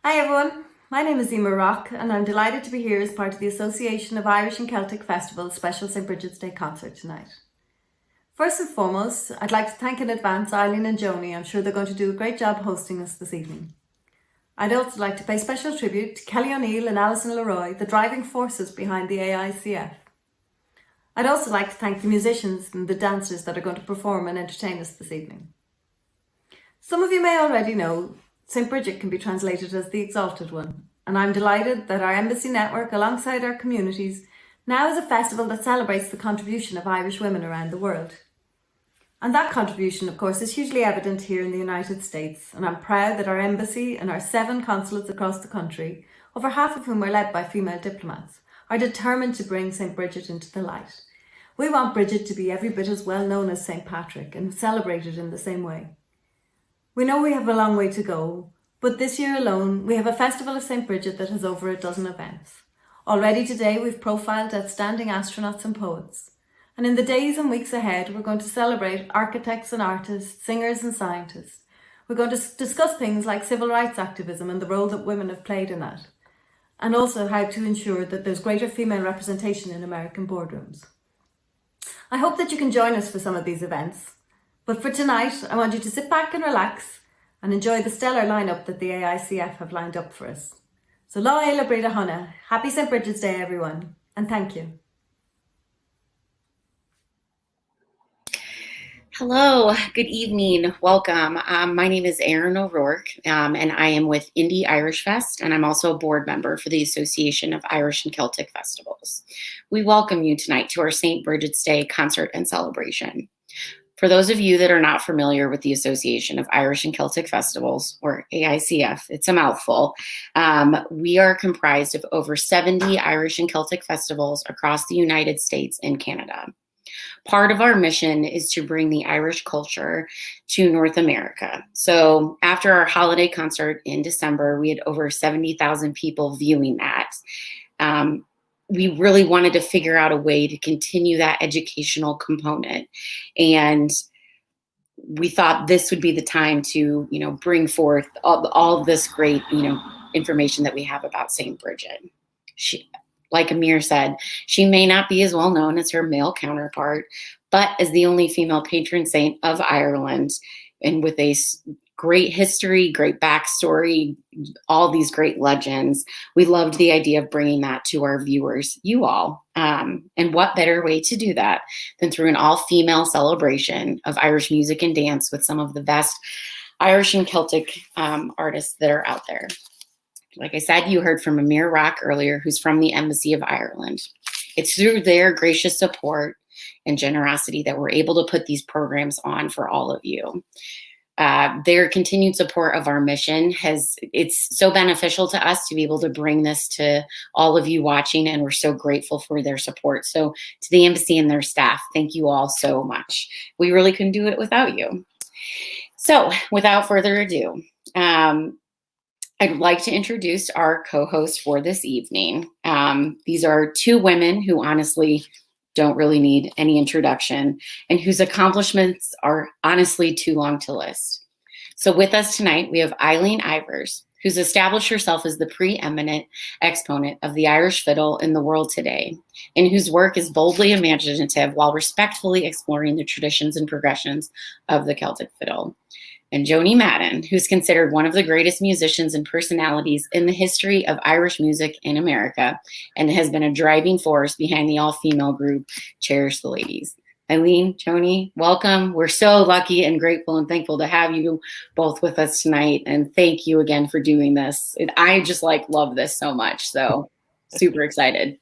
Hi everyone, my name is Emma Rock and I'm delighted to be here as part of the Association of Irish and Celtic Festival's special St. Brigid's Day concert tonight. First and foremost, I'd like to thank in advance Eileen and Joni. I'm sure they're going to do a great job hosting us this evening. I'd also like to pay special tribute to Kelly O'Neill and Alison Leroy, the driving forces behind the AICF. I'd also like to thank the musicians and the dancers that are going to perform and entertain us this evening. Some of you may already know St. Brigid can be translated as the Exalted One, and I'm delighted that our embassy network, alongside our communities, now is a festival that celebrates the contribution of Irish women around the world. And that contribution, of course, is hugely evident here in the United States, and I'm proud that our embassy and our 7 consulates across the country, over half of whom are led by female diplomats, are determined to bring St. Brigid into the light. We want Brigid to be every bit as well known as St. Patrick and celebrated in the same way. We know we have a long way to go, but this year alone, we have a Festival of St. Brigid that has over a dozen events. Already today, we've profiled outstanding astronauts and poets. And in the days and weeks ahead, we're going to celebrate architects and artists, singers and scientists. We're going to discuss things like civil rights activism and the role that women have played in that, and also how to ensure that there's greater female representation in American boardrooms. I hope that you can join us for some of these events. But for tonight, I want you to sit back and relax and enjoy the stellar lineup that the AICF have lined up for us. So lá éile Brigid Hannah, happy St. Brigid's Day everyone, and thank you. Hello, good evening, welcome. My name is Erin O'Rourke, and I am with Indie Irish Fest, and I'm also a board member for the Association of Irish and Celtic Festivals. We welcome you tonight to our St. Brigid's Day concert and celebration. For those of you that are not familiar with the Association of Irish and Celtic Festivals, or AICF, it's a mouthful, we are comprised of over 70 Irish and Celtic festivals across the United States and Canada. Part of our mission is to bring the Irish culture to North America. So after our holiday concert in December, we had over 70,000 people viewing that. We really wanted to figure out a way to continue that educational component. And we thought this would be the time to, bring forth all of this great, information that we have about St. Brigid. She, like Amir said, she may not be as well known as her male counterpart, but as the only female patron saint of Ireland, and with a great history, great backstory, all these great legends. We loved the idea of bringing that to our viewers, you all. And what better way to do that than through an all-female celebration of Irish music and dance with some of the best Irish and Celtic artists that are out there. Like I said, you heard from Amir Rock earlier, who's from the Embassy of Ireland. It's through their gracious support and generosity that we're able to put these programs on for all of you. Their continued support of our mission it's so beneficial to us to be able to bring this to all of you watching, and we're so grateful for their support. So to the embassy and their staff, thank you all so much. We really couldn't do it without you. So without further ado, I'd like to introduce our co-hosts for this evening. These are 2 women who honestly don't really need any introduction, and whose accomplishments are honestly too long to list. So with us tonight, we have Eileen Ivers, who's established herself as the preeminent exponent of the Irish fiddle in the world today, and whose work is boldly imaginative while respectfully exploring the traditions and progressions of the Celtic fiddle. And Joni Madden, who's considered one of the greatest musicians and personalities in the history of Irish music in America, and has been a driving force behind the all-female group Cherish the Ladies. Eileen, Joni, welcome. We're so lucky and grateful and thankful to have you both with us tonight. And thank you again for doing this. I just love this so much. So super excited.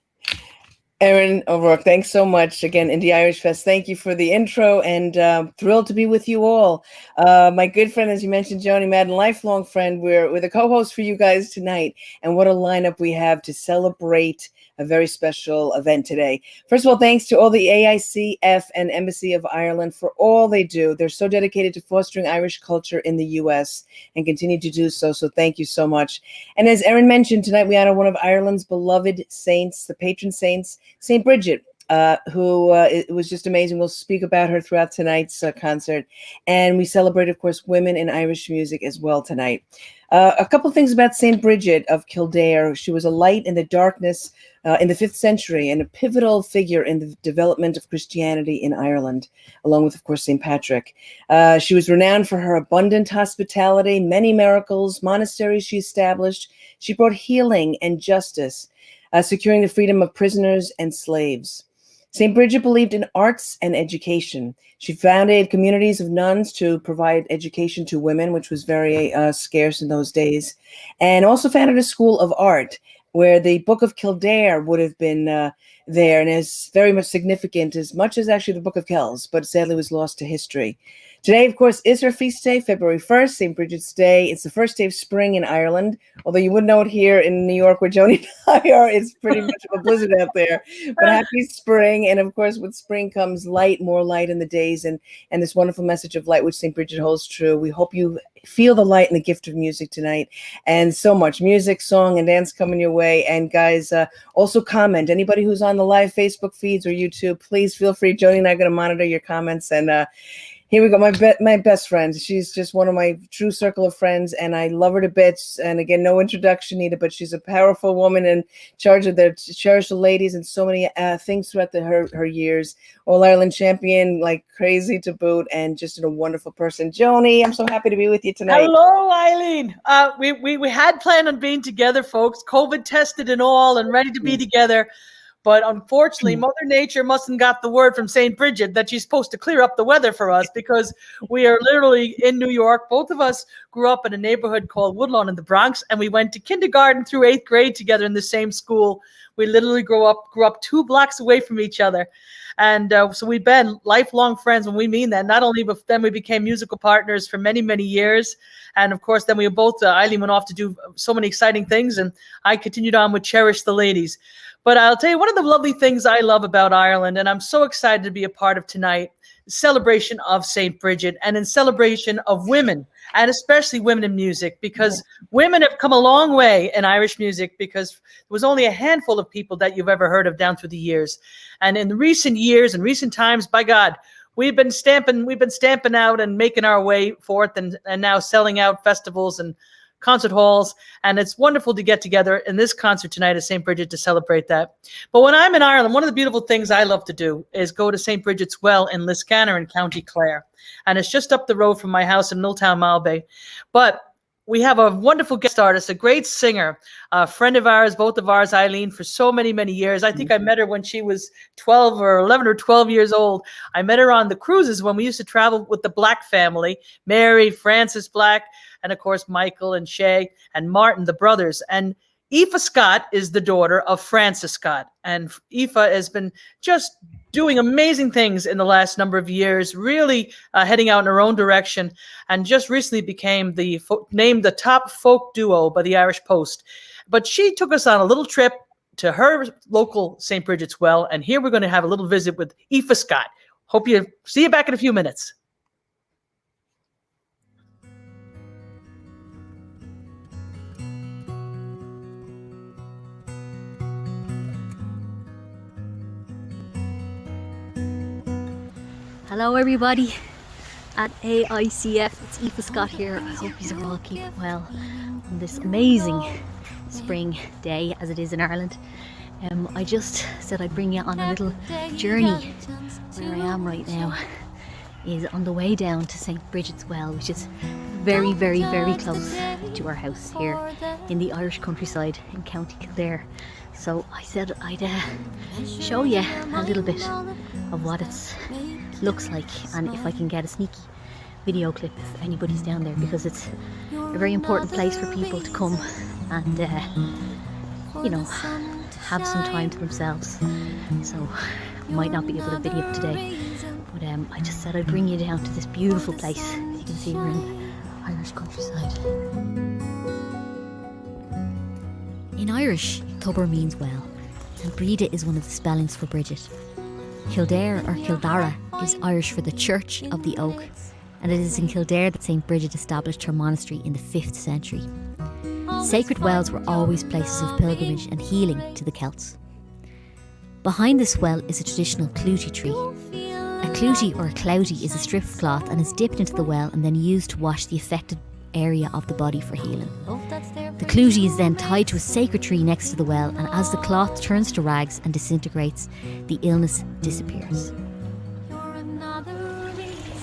Erin O'Rourke, thanks so much. Again, Indie Irish Fest, thank you for the intro, and thrilled to be with you all. My good friend, as you mentioned, Joni Madden, lifelong friend. We're the co-host for you guys tonight, and what a lineup we have to celebrate a very special event today. First of all, thanks to all the AICF and Embassy of Ireland for all they do. They're so dedicated to fostering Irish culture in the U.S. and continue to do so, so thank you so much. And as Erin mentioned, tonight we honor one of Ireland's beloved saints, the patron saints, St. Brigid. who it was just amazing. We'll speak about her throughout tonight's concert. And we celebrate, of course, women in Irish music as well tonight. A couple of things about St. Brigid of Kildare. She was a light in the darkness in the 5th century and a pivotal figure in the development of Christianity in Ireland, along with, of course, St. Patrick. She was renowned for her abundant hospitality, many miracles, monasteries she established. She brought healing and justice, securing the freedom of prisoners and slaves. St. Brigid believed in arts and education. She founded communities of nuns to provide education to women, which was very scarce in those days, and also founded a school of art where the Book of Kildare would have been there and is very much significant, as much as actually the Book of Kells, but sadly was lost to history. Today, of course, is her feast day, February 1st, St. Brigid's Day. It's the first day of spring in Ireland, although you wouldn't know it here in New York where Joni and I are. It's pretty much of a blizzard out there. But happy spring. And of course, with spring comes light, more light in the days, and this wonderful message of light, which St. Brigid holds true. We hope you feel the light and the gift of music tonight. And so much music, song, and dance coming your way. And guys, also comment. Anybody who's on the live Facebook feeds or YouTube, please feel free. Joni and I are going to monitor your comments. And here we go. My best friend. She's just one of my true circle of friends, and I love her to bits. And again, no introduction needed, but she's a powerful woman in charge of the Cherish the Ladies and so many things throughout her years. All Ireland champion, like crazy to boot, and just a wonderful person. Joni, I'm so happy to be with you tonight. Hello, Eileen. We had planned on being together, folks. COVID tested and all, and ready to be together. But unfortunately, Mother Nature mustn't got the word from St. Brigid that she's supposed to clear up the weather for us, because we are literally in New York. Both of us grew up in a neighborhood called Woodlawn in the Bronx, and we went to kindergarten through 8th grade together in the same school. We literally grew up 2 blocks away from each other. And so we've been lifelong friends, and we mean that. Not only, but then we became musical partners for many, many years. And of course, then we both, Eileen went off to do so many exciting things, and I continued on with Cherish the Ladies. But I'll tell you, one of the lovely things I love about Ireland, and I'm so excited to be a part of tonight, is celebration of St. Brigid, and in celebration of women, and especially women in music, because women have come a long way in Irish music, because there was only a handful of people that you've ever heard of down through the years. And in recent years and recent times, by God, we've been stamping out and making our way forth, and now selling out festivals and concert halls, and it's wonderful to get together in this concert tonight at St. Brigid to celebrate that. But when I'm in Ireland, one of the beautiful things I love to do is go to St. Brigid's Well in Liscannor in County Clare, and it's just up the road from my house in Milltown Malbay. But we have a wonderful guest artist, a great singer, a friend of ours, both of ours, Eileen, for so many, many years. I think I met her when she was 12 or 11 or 12 years old. I met her on the cruises when we used to travel with the Black family, Mary, Francis Black, and of course, Michael and Shay and Martin, the brothers. And Aoife Scott is the daughter of Francis Scott. And Aoife has been just doing amazing things in the last number of years, really heading out in her own direction, and just recently became named the top folk duo by the Irish Post. But she took us on a little trip to her local St. Brigid's Well, and here we're going to have a little visit with Aoife Scott. Hope you see you back in a few minutes. Hello everybody at AICF, it's Aoife Scott here. I hope you are all keeping well on this amazing spring day as it is in Ireland. I just said I'd bring you on a little journey. Where I am right now is on the way down to St. Brigid's Well, which is very, very, very close to our house here in the Irish countryside in County Kildare. So I said I'd show you a little bit of what it looks like, and if I can get a sneaky video clip if anybody's down there, because it's a very important place for people to come and you know, have some time to themselves. So I might not be able to video today, but I just said I'd bring you down to this beautiful place. As you can see, we're in the Irish countryside. In Irish, Tubber means well, and Brigid is one of the spellings for Brigid. Kildare or Kildara is Irish for the Church of the Oak, and it is in Kildare that St. Brigid established her monastery in the 5th century. Sacred wells were always places of pilgrimage and healing to the Celts. Behind this well is a traditional cloutie tree. A cloutie or a cloutie is a strip of cloth and is dipped into the well and then used to wash the affected area of the body for healing. The cloutie is then tied to a sacred tree next to the well, and as the cloth turns to rags and disintegrates, the illness disappears.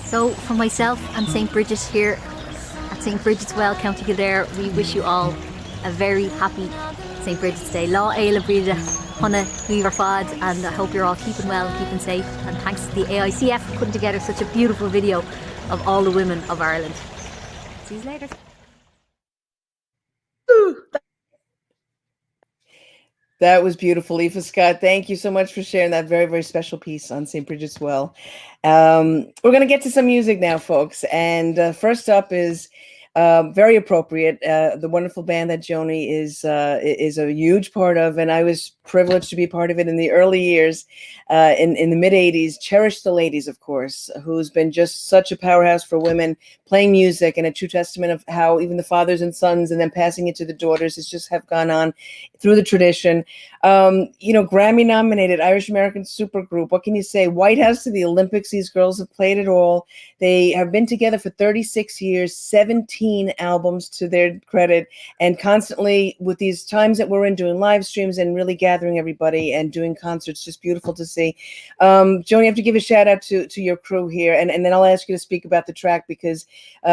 So from myself and St. Brigid here at St. Brigid's Well, County Kildare, we wish you all a very happy St. Brigid's Day. Lá éile Brigid, Honna Weaver Fad, and I hope you're all keeping well and keeping safe. And thanks to the AICF for putting together such a beautiful video of all the women of Ireland. See you later. That was beautiful, Aoife Scott. Thank you so much for sharing that very, very special piece on St. Brigid's Well. We're going to get to some music now, folks. And first up is very appropriate. The wonderful band that Joni is a huge part of, and I was privileged to be part of it in the early years, in the mid '80s. Cherish the Ladies, of course, who's been just such a powerhouse for women playing music, and a true testament of how even the fathers and sons, and then passing it to the daughters, has just have gone on through the tradition. Grammy nominated Irish American supergroup. What can you say? White House to the Olympics. These girls have played it all. They have been together for 36 years, 17 albums to their credit, and constantly with these times that we're in, doing live streams and really gathering everybody and doing concerts. Just beautiful to see. Joni, I have to give a shout out to your crew here, and then I'll ask you to speak about the track, because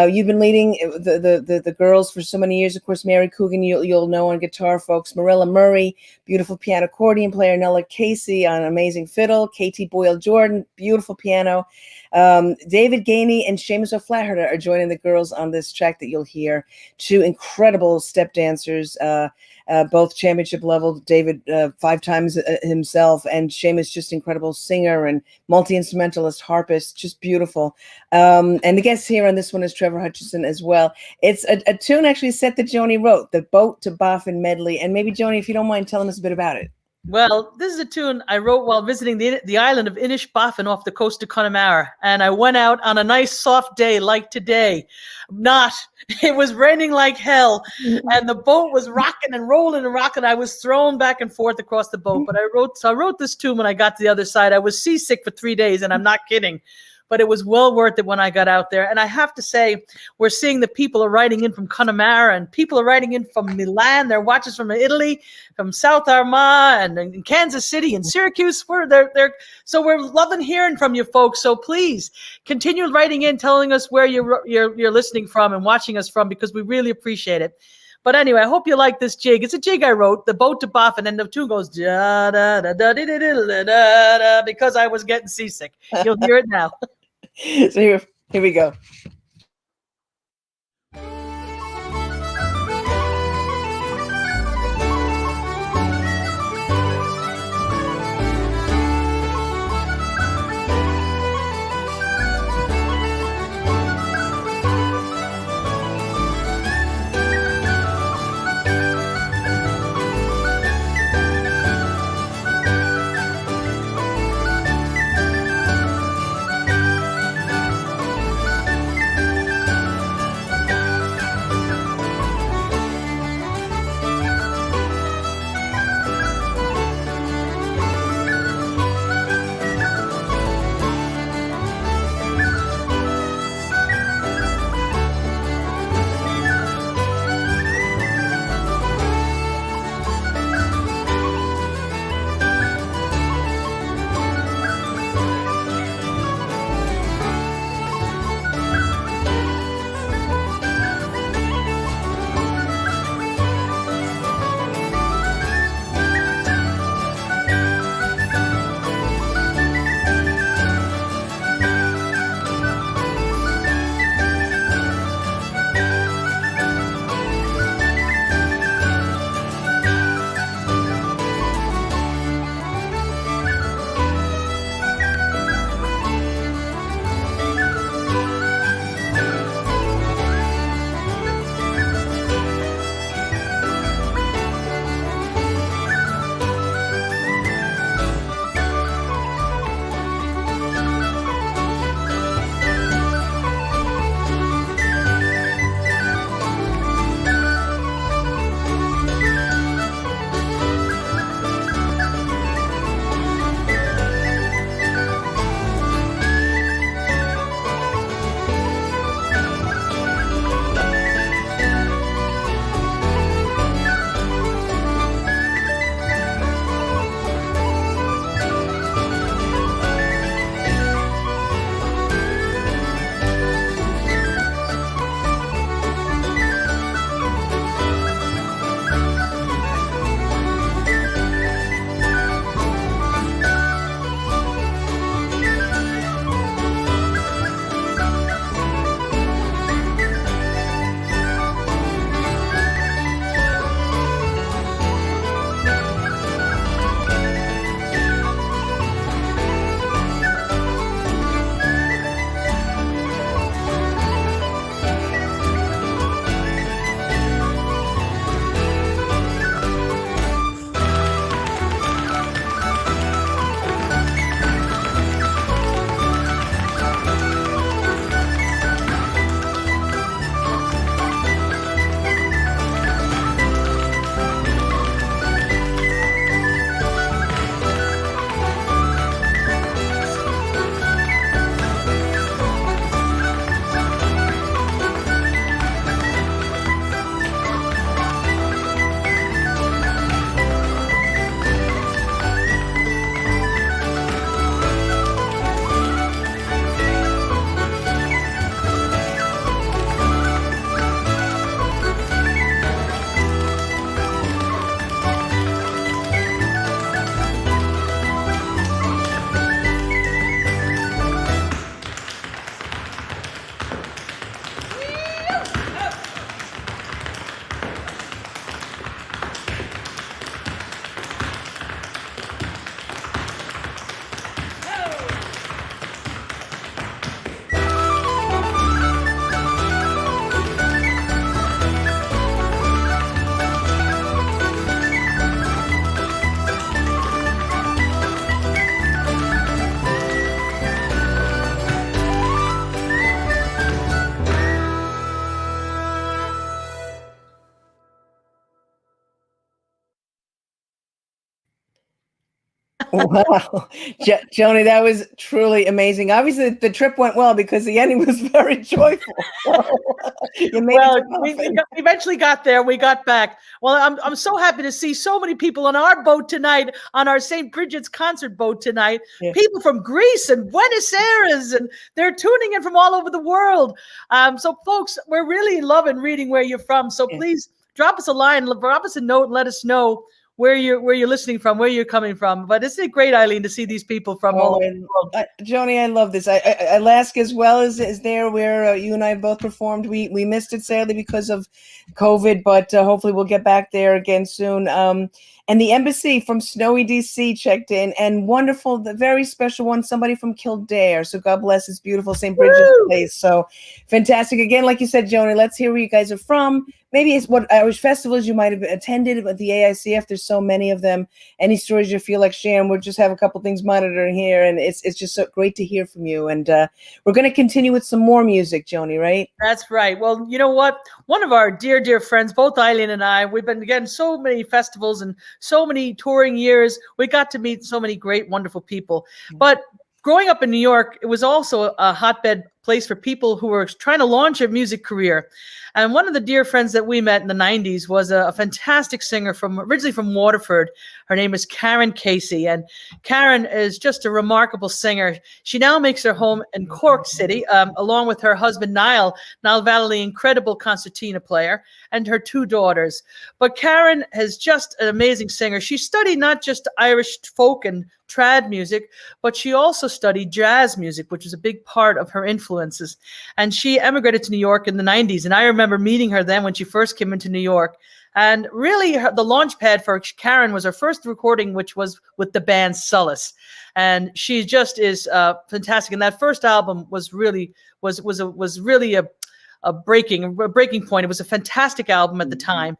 you've been leading the girls for so many years. Of course, Mary Coogan, you'll know on guitar, folks. Marilla Murray, beautiful piano accordion player. Nella Casey on amazing fiddle. Katie Boyle Jordan, beautiful piano. David Gainey and Seamus O'Flaherty are joining the girls on this track that you'll hear. Two incredible step dancers, both championship level. David 5 times himself, and Seamus just incredible singer and multi-instrumentalist, harpist, just beautiful. And the guest here on this one is Trevor Hutchison as well. It's a tune actually set that Joni wrote, the Boat to Boffin medley. And maybe Joni, if you don't mind telling us a bit about it. Well, this is a tune I wrote while visiting the island of Inishbofin off the coast of Connemara. And I went out on a nice soft day like today. It was raining like hell. And the boat was rocking and rolling and rocking. I was thrown back and forth across the boat. But I wrote this tune when I got to the other side. I was seasick for 3 days, and I'm not kidding. But it was well worth it when I got out there. And I have to say, we're seeing the people are writing in from Connemara, and people are writing in from Milan. They're watching us from Italy, from South Armagh, and Kansas City and Syracuse. So we're loving hearing from you folks. So please continue writing in, telling us where you're listening from and watching us from, because we really appreciate it. But anyway, I hope you like this jig. It's a jig I wrote, the Boat to Boffin, and the tune goes da da da da da da da da, because I was getting seasick. You'll hear it now. So here we go. Wow. Joni, that was truly amazing. Obviously, the trip went well because the ending was very joyful. You made Well, it to Muffin. eventually got there. We got back. Well, I'm so happy to see so many people on our boat tonight, on our St. Brigid's concert boat tonight. Yeah. People from Greece and Buenos Aires, and they're tuning in from all over the world. So, folks, we're really loving reading where you're from. So please drop us a line, drop us a note, and let us know where you're listening from, where you're coming from. But isn't it great, Eileen, to see these people from all over the world? Joni, I love this. Alaska as well is there where you and I both performed. We missed it sadly because of COVID, but hopefully we'll get back there again soon. And the embassy from snowy DC checked in, and wonderful, the very special one, somebody from Kildare. So God bless this beautiful St. Bridget's place. So fantastic. Again, like you said, Joni, let's hear where you guys are from. Maybe it's what Irish festivals you might have attended at the AICF. There's so many of them. Any stories you feel like sharing, we'll just have a couple things monitoring here. And it's just so great to hear from you. And we're going to continue with some more music, Joni, right? That's right. Well, you know what? One of our dear, dear friends, both Eileen and I, we've been again so many festivals and so many touring years. We got to meet so many great, wonderful people. But growing up in New York, it was also a hotbed place for people who were trying to launch a music career. And one of the dear friends that we met in the 90s was a fantastic singer originally from Waterford. Her name is Karen Casey. And Karen is just a remarkable singer. She now makes her home in Cork City, along with her husband, Niall Valley, incredible concertina player, and her two daughters. But Karen is just an amazing singer. She studied not just Irish folk and trad music, but she also studied jazz music, which was a big part of her influences. And she emigrated to New York in the 90s. And I remember meeting her then when she first came into New York. And really, the launch pad for Karen was her first recording, which was with the band Solace. And she just is fantastic. And that first album was really a breaking point. It was a fantastic album at the time.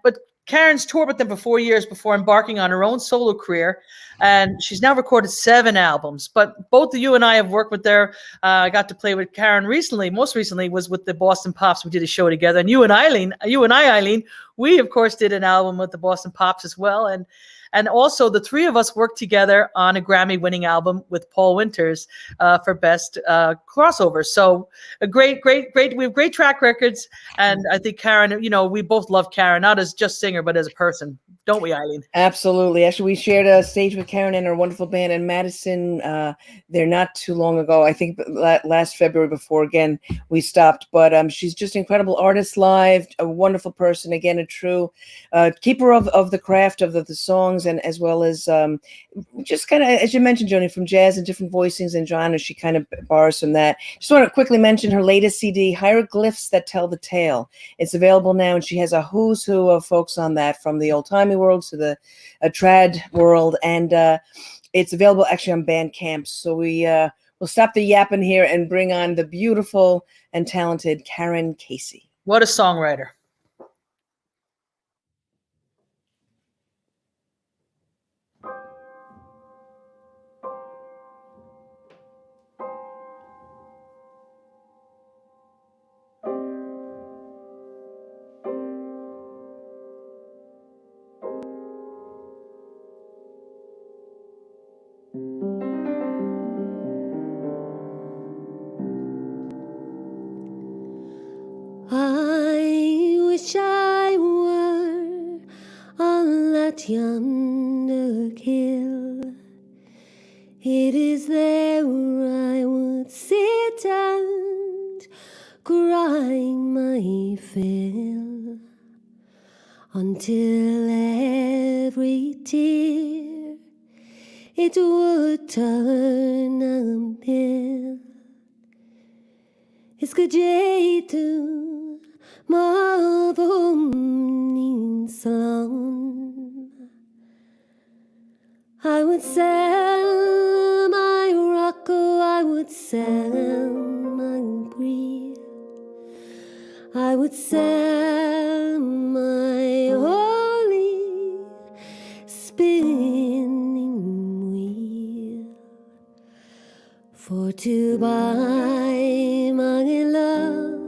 But Karen's toured with them for 4 years before embarking on her own solo career, and she's now recorded 7 albums. But both of you and I have worked with her. I got to play with Karen recently. Most recently was with the Boston Pops. We did a show together, and you and I, Eileen, we of course did an album with the Boston Pops as well. And also the three of us worked together on a Grammy-winning album with Paul Winters for Best Crossover. So a great. We have great track records, and I think Karen. We both love Karen, not as just singer, but as a person, don't we, Eileen? Absolutely. Actually, we shared a stage with Karen and her wonderful band in Madison there not too long ago. I think last February before again we stopped. But she's just an incredible artist live, a wonderful person. Again, a true keeper of the craft of the songs. And as well as just kind of, as you mentioned, Joni, from jazz and different voicings and genres, she kind of borrows from that. Just want to quickly mention her latest CD, Hieroglyphs That Tell the Tale. It's available now, and she has a who's who of folks on that, from the old-timey world to the trad world, and it's available actually on Bandcamp. So we'll stop the yapping here and bring on the beautiful and talented Karen Casey. What a songwriter. I wish I were on that yonder hill. It is there where I would sit and cry my fill, until every tear it would turn a pill. Iska jaytu mavum salon. I would sell my Rocco, I would sell my Brigid, I would sell my holy spinning wheel, for to buy my love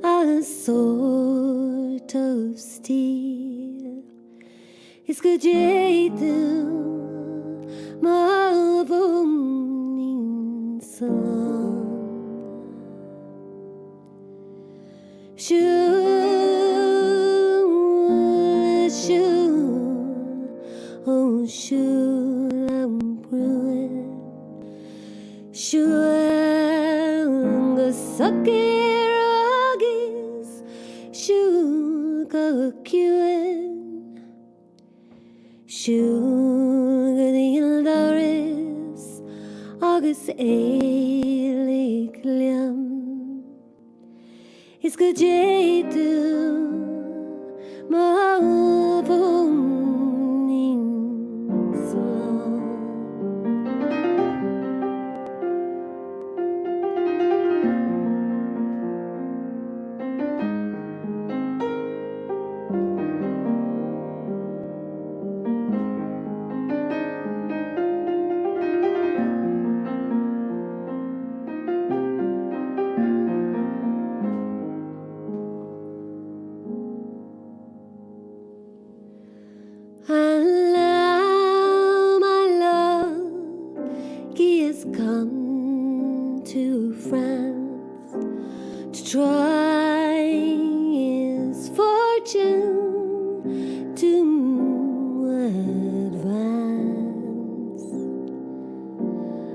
a sort of steel. It's good jaytu shulam bruin shuanga sakiragis shuga kuen shuga dildaris agus eilig liam is go jeitu mavonin song. And now my love, he has come to France to try his fortune to advance.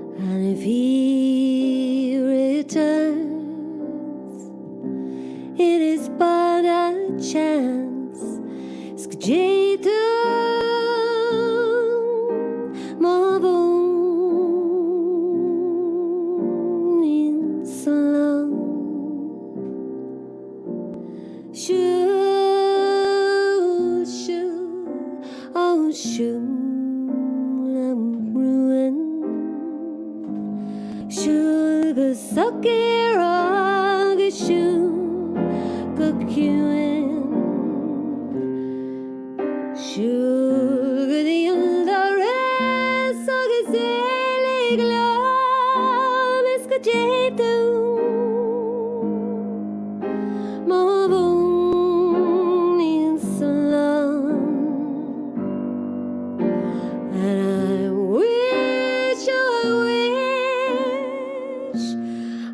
And if he returns, it is but a chance. Skjeitu mavonin salam shu shu oh shum lam ruin shuga sakira gishu gakuen sugar the rest of the sailing love is cajetu mavon in salam and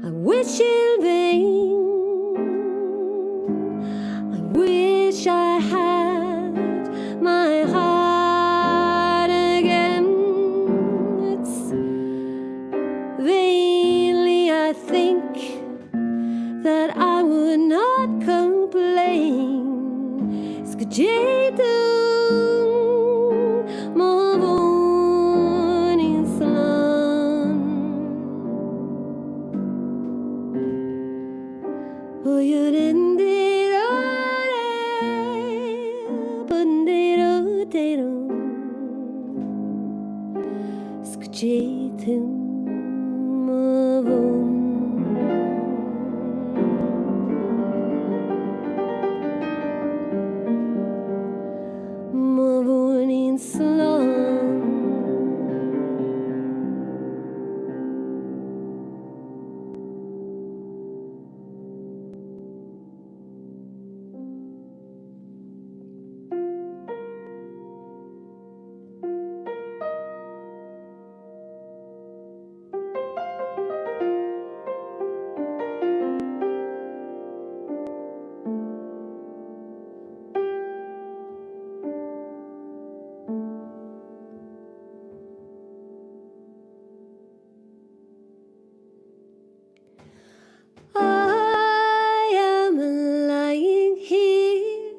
I wish in vain I wish I had my heart again. It's vainly I think that I would not complain. Skjeitu mavonin salam. Oh, you didn't skjeitu mavon mavonin salam. I am lying here,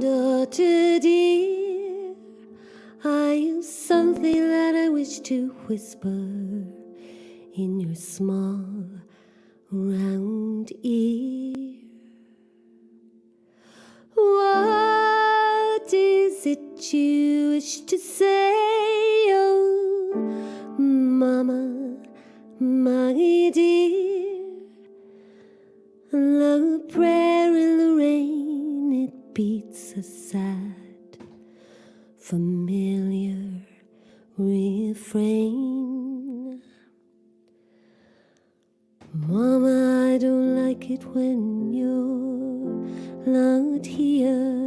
daughter dear. I am something that I wish to whisper in your small round ear. What is it you wish to say, oh mama, my dear? Like a prayer in the rain, it beats a sad, familiar refrain. Mama, I don't like it when you're not here.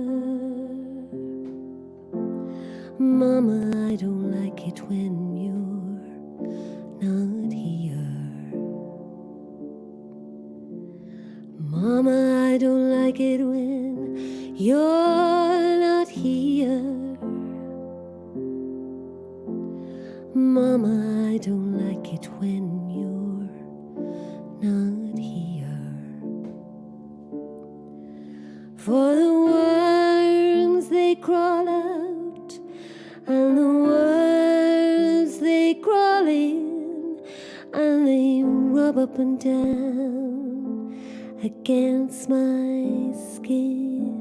Mama, I don't like it when you're not here. Mama, I don't like it when you're not here. Mama, I don't like it when you're not here. For the worms, they crawl out, and the worms, they crawl in, and they rub up and down against my skin.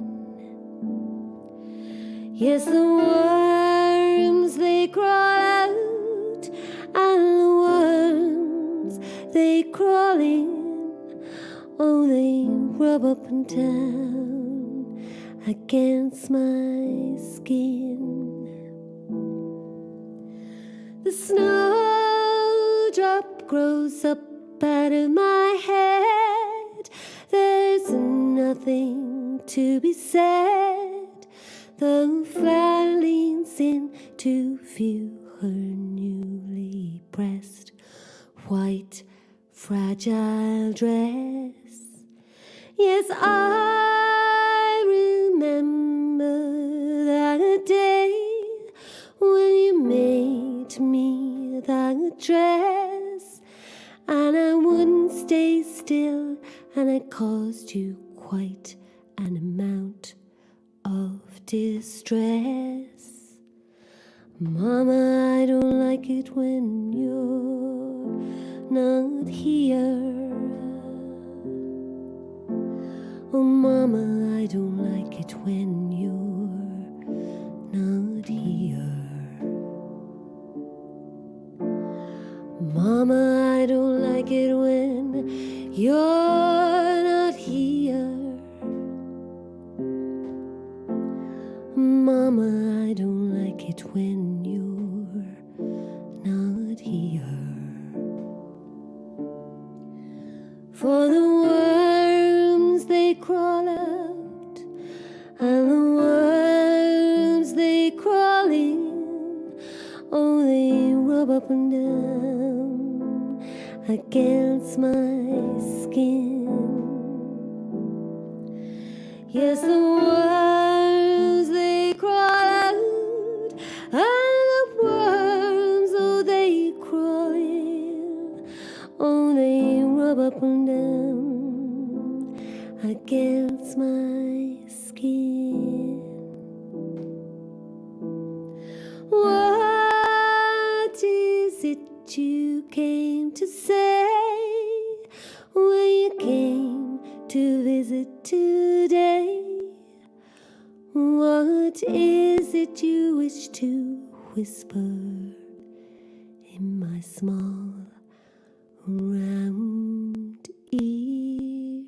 Yes, the worms, they crawl out, and the worms, they crawl in. Oh, they rub up and down against my skin. The snowdrop grows up out of my head. There's nothing to be said. The flower leans in to view her newly pressed white fragile dress. Yes, I remember that day when you made me that dress, and I wouldn't stay still, and I caused you quite an amount of distress. Mama, I don't like it when you're not here. Oh, Mama, I don't like it when you're not here. Mama, I don't like it when you're not here. Mama, I don't like it when you're not here. For the worms, they crawl out, and the worms, they crawl in. Oh, they rub up and down against my skin. Yes, the worms, they crawl out, and the worms, oh, they crawl in. Oh, they rub up and down against my skin. What is it you came to say when you came to visit today? What is it you wish to whisper in my small round ear?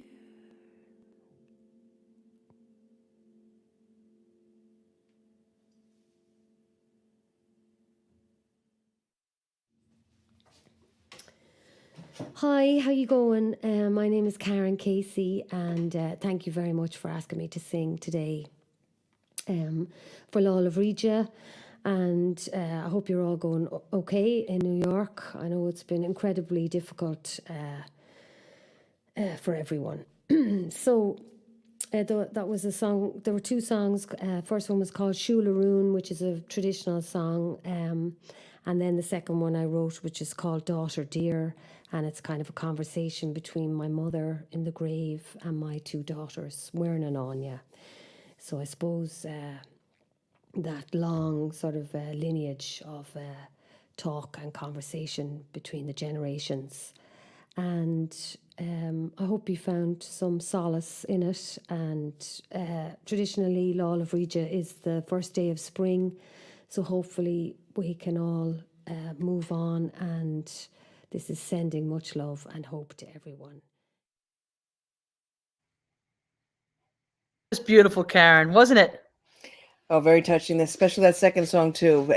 Hi, how you going? My name is Karen Casey, and thank you very much for asking me to sing today for Law of Regia. And I hope you're all going okay in New York. I know it's been incredibly difficult for everyone. So that was a song. There were two songs. First one was called Shularoon, which is a traditional song. And then the second one I wrote, which is called Daughter Dear. And it's kind of a conversation between my mother in the grave and my two daughters, Muireann and Anya. So I suppose that long sort of lineage of talk and conversation between the generations. And I hope you found some solace in it. And traditionally, Law of Regia is the first day of spring. So hopefully we can all move on, and this is sending much love and hope to everyone. It's beautiful, Karen, wasn't it? Oh, very touching, especially that second song too.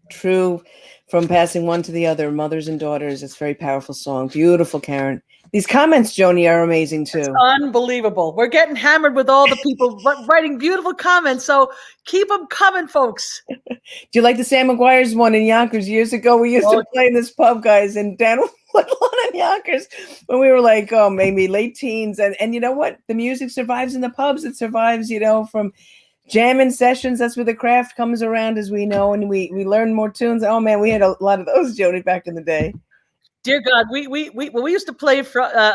True from passing one to the other, mothers and daughters. It's a very powerful song. Beautiful, Karen. These comments, Joni, are amazing too. It's unbelievable. We're getting hammered with all the people writing beautiful comments. So keep them coming, folks. Do you like the Sam McGuire's one in Yonkers years ago? We used to play in this pub, guys, in Dan Woodlawn in Yonkers when we were like, maybe late teens. And you know what? The music survives in the pubs. It survives, from jamming sessions. That's where the craft comes around, as we know, and we learn more tunes. Oh man, we had a lot of those, Joni, back in the day. Dear God, we used to play.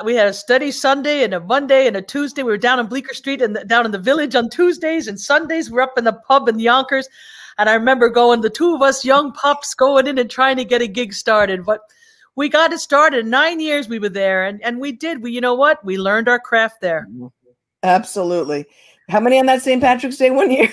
We had a study Sunday and a Monday and a Tuesday. We were down on Bleecker Street and down in the village on Tuesdays, and Sundays we're up in the pub in Yonkers. And I remember going, the two of us young pups going in and trying to get a gig started. But we got it started. 9 years we were there, and we did. You know what? We learned our craft there. Absolutely. How many on that St. Patrick's Day one year?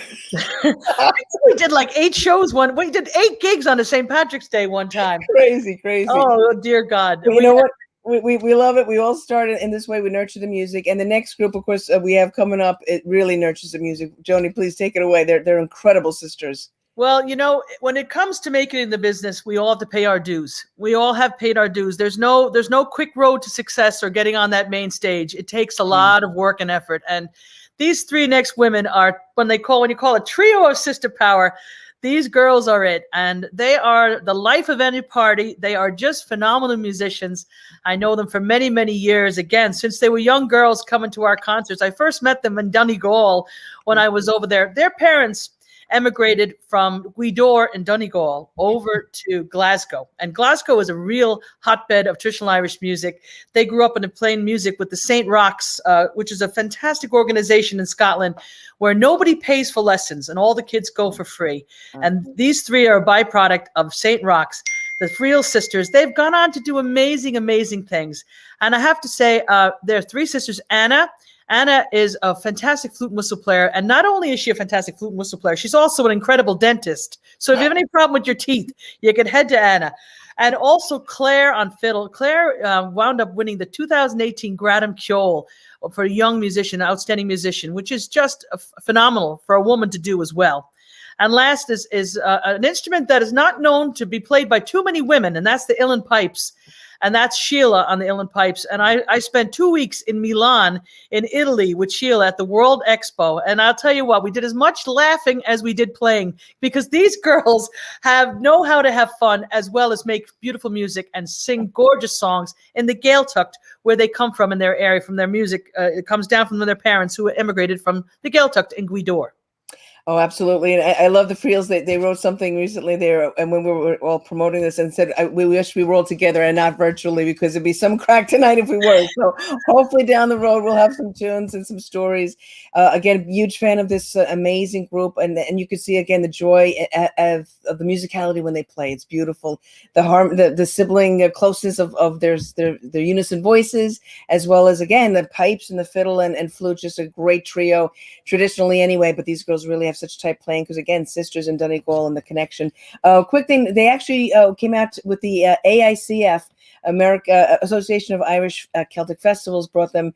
We did like 8 shows we did 8 gigs on a St. Patrick's Day one time. Crazy. Oh, dear God. But you know what? We love it. We all started in this way. We nurture the music. And the next group, of course, we have coming up, it really nurtures the music. Joni, please take it away. They're incredible sisters. Well, you know, when it comes to making it in the business, we all have to pay our dues. We all have paid our dues. There's no quick road to success or getting on that main stage. It takes a lot of work and effort. And these 3 next women are, when you call a trio of sister power, these girls are it. And they are the life of any party. They are just phenomenal musicians. I know them for many, many years. Again, since they were young girls coming to our concerts. I first met them in Donegal when I was over there. Their parents emigrated from Gweedore in Donegal over to Glasgow. And Glasgow is a real hotbed of traditional Irish music. They grew up in playing music with the St. Rocks, which is a fantastic organization in Scotland where nobody pays for lessons and all the kids go for free. And these 3 are a byproduct of St. Rocks. The Friel sisters, they've gone on to do amazing, amazing things. And I have to say, there are 3 sisters. Anna is a fantastic flute and whistle player. And not only is she a fantastic flute and whistle player, she's also an incredible dentist. So if you have any problem with your teeth, you can head to Anna. And also Claire on fiddle. Claire wound up winning the 2018 Gradam Kjol for a young musician, an outstanding musician, which is just phenomenal for a woman to do as well. And last is an instrument that is not known to be played by too many women, and that's the uilleann pipes. And that's Sheila on the uilleann pipes. And I spent 2 weeks in Milan, in Italy, with Sheila at the World Expo. And I'll tell you what, we did as much laughing as we did playing, because these girls know how to have fun as well as make beautiful music and sing gorgeous songs in the Gaeltacht, where they come from in their area, from their music. It comes down from their parents who immigrated from the Gaeltacht in Gweedore. Oh, absolutely. And I love the Friels. They wrote something recently there, and when we were all promoting this, and said, we wish we were all together and not virtually, because it'd be some crack tonight if we were. So hopefully down the road, we'll have some tunes and some stories. Again, huge fan of this amazing group. And you can see, again, the joy of the musicality when they play. It's beautiful. The sibling closeness of their unison voices, as well as, again, the pipes and the fiddle and flute, just a great trio traditionally anyway. But these girls really have such tight playing, because again, sisters in Donegal and the connection. Quick thing, they actually came out with the AICF, Association of Irish Celtic Festivals, brought them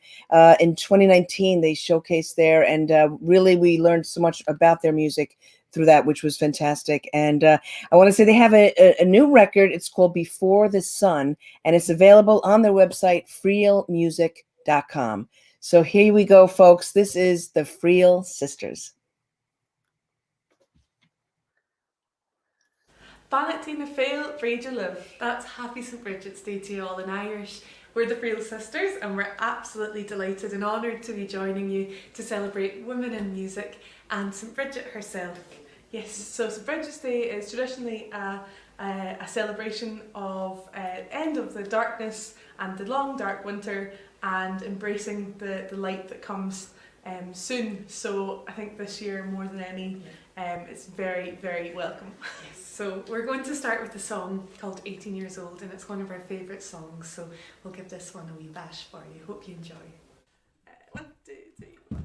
in 2019. They showcased there, and really we learned so much about their music through that, which was fantastic. And I want to say they have a new record. It's called Before the Sun, and it's available on their website, frielmusic.com. So here we go, folks. This is the Friel Sisters. Bannatína Féil Brigid Love. That's Happy St. Bridget's Day to you all in Irish. We're the Friel Sisters, and we're absolutely delighted and honoured to be joining you to celebrate women in music and St. Bridget herself. Yes, so St. Bridget's Day is traditionally a celebration of end of the darkness and the long dark winter, and embracing the light that comes soon. So I think this year more than any, it's very, very welcome. Yes. So we're going to start with a song called 18 Years Old, and it's one of our favourite songs, so we'll give this one a wee bash for you. Hope you enjoy. 1, 2, 3, 4.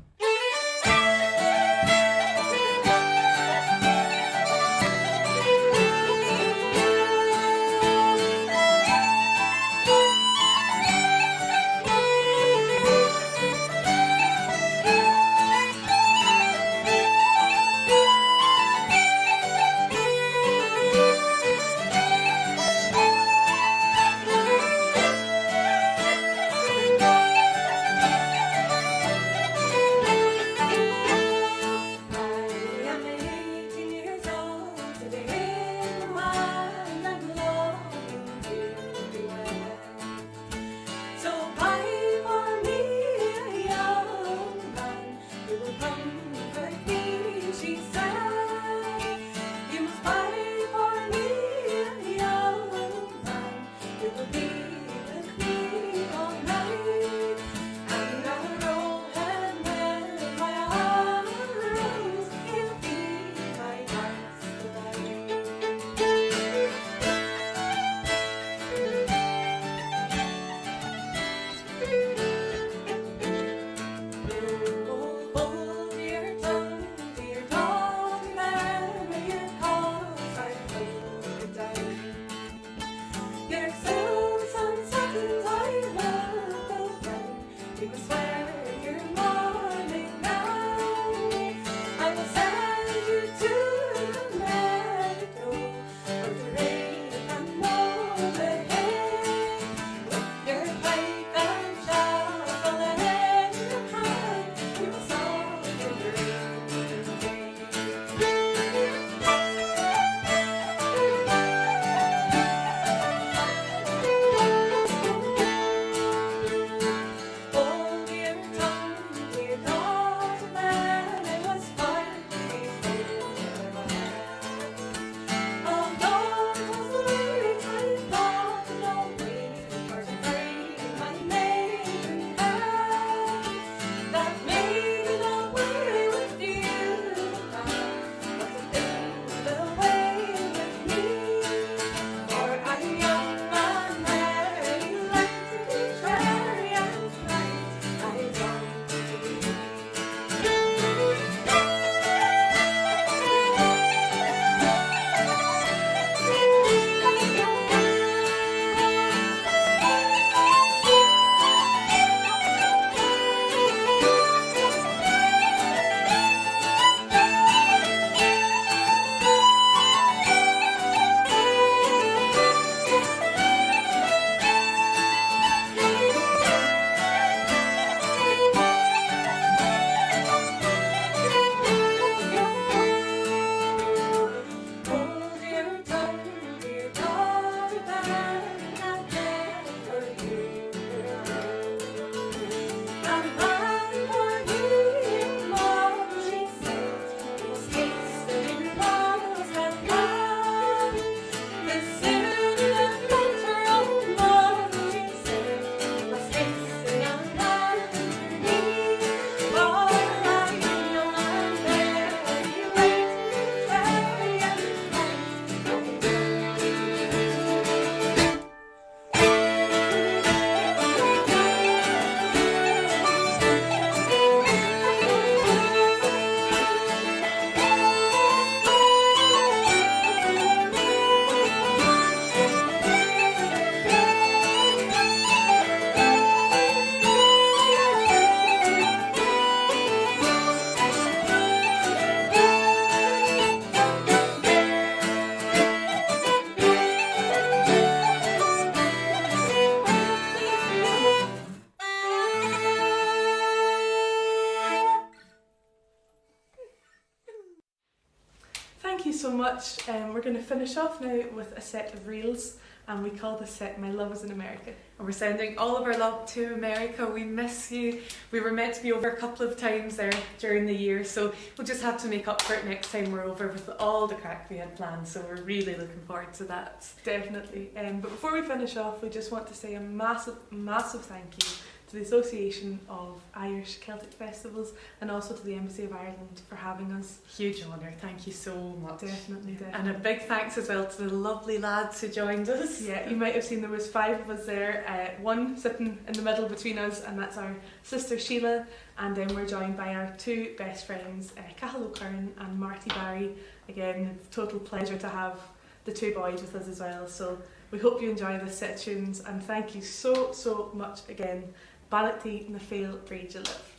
much. We're going to finish off now with a set of reels, and we call this set My Love is in America. And we're sending all of our love to America. We miss you. We were meant to be over a couple of times there during the year, so we'll just have to make up for it next time we're over with all the crack we had planned, so we're really looking forward to that, definitely. But before we finish off, we just want to say a massive, massive thank you to the Association of Irish Celtic Festivals and also to the Embassy of Ireland for having us. Huge honour. Thank you so much. Definitely. And a big thanks as well to the lovely lads who joined us. Yeah, you might have seen there was 5 of us there, one sitting in the middle between us, and that's our sister Sheila, and then we're joined by our 2 best friends, Cathal O'Kern and Marty Barry. Again, it's a total pleasure to have the 2 boys with us as well, so we hope you enjoy this set of tunes, and thank you so much again. Ballachty na Féil Brigid Live.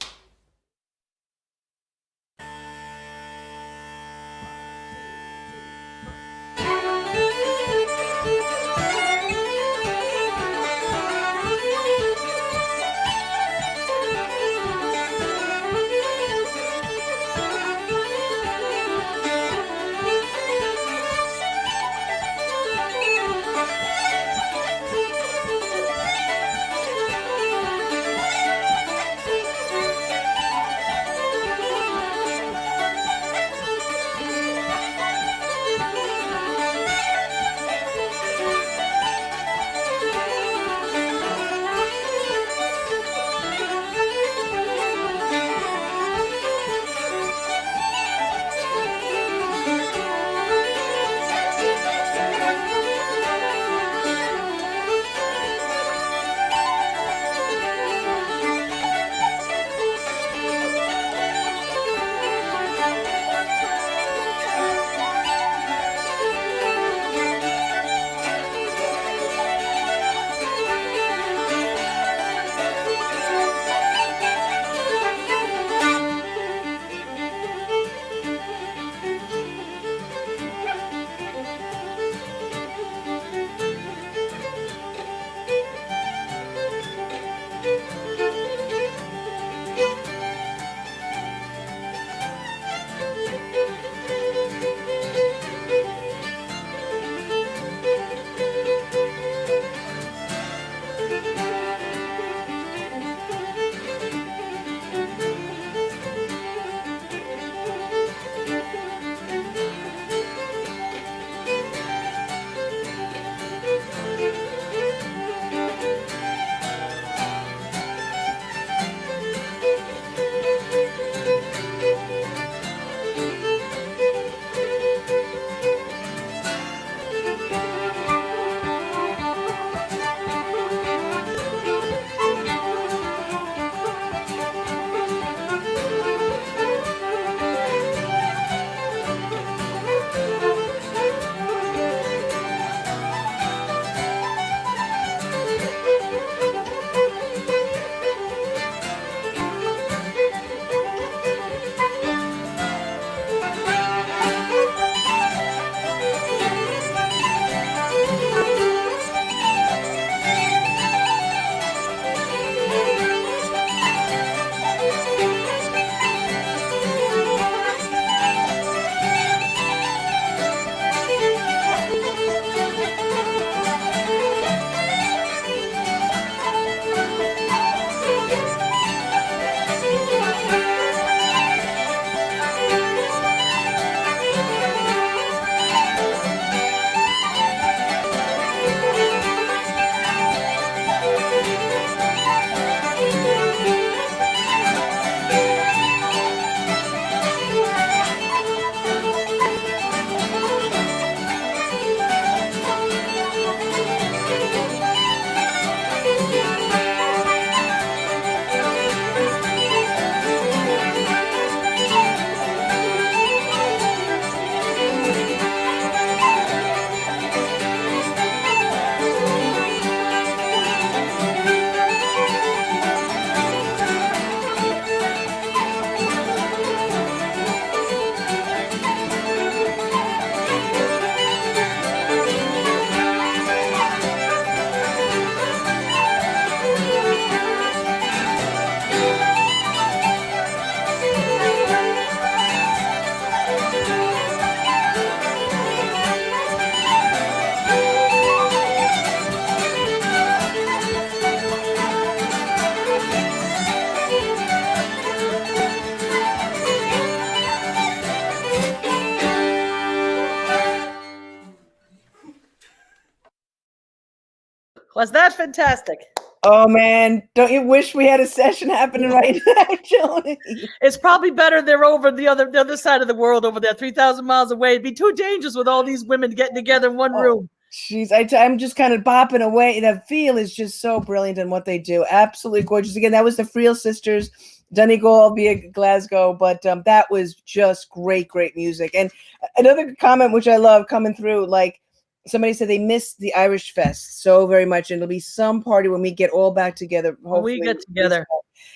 Was that fantastic? Oh man, don't you wish we had a session happening right now, Joni? It's probably better they're over the other side of the world over there, 3,000 miles away. It'd be too dangerous with all these women getting together in one room. Jeez, I'm just kind of bopping away. The feel is just so brilliant in what they do. Absolutely gorgeous. Again, that was the Friel sisters, Donegal via Glasgow, but that was just great, great music. And another comment which I love coming through, like somebody said they missed the Irish Fest so very much, and it'll be some party when we get all back together. When we get together.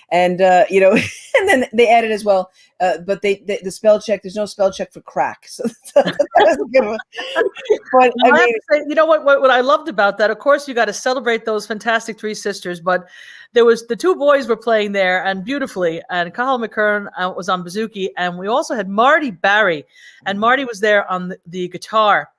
And and then they added as well, but the spell check. There's no spell check for crack, so that was a good one. But I have to say, you know what I loved about that. Of course, you got to celebrate those fantastic three sisters, but there was the two boys were playing there and beautifully, and Cathal McKern was on bouzouki, and we also had Marty Barry, and Marty was there on the guitar.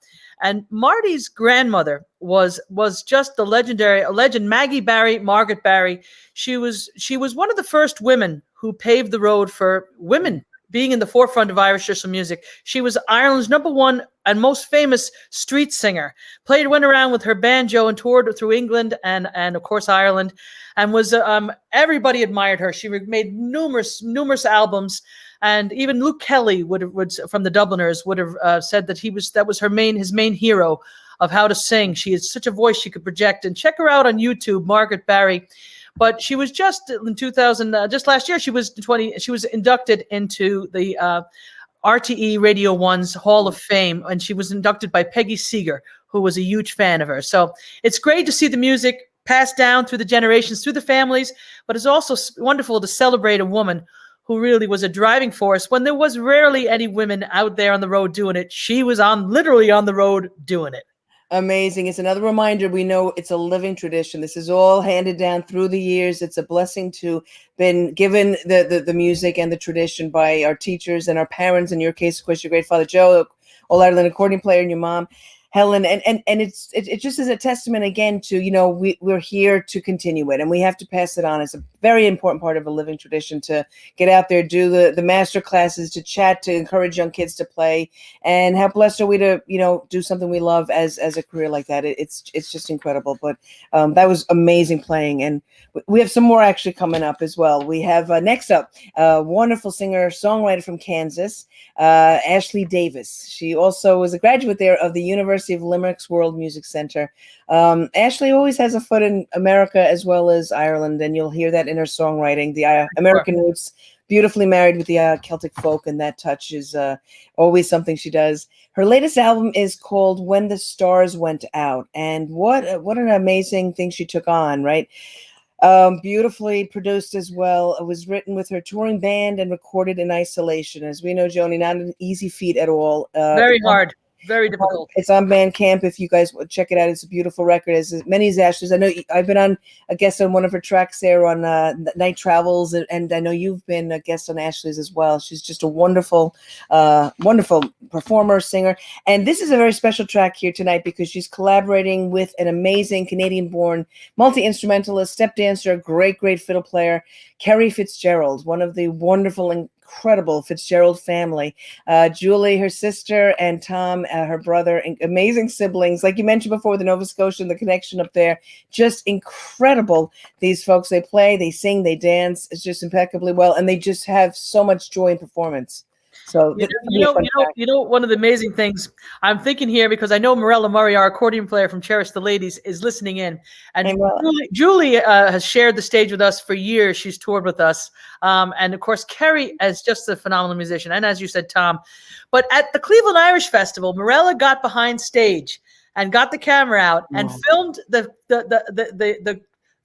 And Marty's grandmother was just the legend, Maggie Barry, Margaret Barry. She was one of the first women who paved the road for women being in the forefront of Irish traditional music. She was Ireland's #1 and most famous street singer. Went around with her banjo and toured through England and of course Ireland, and was everybody admired her. She made numerous albums. And even Luke Kelly would from the Dubliners would have said that that was his main hero of how to sing. She has such a voice she could project. And check her out on YouTube, Margaret Barry. But she was just in 2000, just last year, she was inducted into the RTE Radio 1's Hall of Fame, and she was inducted by Peggy Seeger, who was a huge fan of her. So it's great to see the music passed down through the generations, through the families, but it's also wonderful to celebrate a woman who really was a driving force when there was rarely any women out there on the road doing it. She was literally on the road doing it. Amazing. It's another reminder. We know it's a living tradition. This is all handed down through the years. It's a blessing to been given the music and the tradition by our teachers and our parents. In your case, of course, your great father, Joe, All Ireland accordion player, and your mom, Helen, and it just is a testament again to, we're here to continue it, and we have to pass it on. It's a very important part of a living tradition to get out there, do the master classes, to chat, to encourage young kids to play, and how blessed are we to do something we love as a career like that. It's just incredible. But that was amazing playing, and we have some more actually coming up as well. We have next up a wonderful singer songwriter from Kansas, Ashley Davis. She also was a graduate there of the University of Limerick's World Music Center. Ashley always has a foot in America as well as Ireland, and you'll hear that in her songwriting. The American roots, beautifully married with the Celtic folk, and that touch is always something she does. Her latest album is called When the Stars Went Out, and what an amazing thing she took on, right? Beautifully produced as well. It was written with her touring band and recorded in isolation. As we know, Joni, not an easy feat at all. Very hard. Very difficult. It's on Bandcamp if you guys would check it out. It's a beautiful record, as many as Ashley's. I know I've been on a guest on one of her tracks there on Night Travels, and I know you've been a guest on Ashley's as well. She's just a wonderful, wonderful performer, singer. And this is a very special track here tonight because she's collaborating with an amazing Canadian-born multi-instrumentalist, step dancer, great fiddle player, Kerry Fitzgerald, one of the wonderful and incredible Fitzgerald family. Julie, her sister, and Tom, her brother, and amazing siblings. Like you mentioned before, the Nova Scotian, the connection up there, just incredible. These folks, they play, they sing, they dance. It's just impeccably well, and they just have so much joy in performance. So one of the amazing things I'm thinking here, because I know Morella Murray, our accordion player from Cherish the Ladies, is listening in, and Julie has shared the stage with us for years. She's toured with us, and of course Kerry is just a phenomenal musician, and as you said, Tom. But at the Cleveland Irish Festival, Morella got behind stage and got the camera out and filmed the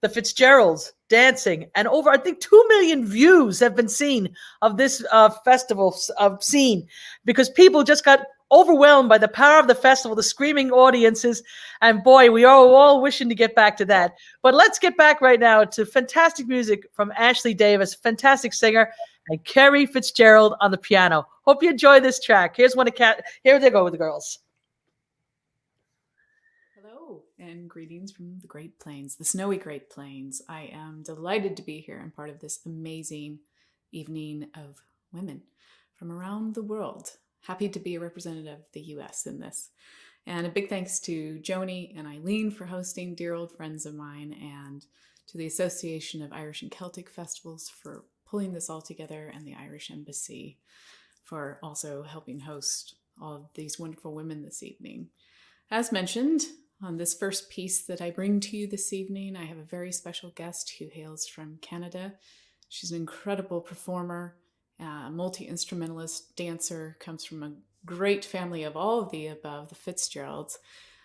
Fitzgeralds dancing, and over, I think, 2 million views have been seen of this festival scene, because people just got overwhelmed by the power of the festival, the screaming audiences, and boy, we are all wishing to get back to that. But let's get back right now to fantastic music from Ashley Davis, fantastic singer, and Kerry Fitzgerald on the piano. Hope you enjoy this track. Here they go with the girls. And greetings from the Great Plains, the snowy Great Plains. I am delighted to be here and part of this amazing evening of women from around the world. Happy to be a representative of the US in this. And a big thanks to Joni and Eileen for hosting, dear old friends of mine, and to the Association of Irish and Celtic Festivals for pulling this all together, and the Irish Embassy for also helping host all of these wonderful women this evening. As mentioned, on this first piece that I bring to you this evening, I have a very special guest who hails from Canada. She's an incredible performer, multi-instrumentalist, dancer, comes from a great family of all of the above, the Fitzgeralds.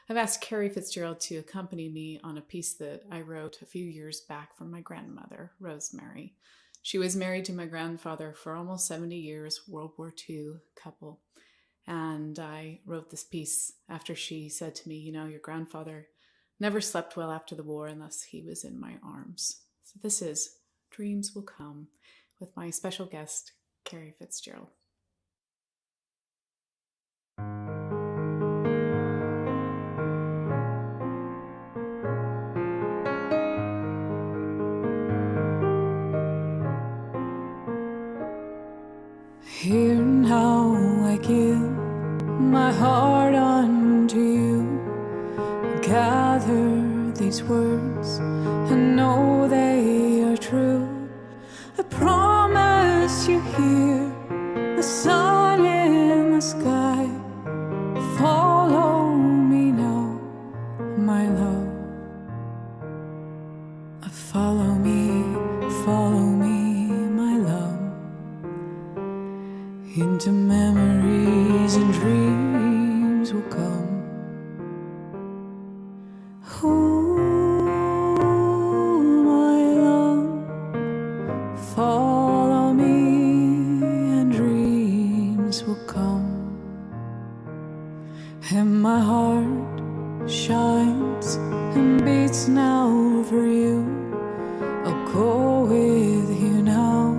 I've asked Carrie Fitzgerald to accompany me on a piece that I wrote a few years back for my grandmother, Rosemary. She was married to my grandfather for almost 70 years, World War II couple. And I wrote this piece after she said to me, you know, your grandfather never slept well after the war unless he was in my arms. So this is Dreams Will Come with my special guest, Carrie Fitzgerald. Here now I give my heart unto you. Gather these words and know they are true. I promise you here, the sun in the sky. Follow me now, my love. Follow me, my love. Into memories and dreams will come. Oh, my love, follow me and dreams will come. And my heart shines and beats now for you. I'll go with you now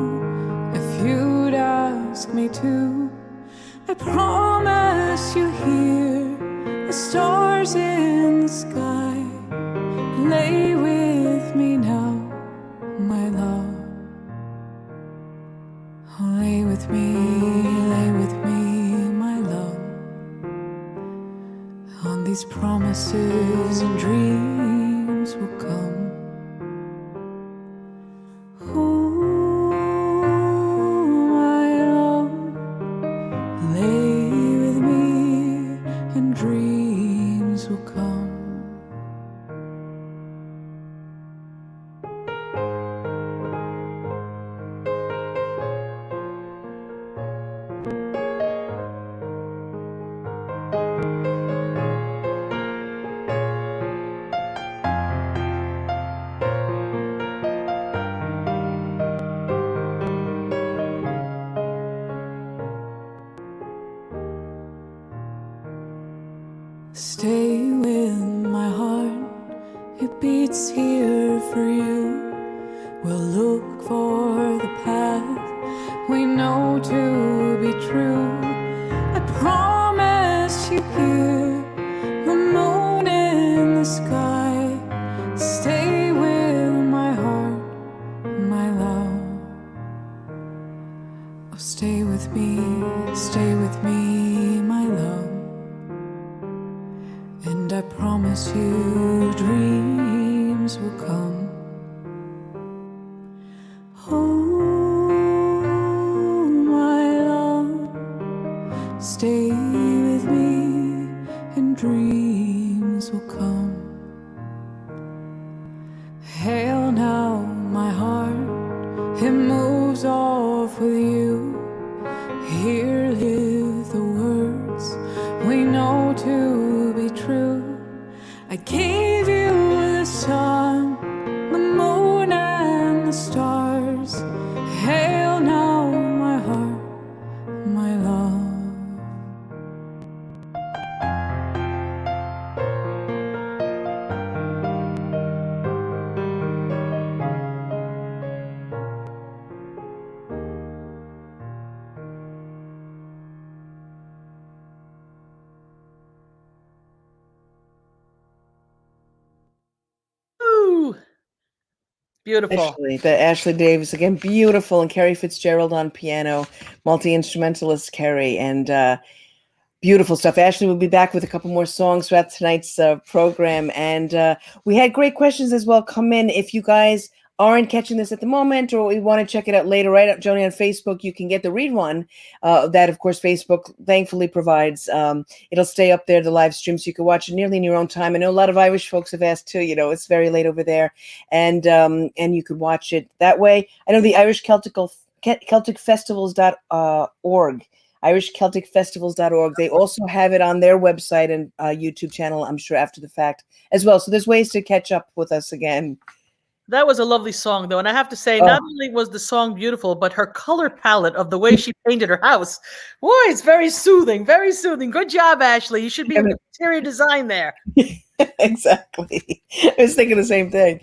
if you'd ask me to. I promise you here, the stars in the sky. Lay with me now, my love. Oh, lay with me, my love. On these promises and dreams will come. Stay with my heart, it beats here for you. We'll look for the path we know to be true. I promise you here, the moon in the sky. Stay with my heart, my love. Oh, stay with me, my love. And I promise you dreams will come. Oh, my love, stay with me and dreams will come. Hail now, my heart, it moves off with you. Here live the words we know to be true. I gave you the sun, the moon and the stars. Hail now, my heart, my love. Ooh, beautiful. Ashley Davis again, beautiful, and Carrie Fitzgerald on piano, multi-instrumentalist Carrie, and Beautiful stuff. Ashley will be back with a couple more songs throughout tonight's program. And we had great questions as well come in. If you guys aren't catching this at the moment or you want to check it out later, right up, Joni, on Facebook, you can get the read one that, of course, Facebook thankfully provides. It'll stay up there, the live stream, so you can watch it nearly in your own time. I know a lot of Irish folks have asked too, it's very late over there. And you could watch it that way. I know the Irish Celtic Festivals.org. IrishCelticFestivals.org. They also have it on their website and YouTube channel, I'm sure, after the fact as well. So there's ways to catch up with us again. That was a lovely song, though. And I have to say, not only was the song beautiful, but her color palette of the way she painted her house, boy, it's very soothing, very soothing. Good job, Ashley. You should be in interior design there. Exactly. I was thinking the same thing.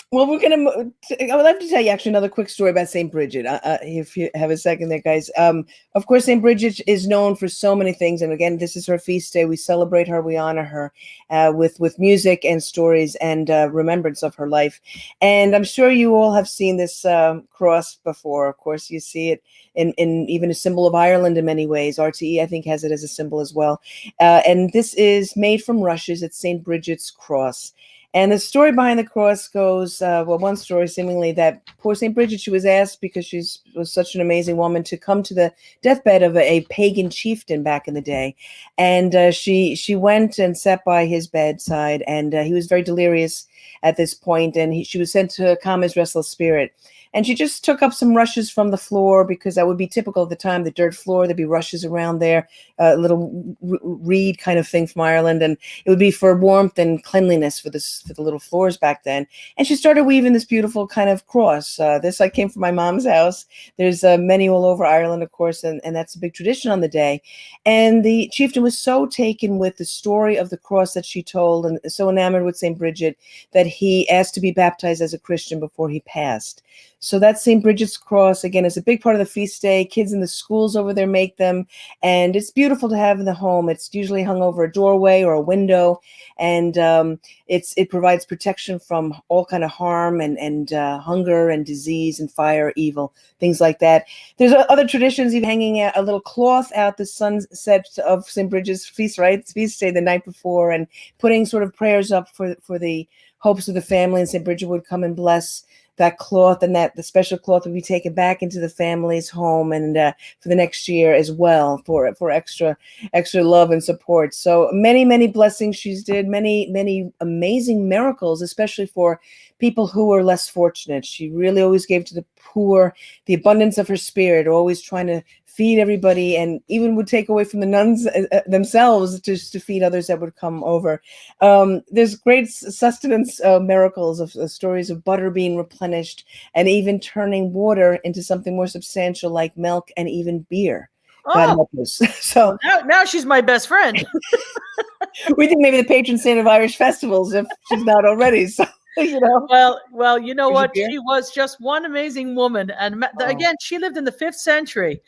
Well, I would love to tell you actually another quick story about St. Brigid, if you have a second there, guys. Of course, St. Brigid is known for so many things. And again, this is her feast day. We celebrate her. We honor her with music and stories and remembrance of her life. And I'm sure you all have seen this cross before. Of course, you see it in even a symbol of Ireland in many ways. RTE, I think, has it as a symbol as well. And this is made from rushes. It's St. Brigid's cross. And the story behind the cross goes, one story seemingly that poor St. Brigid, she was asked because she was such an amazing woman to come to the deathbed of a pagan chieftain back in the day. And she went and sat by his bedside, and he was very delirious at this point, and she was sent to calm his restless spirit. And she just took up some rushes from the floor because that would be typical at the time, the dirt floor. There'd be rushes around there, a little reed kind of thing from Ireland. And it would be for warmth and cleanliness for the little floors back then. And she started weaving this beautiful kind of cross. This came from my mom's house. There's many all over Ireland, of course, and that's a big tradition on the day. And the chieftain was so taken with the story of the cross that she told and so enamored with St. Brigid that he asked to be baptized as a Christian before he passed. So that St. Brigid's cross, again, is a big part of the feast day. Kids in the schools over there make them, and it's beautiful to have in the home. It's usually hung over a doorway or a window, and it provides protection from all kind of harm and hunger and disease and fire, evil, things like that. There's other traditions, even hanging a little cloth out the sunset of St. Brigid's feast, right? It's feast day the night before, and putting sort of prayers up for the hopes of the family, and St. Brigid would come and bless that cloth, and that the special cloth would be taken back into the family's home and for the next year as well for extra love and support. So many blessings she's did, many amazing miracles, especially for people who were less fortunate. She really always gave to the poor, the abundance of her spirit, always trying to feed everybody, and even would take away from the nuns themselves just to feed others that would come over. There's great sustenance miracles of stories of butter being replenished and even turning water into something more substantial like milk and even beer. God help us. So now she's my best friend. We think maybe the patron saint of Irish festivals, if she's not already. So. Well, you know what? She was just one amazing woman. And again, she lived in the 5th century.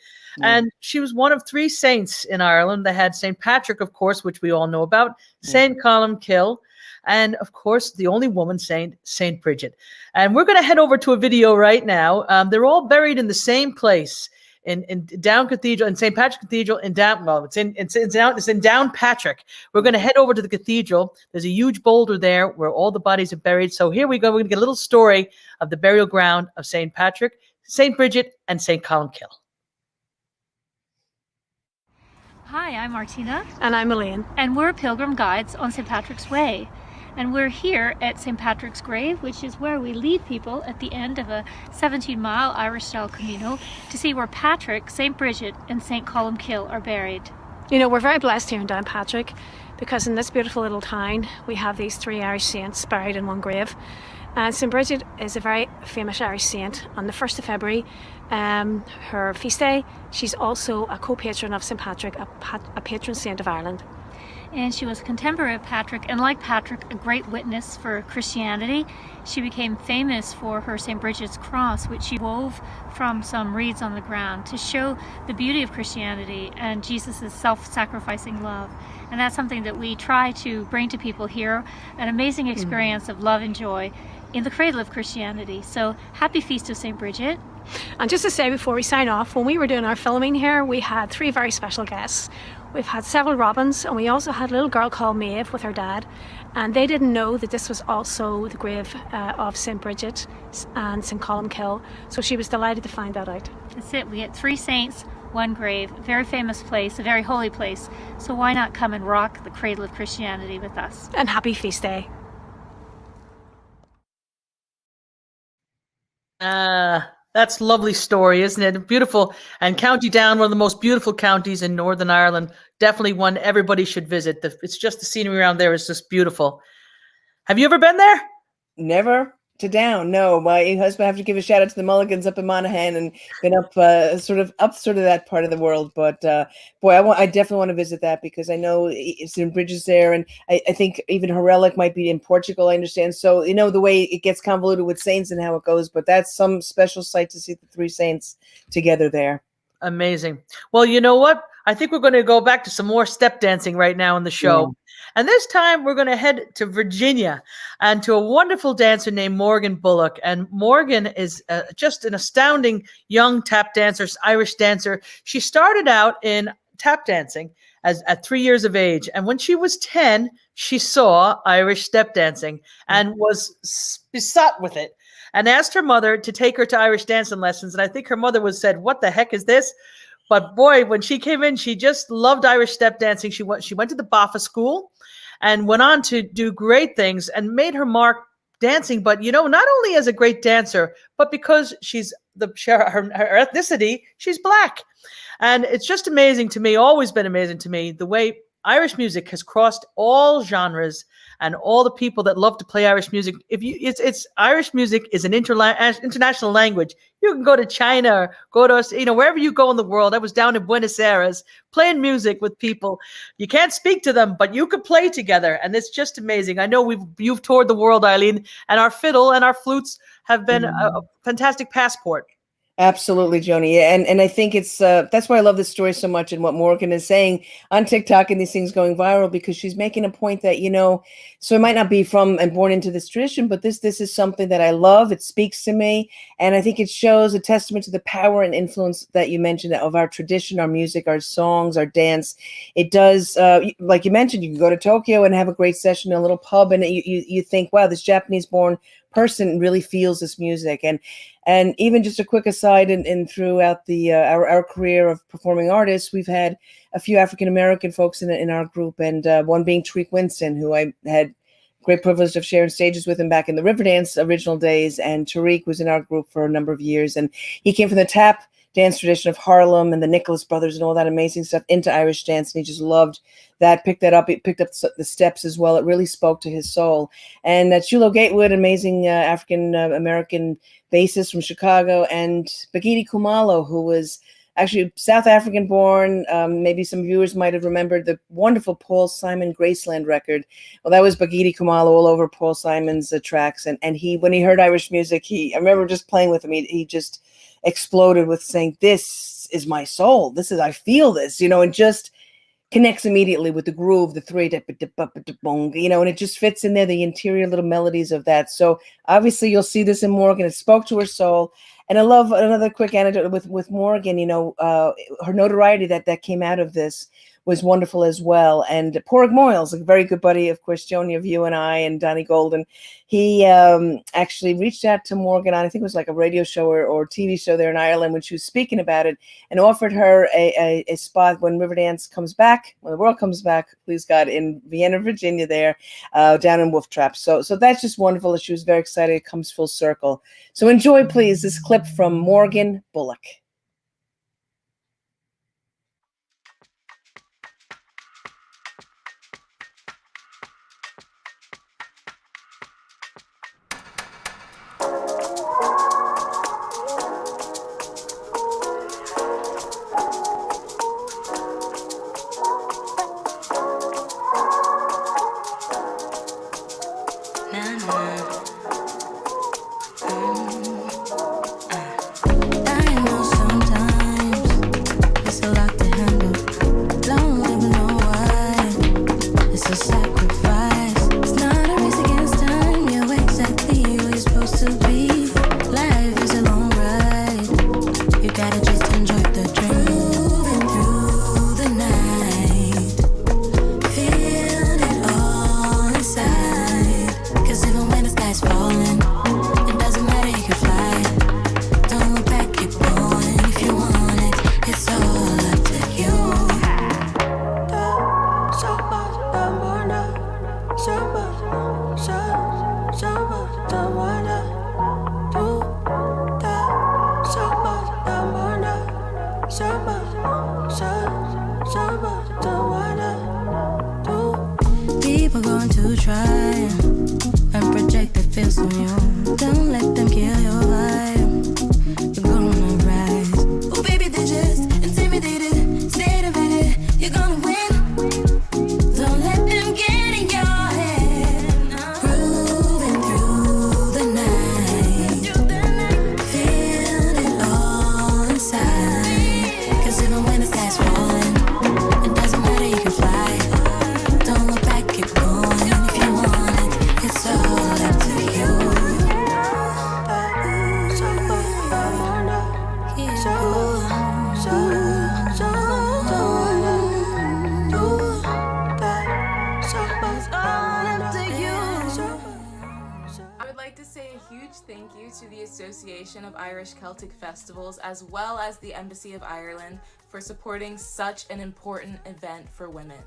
And she was one of 3 saints in Ireland. They had St. Patrick, of course, which we all know about, St. Columkill, and of course, the only woman saint, St. Brigid. And we're going to head over to a video right now. They're all buried in the same place. In Down Cathedral, in St. Patrick's Cathedral in Down. Well, it's in Downpatrick. We're going to head over to the cathedral. There's a huge boulder there where all the bodies are buried. So here we go. We're going to get a little story of the burial ground of St. Patrick, St. Brigid, and St. Columkill. Hi, I'm Martina. And I'm Elaine. And we're pilgrim guides on St. Patrick's Way. And we're here at St. Patrick's Grave, which is where we lead people at the end of a 17-mile Irish-style Camino to see where Patrick, St. Brigid, and St. Columkill are buried. You know, we're very blessed here in Downpatrick because in this beautiful little town, we have these 3 Irish saints buried in one grave. And St. Brigid is a very famous Irish saint. On the 1st of February, her feast day, she's also a co-patron of St. Patrick, a patron saint of Ireland. And she was a contemporary of Patrick, and like Patrick, a great witness for Christianity. She became famous for her St. Brigid's cross, which she wove from some reeds on the ground to show the beauty of Christianity and Jesus' self-sacrificing love. And that's something that we try to bring to people here, an amazing experience of love and joy in the cradle of Christianity. So happy Feast of St. Brigid. And just to say before we sign off, when we were doing our filming here, we had 3 very special guests. We've had several robins, and we also had a little girl called Maeve with her dad, and they didn't know that this was also the grave of St. Brigid and St. Columkill, so she was delighted to find that out. That's it. We get 3 saints, 1 grave, a very famous place, a very holy place. So why not come and rock the cradle of Christianity with us? And happy feast day. That's a lovely story, isn't it? Beautiful. And County Down, one of the most beautiful counties in Northern Ireland. Definitely one everybody should visit. It's just the scenery around there is just beautiful. Have you ever been there? Never to Down. No, my husband, I have to give a shout out to the Mulligans up in Monaghan, and been up sort of that part of the world. But boy, I definitely want to visit that, because I know it's in Bridges there, and I think even her relic might be in Portugal, I understand. So the way it gets convoluted with saints and how it goes, but that's some special sight to see the 3 saints together there. Amazing. Well, you know what? I think we're going to go back to some more step dancing right now in the show. Yeah. And this time we're going to head to Virginia and to a wonderful dancer named Morgan Bullock. And Morgan is just an astounding young tap dancer, Irish dancer. She started out in tap dancing at 3 years of age. And when she was 10, she saw Irish step dancing and was besot with it, and asked her mother to take her to Irish dancing lessons. And I think her mother said, "What the heck is this?" But boy, when she came in, she just loved Irish step dancing. She went to the Baffa School and went on to do great things and made her mark dancing. But, not only as a great dancer, but because she's her ethnicity, she's Black. And it's just amazing to me, always been amazing to me, the way Irish music has crossed all genres and all the people that love to play Irish music. It's Irish music is an international language. You can go to China or go to wherever you go in the world. I was down in Buenos Aires playing music with people. You can't speak to them, but you could play together, and it's just amazing. I know you've toured the world, Eileen, and our fiddle and our flutes have been a fantastic passport. Absolutely, Joni. And I think it's that's why I love this story so much, and what Morgan is saying on TikTok and these things going viral, because she's making a point that, so I might not be from and born into this tradition, but this is something that I love. It speaks to me. And I think it shows a testament to the power and influence that you mentioned of our tradition, our music, our songs, our dance. It does, like you mentioned, you can go to Tokyo and have a great session in a little pub, and you think, wow, this Japanese born person really feels this music. And even just a quick aside, and throughout our career of performing artists, we've had a few African-American folks in our group, and one being Tariq Winston, who I had great privilege of sharing stages with him back in the Riverdance original days. And Tariq was in our group for a number of years, and he came from the tap dance tradition of Harlem and the Nicholas Brothers and all that amazing stuff into Irish dance. And he just loved that, picked that up. He picked up the steps as well. It really spoke to his soul. And Chulo Gatewood, amazing African-American bassist from Chicago, and Brigid Khumalo, who was actually South African born. Maybe some viewers might have remembered the wonderful Paul Simon Graceland record. Well, that was Brigid Khumalo all over Paul Simon's tracks. And he, when he heard Irish music, I remember just playing with him. He just exploded with saying, "This is my soul. I feel this," and just connects immediately with the groove, the 3, and it just fits in there, the interior little melodies of that. So obviously you'll see this in Morgan. It spoke to her soul. And I love another quick anecdote with Morgan, her notoriety that came out of this was wonderful as well. And Porrig Moyles, a very good buddy, of course, Joni, of you and I, and Donnie Golden, he actually reached out to Morgan on, I think it was like a radio show or TV show there in Ireland, when she was speaking about it, and offered her a spot when Riverdance comes back, when the world comes back, please God, in Vienna, Virginia there, down in Wolf Trap. So that's just wonderful. She was very excited. It comes full circle. So enjoy, please, this clip from Morgan Bullock. Gotta just enjoy the dream. Moving through the night. to try and project that feels on you. Don't let them kill your vibe. You're gonna rise. Oh baby, they're just intimidated, stay divided. You're gonna win. Don't let them get in your head. Grooving through the night, feel it all inside. 'Cause even when the sky's falling, it doesn't matter, you can fly. Don't look back, keep going. If you want it, it's all up to you. I would like to say a huge thank you to the Association of Irish Celtic Festivals as well as the Embassy of Ireland for supporting such an important event for women.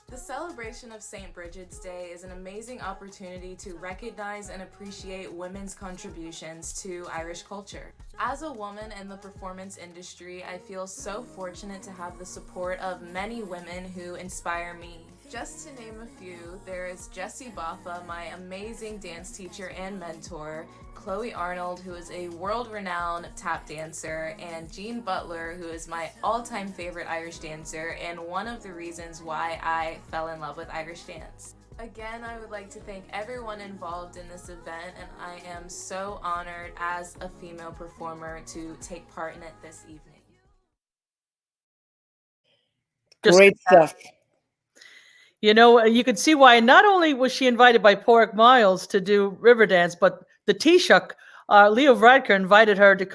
The celebration of St. Brigid's Day is an amazing opportunity to recognize and appreciate women's contributions to Irish culture. As a woman in the performance industry, I feel so fortunate to have the support of many women who inspire me. Just to name a few, there is Jessie Boffa, my amazing dance teacher and mentor, Chloe Arnold, who is a world-renowned tap dancer, and Jean Butler, who is my all-time favorite Irish dancer and one of the reasons why I fell in love with Irish dance. Again, I would like to thank everyone involved in this event, and I am so honored as a female performer to take part in it this evening. Great stuff. You know, you could see why not only was she invited by Porrick Miles to do Riverdance, but the Taoiseach, Leo Varadkar, invited her to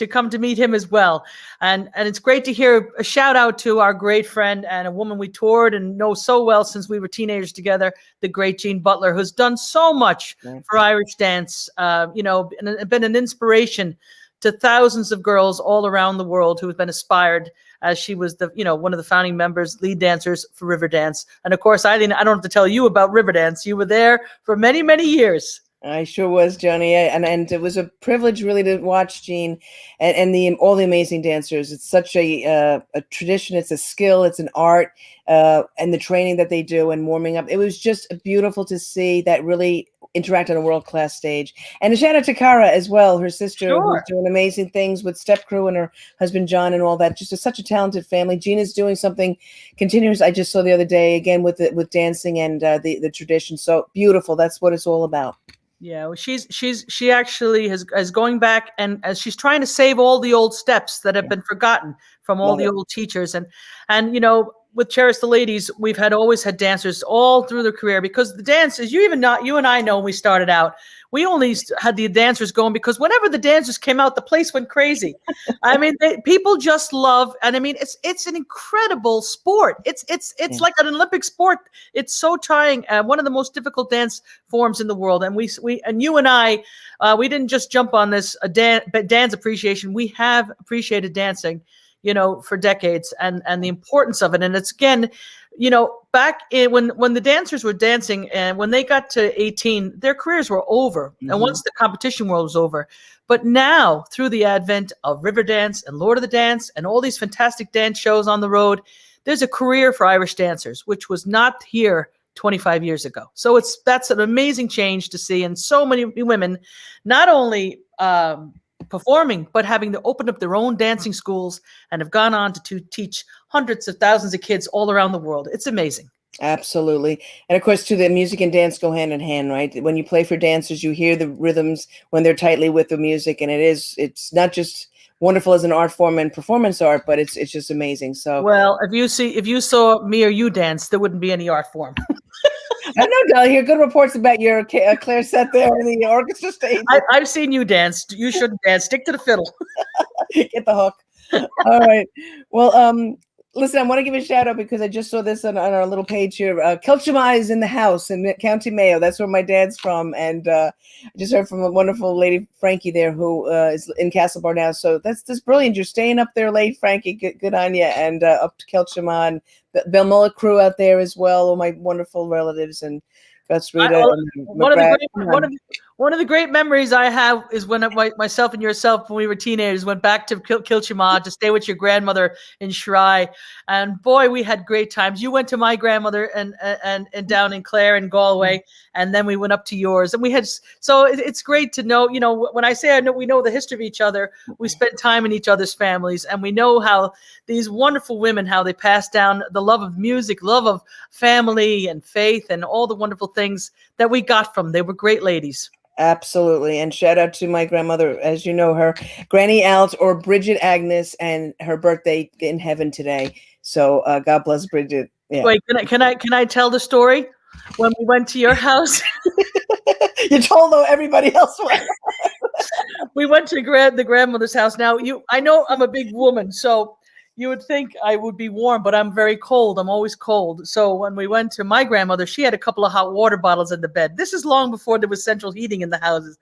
come to meet him as well. And it's great to hear a shout out to our great friend and a woman we toured and know so well since we were teenagers together, the great Jean Butler, who's done so much for Irish dance, you know, and been an inspiration to thousands of girls all around the world who have been inspired, as she was the, you know, one of the founding members, lead dancers for Riverdance. And of course, Eileen, I don't have to tell you about Riverdance. You were there for many, many years. I sure was, Joni, and it was a privilege really to watch Jean and all the amazing dancers. It's such a tradition. It's a skill. It's an art, and the training that they do and warming up. It was just beautiful to see that really interact on a world-class stage. And a shout out to Cara as well, her sister, who's doing amazing things with Step Crew and her husband John and all that. Just such a talented family. Jean is doing something continuous. I just saw the other day again with dancing and the tradition. So beautiful. That's what it's all about. Yeah, well, she actually is going back and as she's trying to save all the old steps that have been forgotten from all the old teachers, and you know, with Cherish the Ladies, we've always had dancers all through their career, because the dances, you and I know when we started out, we only had the dancers going because whenever the dancers came out, the place went crazy. I mean, people just love, and I mean, it's an incredible sport. It's like an Olympic sport. It's so trying. One of the most difficult dance forms in the world. And you and I, we didn't just jump on this dance appreciation. We have appreciated dancing, you know, for decades, and the importance of it. And it's, again, you know, back when the dancers were dancing and when they got to 18, their careers were over. And once the competition world was over. But now, through the advent of Riverdance and Lord of the Dance and all these fantastic dance shows on the road, there's a career for Irish dancers, which was not here 25 years ago. So that's an amazing change to see. And so many women, not only performing, but having to open up their own dancing schools and have gone on to teach hundreds of thousands of kids all around the world. It's amazing. Absolutely. And of course, too, the music and dance go hand in hand, right? When you play for dancers, you hear the rhythms when they're tightly with the music, and it's not just wonderful as an art form and performance art, but it's just amazing. So, well, if you saw me or you dance, there wouldn't be any art form. I know, Del. I hear good reports about your Claire set there in the orchestra stage. I've seen you dance. You shouldn't dance. Stick to the fiddle. Get the hook. All right. Well, listen, I want to give a shout out because I just saw this on our little page here. Kilchama is in the house in County Mayo. That's where my dad's from. And I just heard from a wonderful lady, Frankie, there, who is in Castlebar now. So that's brilliant. You're staying up there late, Frankie. Good on you. And up to Kilchama and the Belmullah crew out there as well. All my wonderful relatives and Gus Rita. One of the great memories I have is when myself and yourself, when we were teenagers, went back to Kilchima to stay with your grandmother in Shry. And boy, we had great times. You went to my grandmother and down in Clare and Galway, and then we went up to yours. And we had, so it's great to know, you know, when I say I know, we know the history of each other, we spent time in each other's families, and we know how these wonderful women, how they passed down the love of music, love of family and faith, and all the wonderful things that we got from them. They were great ladies. Absolutely. And shout out to my grandmother, as you know her, Granny Alt, or Brigid Agnes, and her birthday in heaven today. So God bless Brigid. Yeah. Wait, can I tell the story? When we went to your house, you told everybody else what. We went to the grandmother's house. Now I know I'm a big woman, so you would think I would be warm, but I'm very cold. I'm always cold. So when we went to my grandmother, she had a couple of hot water bottles in the bed. This is long before there was central heating in the houses.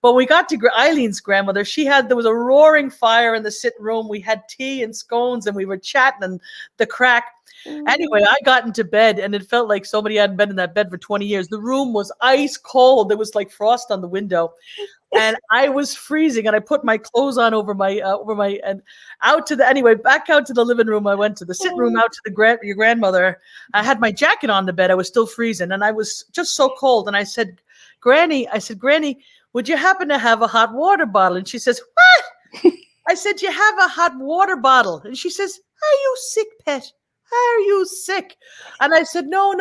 But we got to Eileen's grandmother. There was a roaring fire in the sitting room. We had tea and scones, and we were chatting and the crack. Anyway, I got into bed, and it felt like somebody hadn't been in that bed for 20 years. The room was ice cold. There was like frost on the window. And I was freezing, and I put my clothes on over my and back out to the living room. I went to the sitting room, out to your grandmother. I had my jacket on the bed. I was still freezing, and I was just so cold. And I said, Granny, would you happen to have a hot water bottle? And she says, what? I said, you have a hot water bottle? And she says, are you sick, pet? Are you sick? And I said, no,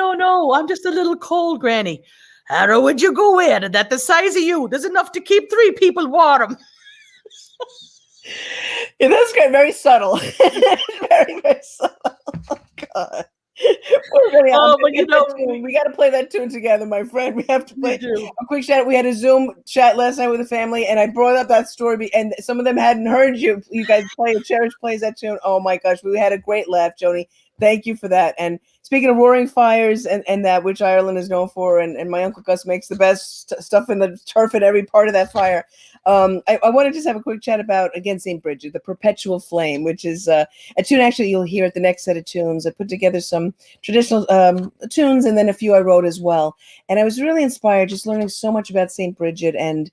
I'm just a little cold, Granny. How would you go in? That the size of you, there's enough to keep 3 people warm. Yeah, that's great. Very subtle. very, very subtle. Oh, God. But you know, we got to play that tune together, my friend. We have to play a quick chat. We had a Zoom chat last night with the family, and I brought up that story, and some of them hadn't heard you guys play. Cherish plays that tune. Oh my gosh, we had a great laugh, Joni. Thank you for that. And speaking of roaring fires and that which Ireland is known for, and my Uncle Gus makes the best stuff in the turf at every part of that fire. I want to just have a quick chat about, again, St. Brigid, the Perpetual Flame, which is a tune actually you'll hear at the next set of tunes. I put together some traditional tunes, and then a few I wrote as well. And I was really inspired just learning so much about St. Brigid and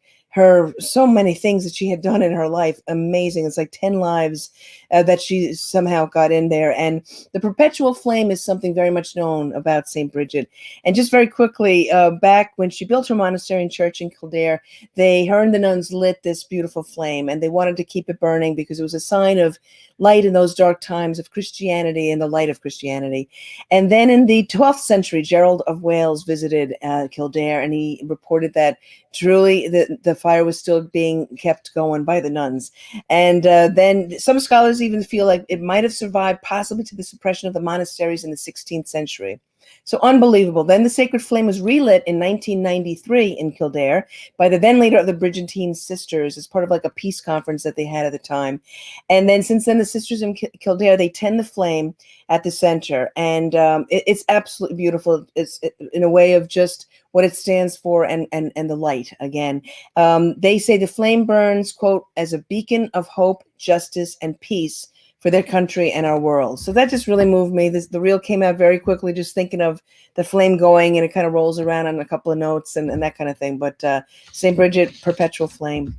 so many things that she had done in her life. Amazing. It's like 10 lives that she somehow got in there. And the Perpetual Flame is something very much known about St. Brigid. And just very quickly, back when she built her monastery and church in Kildare, her and the nuns lit this beautiful flame, and they wanted to keep it burning because it was a sign of light in those dark times of Christianity and the light of Christianity. And then in the 12th century, Gerald of Wales visited Kildare, and he reported that truly the fire was still being kept going by the nuns. And then some scholars even feel like it might have survived possibly to the suppression of the monasteries in the 16th century. So unbelievable. Then the sacred flame was relit in 1993 in Kildare by the then leader of the Brigantine Sisters as part of like a peace conference that they had at the time. And then since then, the sisters in Kildare, they tend the flame at the center. And it's absolutely beautiful. It's in a way of just what it stands for and the light again. They say the flame burns, quote, as a beacon of hope, justice, and peace for their country and our world. So that just really moved me. The reel came out very quickly, just thinking of the flame going, and it kind of rolls around on a couple of notes and that kind of thing. But St. Brigid, Perpetual Flame.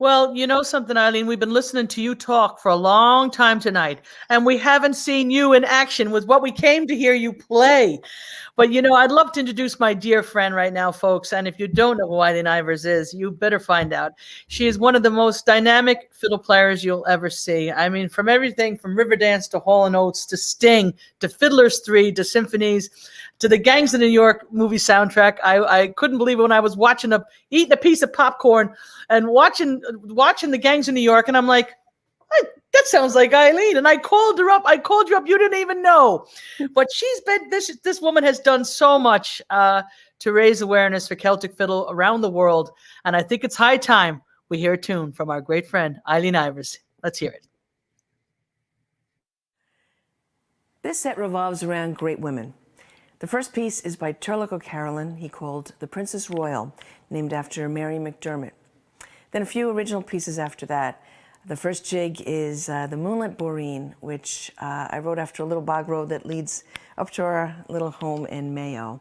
Well, you know something, Eileen, we've been listening to you talk for a long time tonight, and we haven't seen you in action with what we came to hear you play. But, you know, I'd love to introduce my dear friend right now, folks. And if you don't know who Eileen Ivers is, you better find out. She is one of the most dynamic fiddle players you'll ever see. I mean, from everything from Riverdance to Hall & Oates to Sting to Fiddler's 3 to symphonies to the Gangs of New York movie soundtrack. I couldn't believe it when I was eating a piece of popcorn and watching the Gangs of New York, and I'm like, that sounds like Eileen. And I called her up. You didn't even know. But she's been, this woman has done so much to raise awareness for Celtic fiddle around the world. And I think it's high time we hear a tune from our great friend, Eileen Ivers. Let's hear it. This set revolves around great women. The first piece is by Turlough O'Carolan, he called The Princess Royal, named after Mary McDermott. Then a few original pieces after that. The first jig is The Moonlit Boreen, which I wrote after a little bog road that leads up to our little home in Mayo.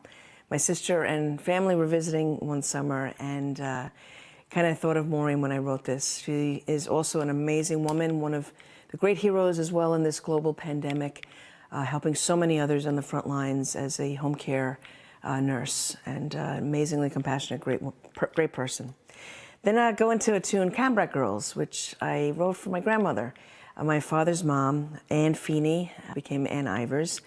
My sister and family were visiting one summer, and kind of thought of Maureen when I wrote this. She is also an amazing woman, one of the great heroes as well in this global pandemic, helping so many others on the front lines as a home care nurse, and amazingly compassionate, great person. Then I go into a tune, Cambrac Girls, which I wrote for my grandmother. My father's mom, Anne Feeney, became Ann Ivers.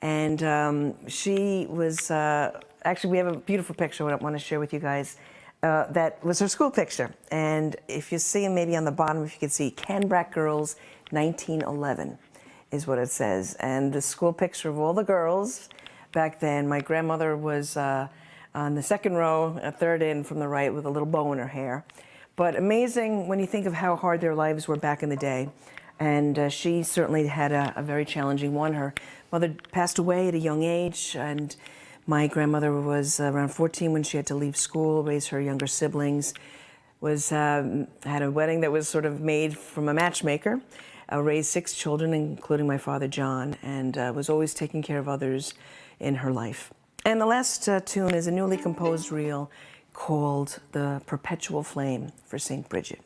And she was, actually we have a beautiful picture I want to share with you guys. That was her school picture. And if you see maybe on the bottom, if you could see, Cambrac Girls 1911 is what it says. And the school picture of all the girls back then, my grandmother was on the second row, a third in from the right with a little bow in her hair. But amazing when you think of how hard their lives were back in the day. And she certainly had a very challenging one. Her mother passed away at a young age, and my grandmother was around 14 when she had to leave school, raise her younger siblings, had a wedding that was sort of made from a matchmaker, raised 6 children, including my father, John, and was always taking care of others in her life. And the last tune is a newly composed reel called The Perpetual Flame for St. Brigid.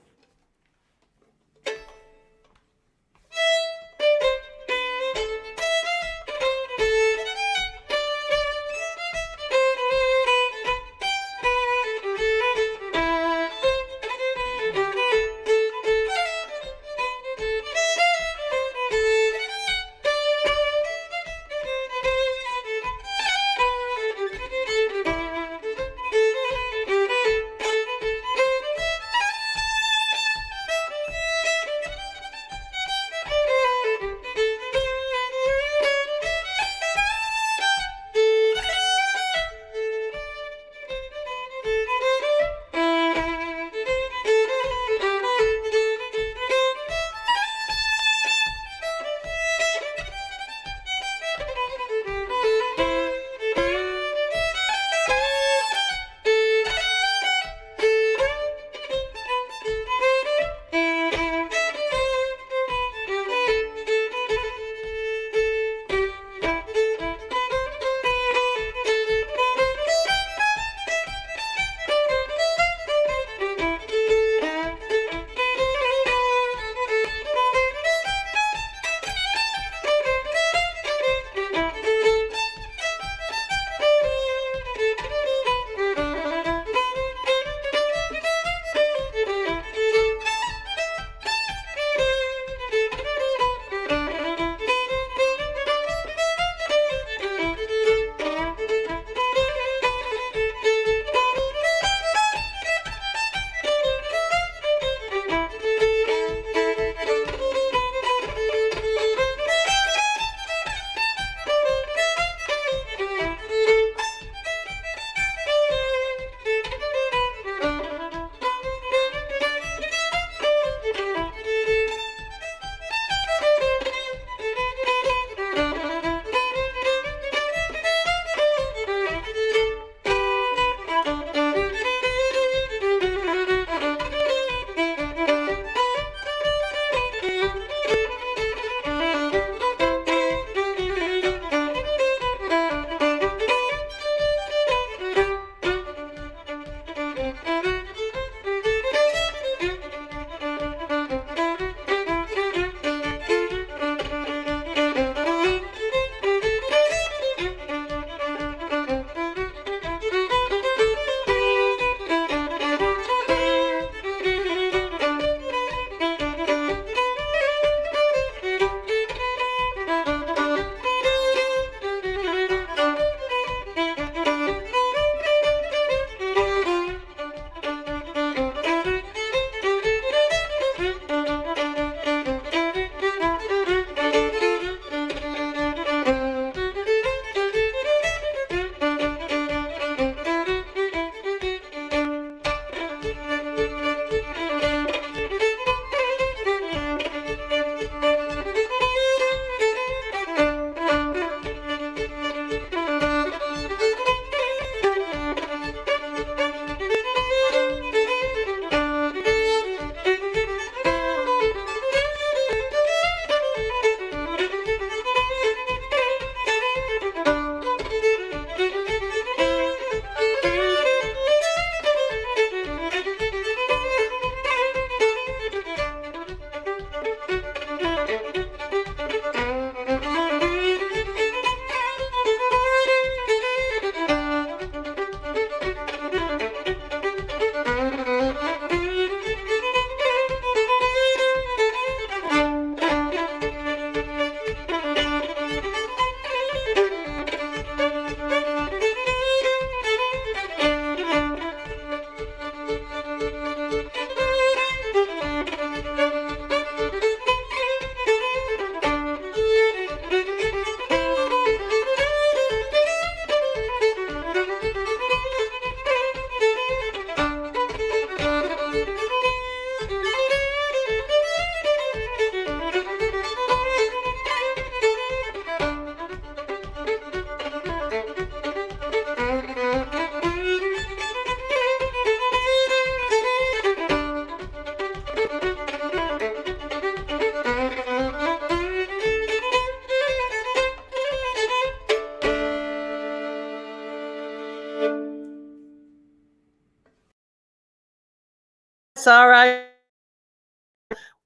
That's all right.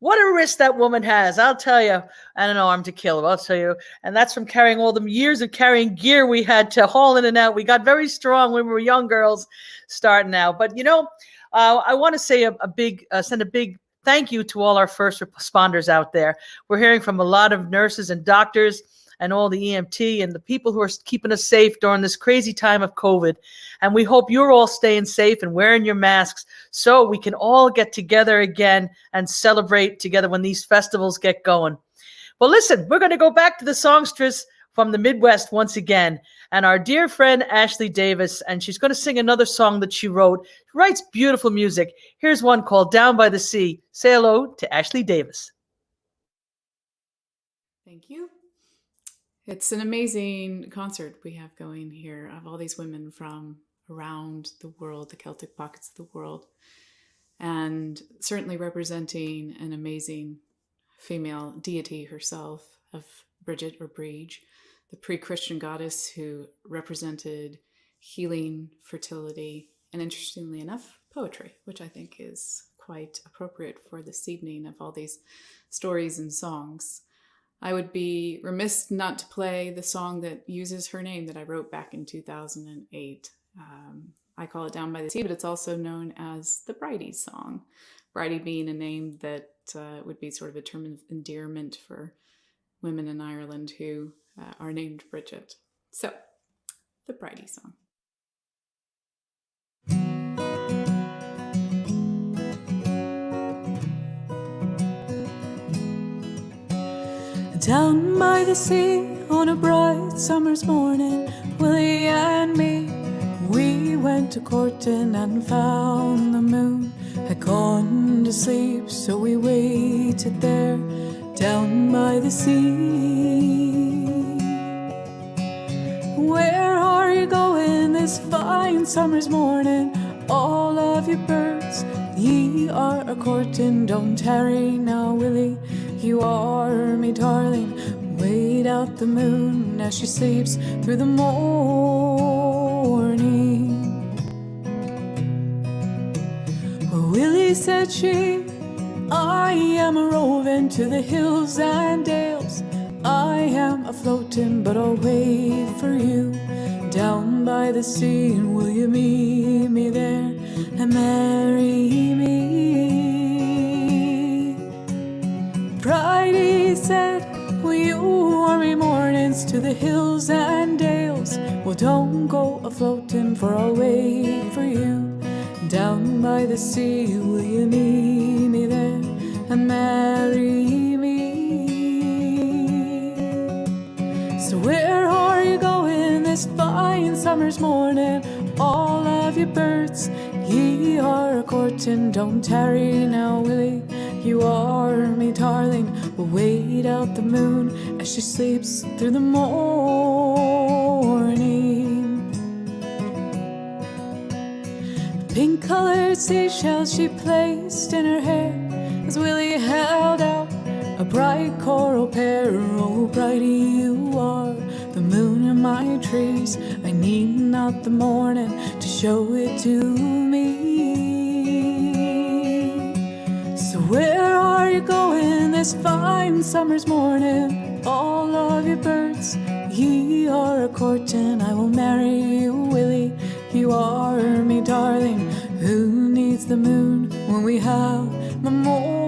What a wrist that woman has, I'll tell you, and an arm to kill, I'll tell you. And that's from carrying all the years of carrying gear we had to haul in and out. We got very strong when we were young girls starting out. But, I want to say send a big thank you to all our first responders out there. We're hearing from a lot of nurses and doctors and all the EMT and the people who are keeping us safe during this crazy time of COVID. And we hope you're all staying safe and wearing your masks so we can all get together again and celebrate together when these festivals get going. Well, listen, we're going to go back to the songstress from the Midwest once again, and our dear friend Ashley Davis, and she's going to sing another song that she wrote. She writes beautiful music. Here's one called Down by the Sea. Say hello to Ashley Davis. Thank you. It's an amazing concert we have going here of all these women from around the world, the Celtic pockets of the world, and certainly representing an amazing female deity herself of Brigid or Brigid, the pre-Christian goddess who represented healing, fertility, and interestingly enough, poetry, which I think is quite appropriate for this evening of all these stories and songs. I would be remiss not to play the song that uses her name that I wrote back in 2008. I call it Down by the Sea, but it's also known as the Bridie song. Bridie being a name that would be sort of a term of endearment for women in Ireland who are named Brigid. So, the Bridie song. Down by the sea on a bright summer's morning, Willie and me, we went to courting and found the moon had gone to sleep, so we waited there down by the sea. Where are you going this fine summer's morning? All of you birds, ye are a courting, don't tarry now, Willie, you are me darling. Wait out the moon as she sleeps through the morning. Well, Willie, said she, I am a roving to the hills and dales. I am a floating, but I'll wait for you down by the sea. And will you meet me there and marry me? Bridie said, will you warm me mornings to the hills and dales? Well, don't go a-floating, for I'll wait for you down by the sea. Will you meet me there and marry me? So where are you going this fine summer's morning? All of you birds, ye are a courting, don't tarry now, Willie, you are me darling. We'll wait out the moon as she sleeps through the morning. Pink-colored seashells she placed in her hair as Willie held out a bright coral pear. Oh, Bridie, you are the moon in my trees. I need not the morning to show it to me. So where are you going this fine summer's morning? All of you birds, ye are a courting. I will marry you, Willie, you are me darling. Who needs the moon when we have the morning?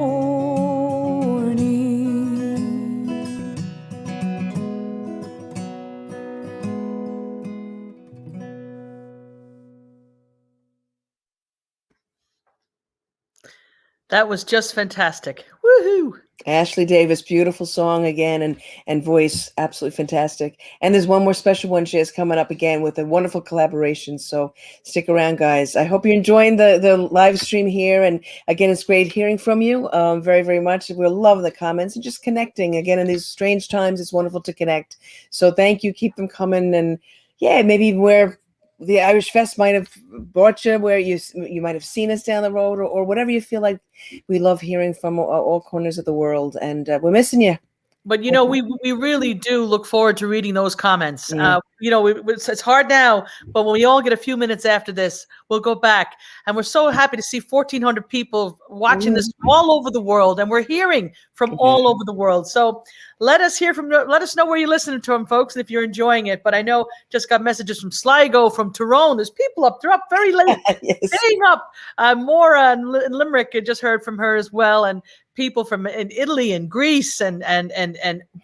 That was just fantastic. Woohoo! Ashley Davis, beautiful song again, and voice absolutely fantastic. And there's one more special one she has coming up again with a wonderful collaboration. So stick around, guys. I hope you're enjoying the live stream here. And again, it's great hearing from you very, very much. We're loving the comments and just connecting. Again, in these strange times, it's wonderful to connect. So thank you. Keep them coming. And yeah, maybe even where the Irish Fest might have brought you, where you might have seen us down the road, or whatever you feel like. We love hearing from all corners of the world, and we're missing you. But we really do look forward to reading those comments. Mm. It's hard now, but when we all get a few minutes after this, we'll go back, and we're so happy to see 1,400 people watching this all over the world, and we're hearing from all over the world. So let us know where you're listening to them, folks, and if you're enjoying it. But I know just got messages from Sligo, from Tyrone. There's people up. They're up very late, staying up. Maura in Limerick, I just heard from her as well, and people from in Italy and Greece and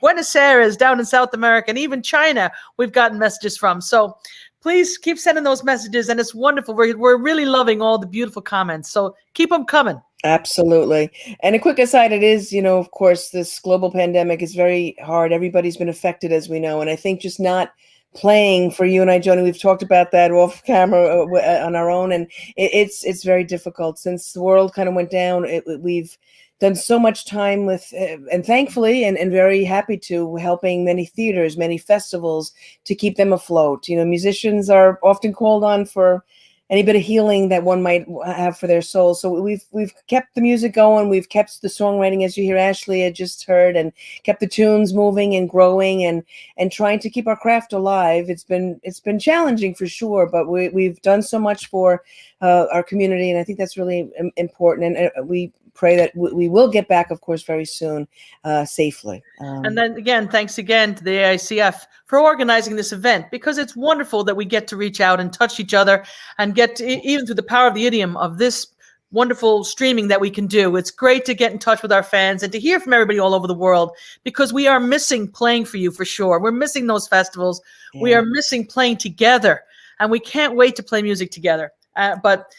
Buenos Aires down in South America, and even China we've gotten messages from. So please keep sending those messages, and it's wonderful. We're really loving all the beautiful comments, so keep them coming. Absolutely. And a quick aside, it is, of course, this global pandemic is very hard. Everybody's been affected, as we know, and I think just not playing for you and I, Joni, we've talked about that off camera on our own, and it's very difficult since the world kind of went down. We've done so much time with, and thankfully, and very happy to, helping many theaters, many festivals to keep them afloat. Musicians are often called on for any bit of healing that one might have for their soul. So we've kept the music going. We've kept the songwriting, as you hear Ashley had just heard, and kept the tunes moving and growing, and trying to keep our craft alive. It's been challenging for sure, but we've done so much for our community, and I think that's really important. And we pray that we will get back, of course, very soon, safely. And then again, thanks again to the AICF for organizing this event, because it's wonderful that we get to reach out and touch each other and get to, even through the power of the idiom of this wonderful streaming that we can do. It's great to get in touch with our fans and to hear from everybody all over the world, because we are missing playing for you for sure. We're missing those festivals. Yeah. We are missing playing together, and we can't wait to play music together. But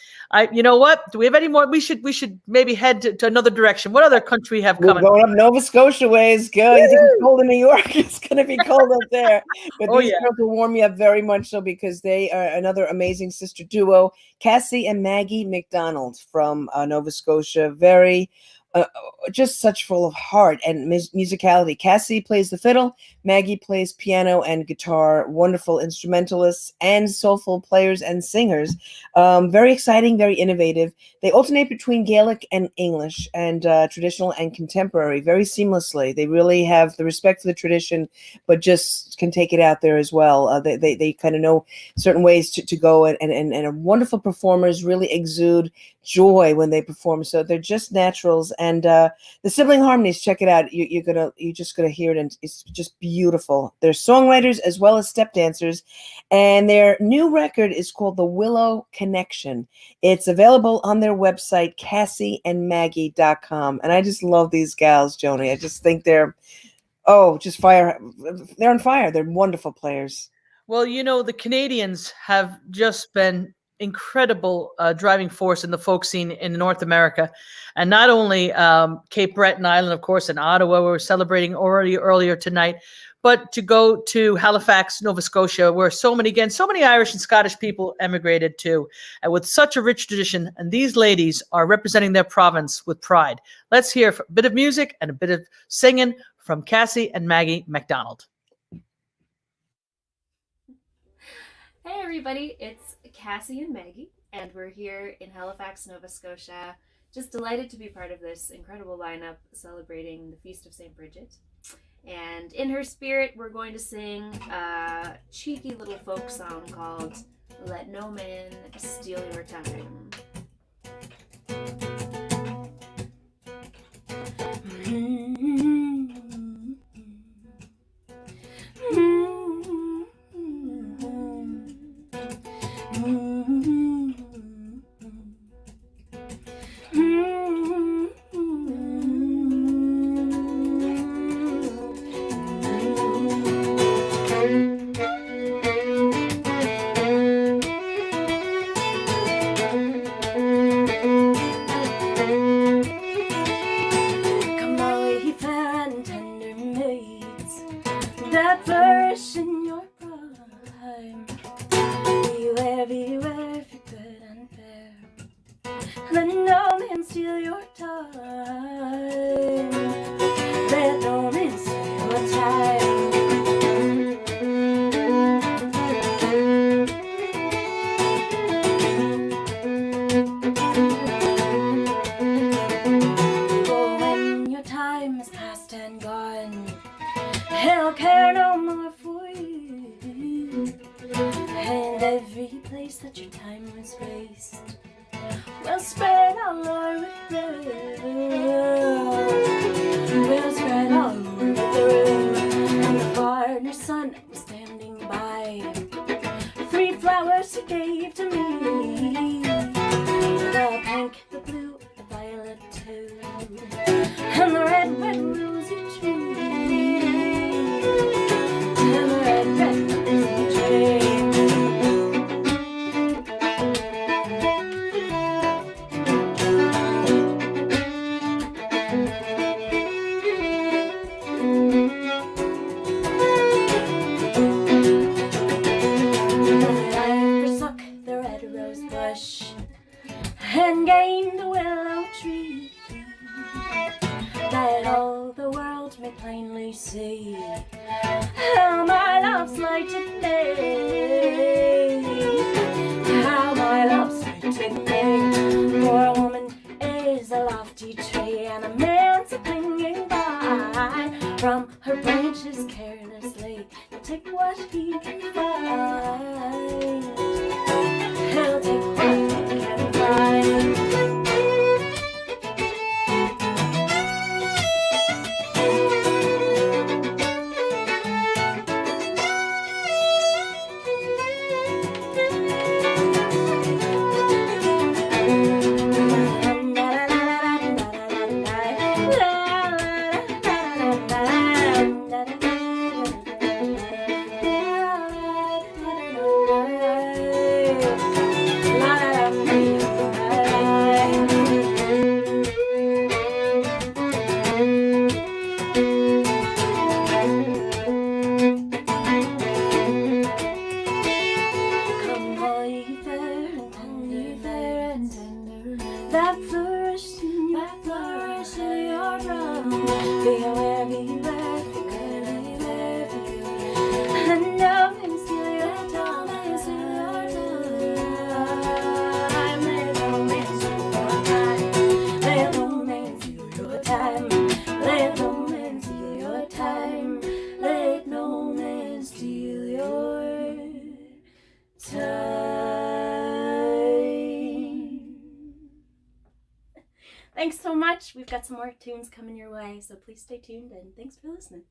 you know what? Do we have any more? We should maybe head to another direction. What other country we have coming? We're going up Nova Scotia ways. Go. You think it's cold in New York? It's going to be cold up there. But these girls will warm me up very much so, because they are another amazing sister duo, Cassie and Maggie McDonald from Nova Scotia. Very just such full of heart and musicality. Cassie plays the fiddle, Maggie plays piano and guitar. Wonderful instrumentalists and soulful players and singers. Very exciting, very innovative. They alternate between Gaelic and English, and traditional and contemporary, very seamlessly. They really have the respect for the tradition, but just can take it out there as well. They kind of know certain ways to go, and are wonderful performers, really exude joy when they perform. So they're just naturals. And the sibling harmonies, check it out. You're just gonna hear it, and it's just beautiful. They're songwriters as well as step dancers, and their new record is called The Willow Connection. It's available on their website, CassieandMaggie.com. And I just love these gals, Joni. I just think they're just fire. They're on fire. They're wonderful players. Well, the Canadians have just been incredible driving force in the folk scene in North America, and not only Cape Breton Island, of course, in Ottawa, we're celebrating already earlier tonight, but to go to Halifax, Nova Scotia, where so many Irish and Scottish people emigrated to, and with such a rich tradition. And these ladies are representing their province with pride. Let's hear a bit of music and a bit of singing from Cassie and Maggie McDonald. Hey everybody, it's Cassie and Maggie, and we're here in Halifax, Nova Scotia. Just delighted to be part of this incredible lineup celebrating the Feast of St. Brigid. And in her spirit, we're going to sing a cheeky little folk song called Let No Man Steal Your Time. was raised, we'll spread all over the room. We'll spread all over the room. And the gardener's son was standing by. 3 flowers he gave to me, the pink, the blue, the violet too, and the red, red rosy tree, and the red, red rosy tree. And gained a willow tree, that all the world may plainly see how my love's lighted day, how my love's lighted day. For a woman is a lofty tree, and a man's a clinging by from her branches carelessly. He'll take what he can find. He'll take what he can find. That flourish in your brow. Beware, beware, beware, beware. And love and steal your time. Let romance steal your time. Let romance steal your time. Let romance steal your time. Thanks so much. We've got some more tunes coming your way, so please stay tuned and thanks for listening.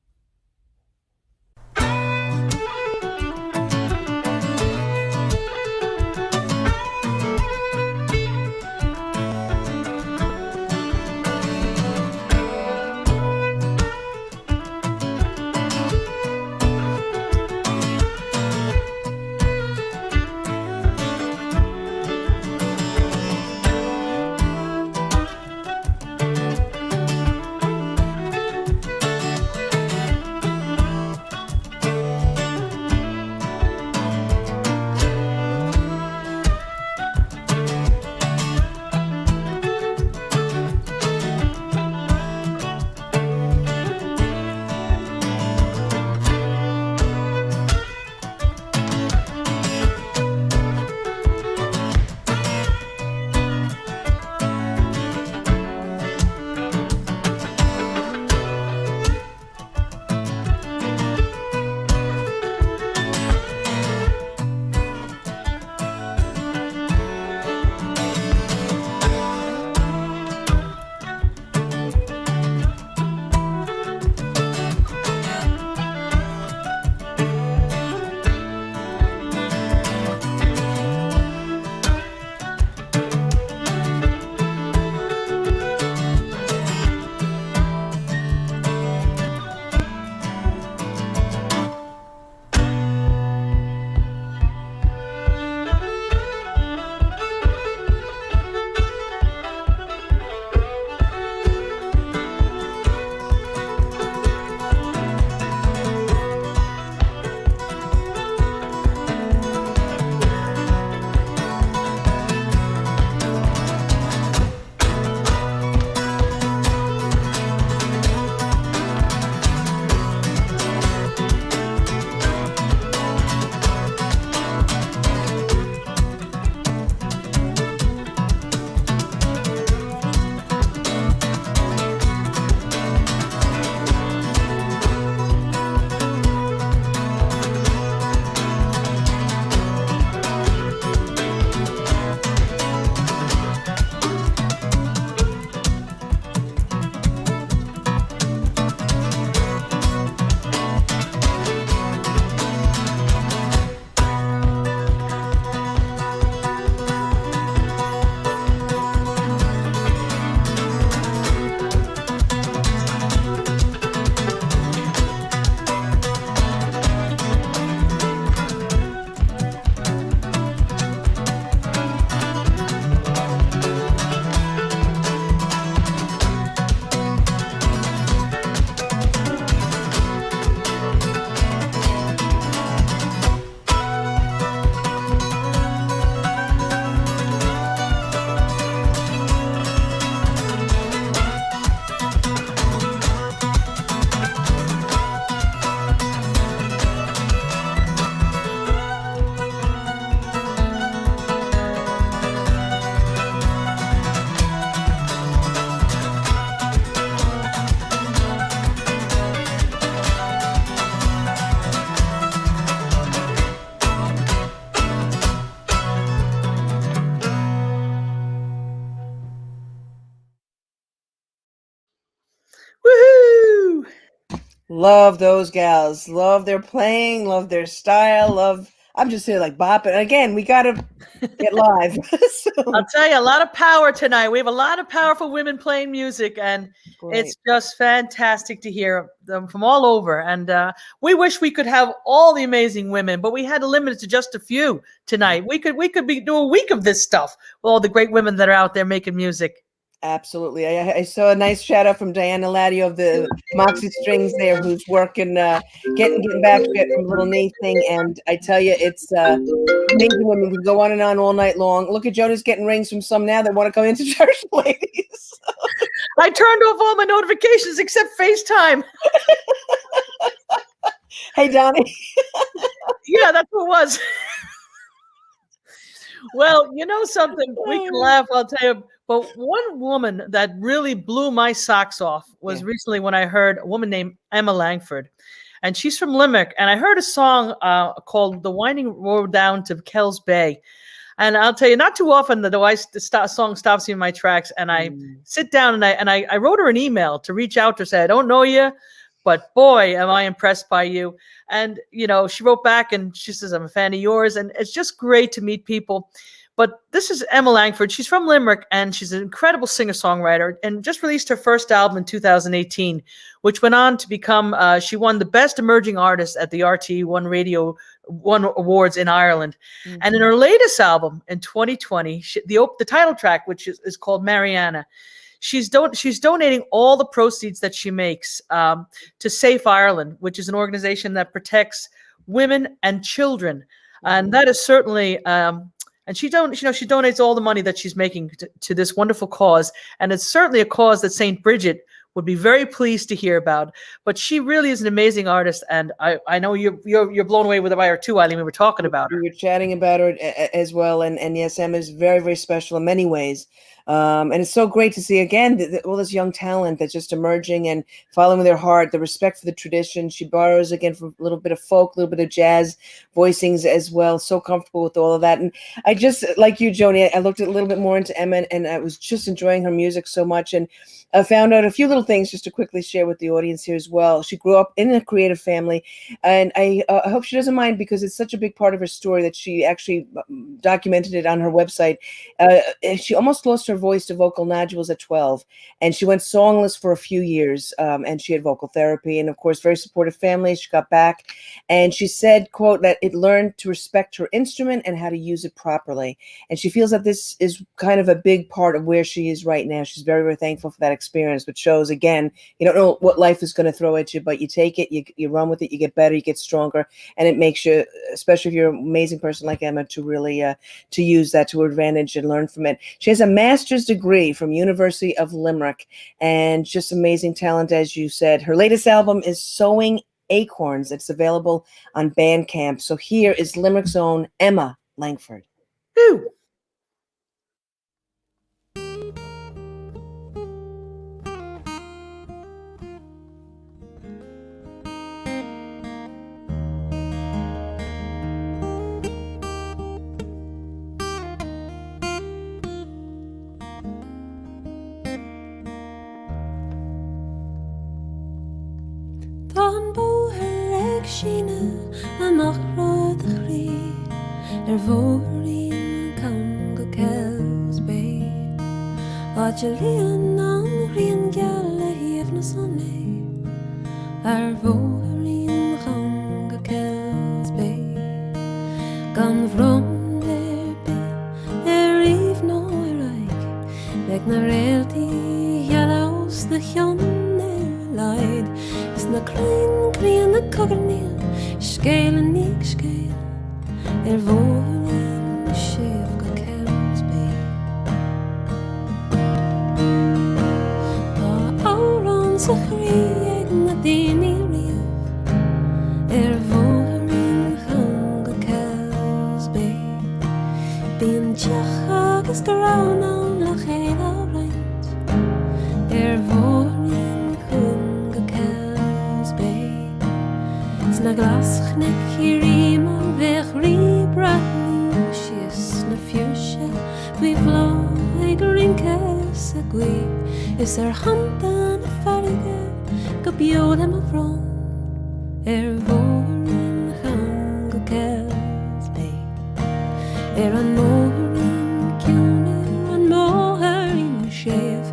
Love those gals. Love their playing. Love their style. I'm just here like bopping. And again, we got to get live. I'll tell you, a lot of power tonight. We have a lot of powerful women playing music, and it's just fantastic to hear them from all over. And we wish we could have all the amazing women, but we had to limit it to just a few tonight. We could do a week of this stuff with all the great women that are out there making music. Absolutely. I saw a nice shout out from Diana Ladio of the Moxie Strings there, who's working, getting back from a little knee thing. And I tell you, it's amazing women. We go on and on all night long. Look at Joni's getting rings from some now that want to come into church, ladies. I turned off all my notifications except FaceTime. Hey, Donnie. Yeah, that's what it was. Well, you know something? We can laugh, I'll tell you. But one woman that really blew my socks off was recently when I heard a woman named Emma Langford. And she's from Limerick. And I heard a song called The Winding Road Down to Kells Bay. And I'll tell you, not too often the song stops me in my tracks. And I sit down and I wrote her an email to reach out to her, say, I don't know you, but boy, am I impressed by you. And, you know, she wrote back and she says, I'm a fan of yours. And it's just great to meet people. But this is Emma Langford. She's from Limerick, and she's an incredible singer-songwriter, and just released her first album in 2018, which went on to become, she won the Best Emerging Artist at the RTE One Awards in Ireland. Mm-hmm. And in her latest album in 2020, the title track, which is called Mariana, she's donating all the proceeds that she makes to Safe Ireland, which is an organization that protects women and children. Mm-hmm. And that is certainly... And she donates all the money that she's making to this wonderful cause. And it's certainly a cause that St. Brigid would be very pleased to hear about. But she really is an amazing artist. And I know you're blown away by her too, Eileen. We were talking about her. We were chatting about her as well. And yes, Emma is very, very special in many ways. And it's so great to see, again, all this young talent that's just emerging and following their heart, the respect for the tradition. She borrows, again, from a little bit of folk, a little bit of jazz voicings as well. So comfortable with all of that. And I just, like you, Joni, I looked a little bit more into Emma, and I was just enjoying her music so much. And I found out a few little things just to quickly share with the audience here as well. She grew up in a creative family, and I hope she doesn't mind, because it's such a big part of her story that she actually documented it on her website. She almost lost her voice to vocal nodules at 12, and she went songless for a few years, and she had vocal therapy, and of course, very supportive family. She got back, and she said, quote, that it learned to respect her instrument and how to use it properly. And she feels that this is kind of a big part of where she is right now. She's very, very thankful for that experience, which shows, again, you don't know what life is going to throw at you, but you take it, you run with it, you get better, you get stronger, and it makes you, especially if you're an amazing person like Emma, to really to use that to her advantage and learn from it. She has a master's degree from University of Limerick, and just amazing talent, as you said. Her latest album is Sowing Acorns. It's available on Bandcamp. So here is Limerick's own Emma Langford. Ooh. Don bóthar ag síne amach rád a chrí bhóirín can go Kells Bay. Áte líon an rion geal a híomh na sanné bhóirín can go Kells Bay. Gan bhrom be riomh nó raig beag na réaltaí healás na cheann leid. Is na clean clean na cogarníl scéal a níg scéal bhóirín sibh go Kells Bay. Tá árán sa chrí ag na daoine riamh bhóirín chan go Kells Bay. Bíonn deach agus go rán an le chéad á roinnt bhóirín chun go Kells Bay. Na glaschnic I rím an bheith rí brathú sios na fiúise bhui bhlá ag rince sa gui. Is hananta na farige go beol am a bhrón vorin hang og kelsbei an morin kjúnur an moharin chef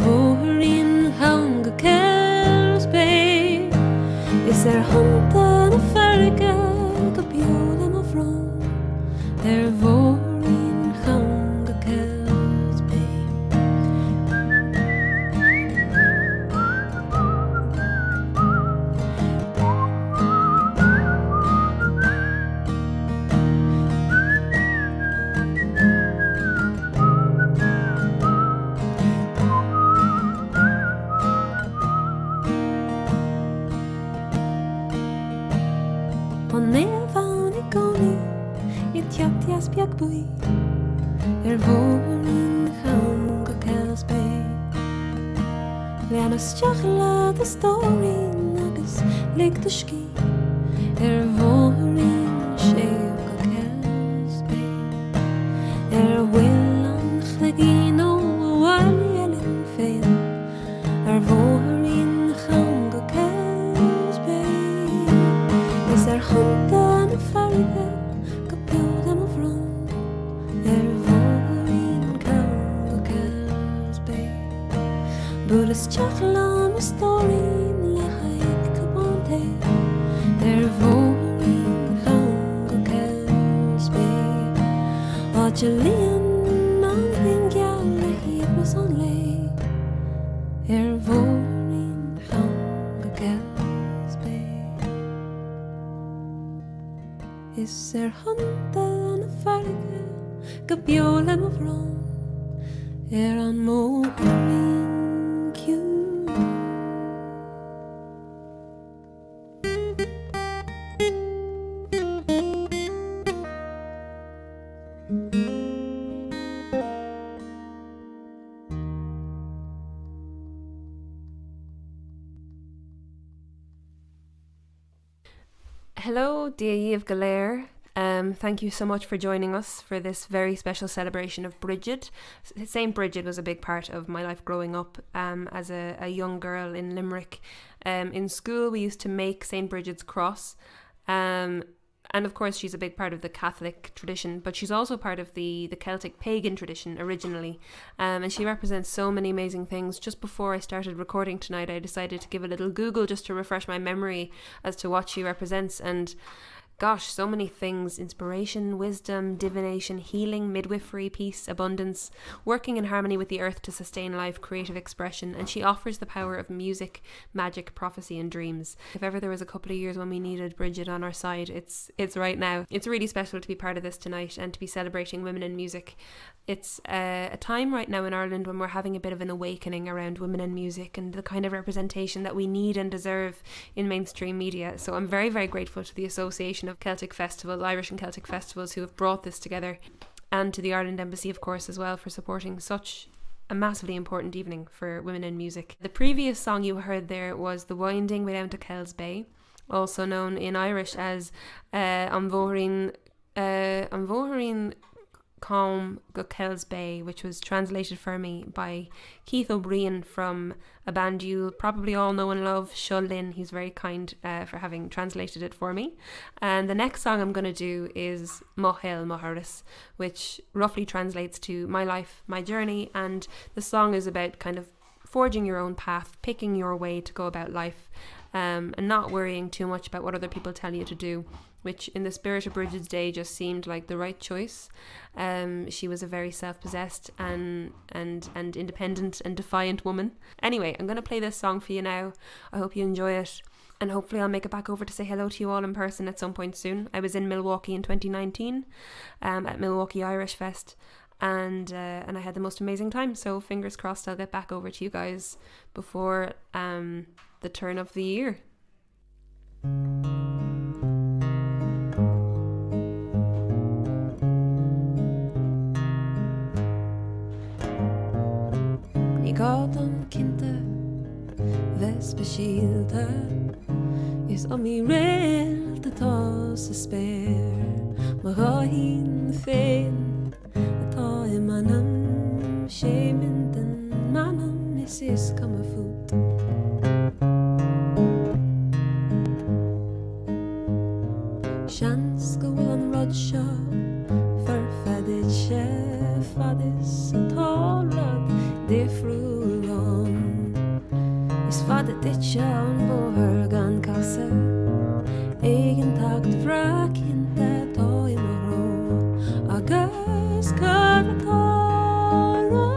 vorin hang og kelsbei is hantan a farga go bjóðan á frón vorin hang og kelsbei Spiag bui vorin hang og kelsbei Lean isteach le a stórin agus lig de ski vorin séf go kelsbei bhfuil an chlegin ó bhhailin féin vorin hang og kelsbei is hanta na farga go bjóðam á frón vorin hang og kelsbei bud is teach lam a stórin le haig cabante vorin hang og kelsbei áit a líon an ringeall le híad mas an lei vorin hang og kelsbei is hanta na farga go bjóðam á frón an mórin cú Hello, Díomh Galéir. Thank you so much for joining us for this very special celebration of Brigid. St. Brigid was a big part of my life growing up as a young girl in Limerick. In school, we used to make St. Brigid's cross. And of course, she's a big part of the Catholic tradition, but she's also part of the Celtic pagan tradition originally. And she represents so many amazing things. Just before I started recording tonight, I decided to give a little Google just to refresh my memory as to what she represents. And gosh, so many things: inspiration, wisdom, divination, healing, midwifery, peace, abundance, working in harmony with the earth to sustain life, creative expression. And she offers the power of music, magic, prophecy and dreams. If ever there was a couple of years when we needed Brigid on our side, it's right now. It's really special to be part of this tonight and to be celebrating women in music. It's a time right now in Ireland when we're having a bit of an awakening around women in music and the kind of representation that we need and deserve in mainstream media. So I'm very, very grateful to the Association of Celtic Festival, Irish and Celtic Festivals, who have brought this together, and to the Ireland Embassy, of course, as well, for supporting such a massively important evening for women in music. The previous song you heard there was The Winding Way Down to Kelsbay, also known in Irish as An Bhóirín Calm go Kelsbay, which was translated for me by Keith O'Brien from a band you'll probably all know and love, Seo Lynn. He's very kind for having translated it for me. And the next song I'm going to do is Mohail Moharis, which roughly translates to my life, my journey. And the song is about kind of forging your own path, picking your way to go about life, and not worrying too much about what other people tell you to do, which in the spirit of Brigid's day just seemed like the right choice. She was a very self-possessed and independent and defiant woman. Anyway, I'm going to play this song for you now. I hope you enjoy it, and hopefully I'll make it back over to say hello to you all in person at some point soon. I was in Milwaukee in 2019 at Milwaukee Irish Fest, and I had the most amazing time. So fingers crossed I'll get back over to you guys before the turn of the year. Ní gádam cinnte vespa síalta is am í réalta tá sa spéir má gáhín féin atá I manam sé minden manam is cum a fút talad det frugan. Is fadet ditt sjøen vårgan kasse. Egen takt fra kinte ta I morgen. August kan tala.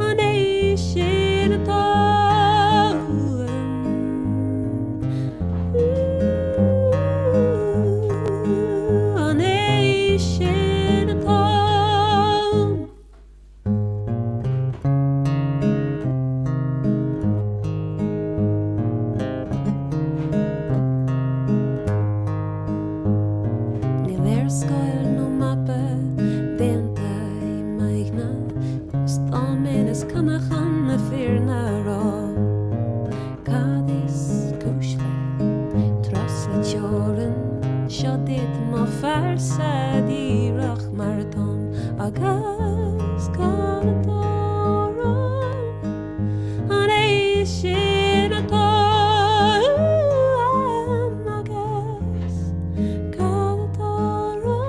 Han ikke talen. Han ikke talen. Ni ler skoil no mappe denta I maigna Stamenes kana khanna firna ra Kadis kushla Trasla choren Shadit ma farsa di rach marathon Agas kana tara Anation atam Agas kana tara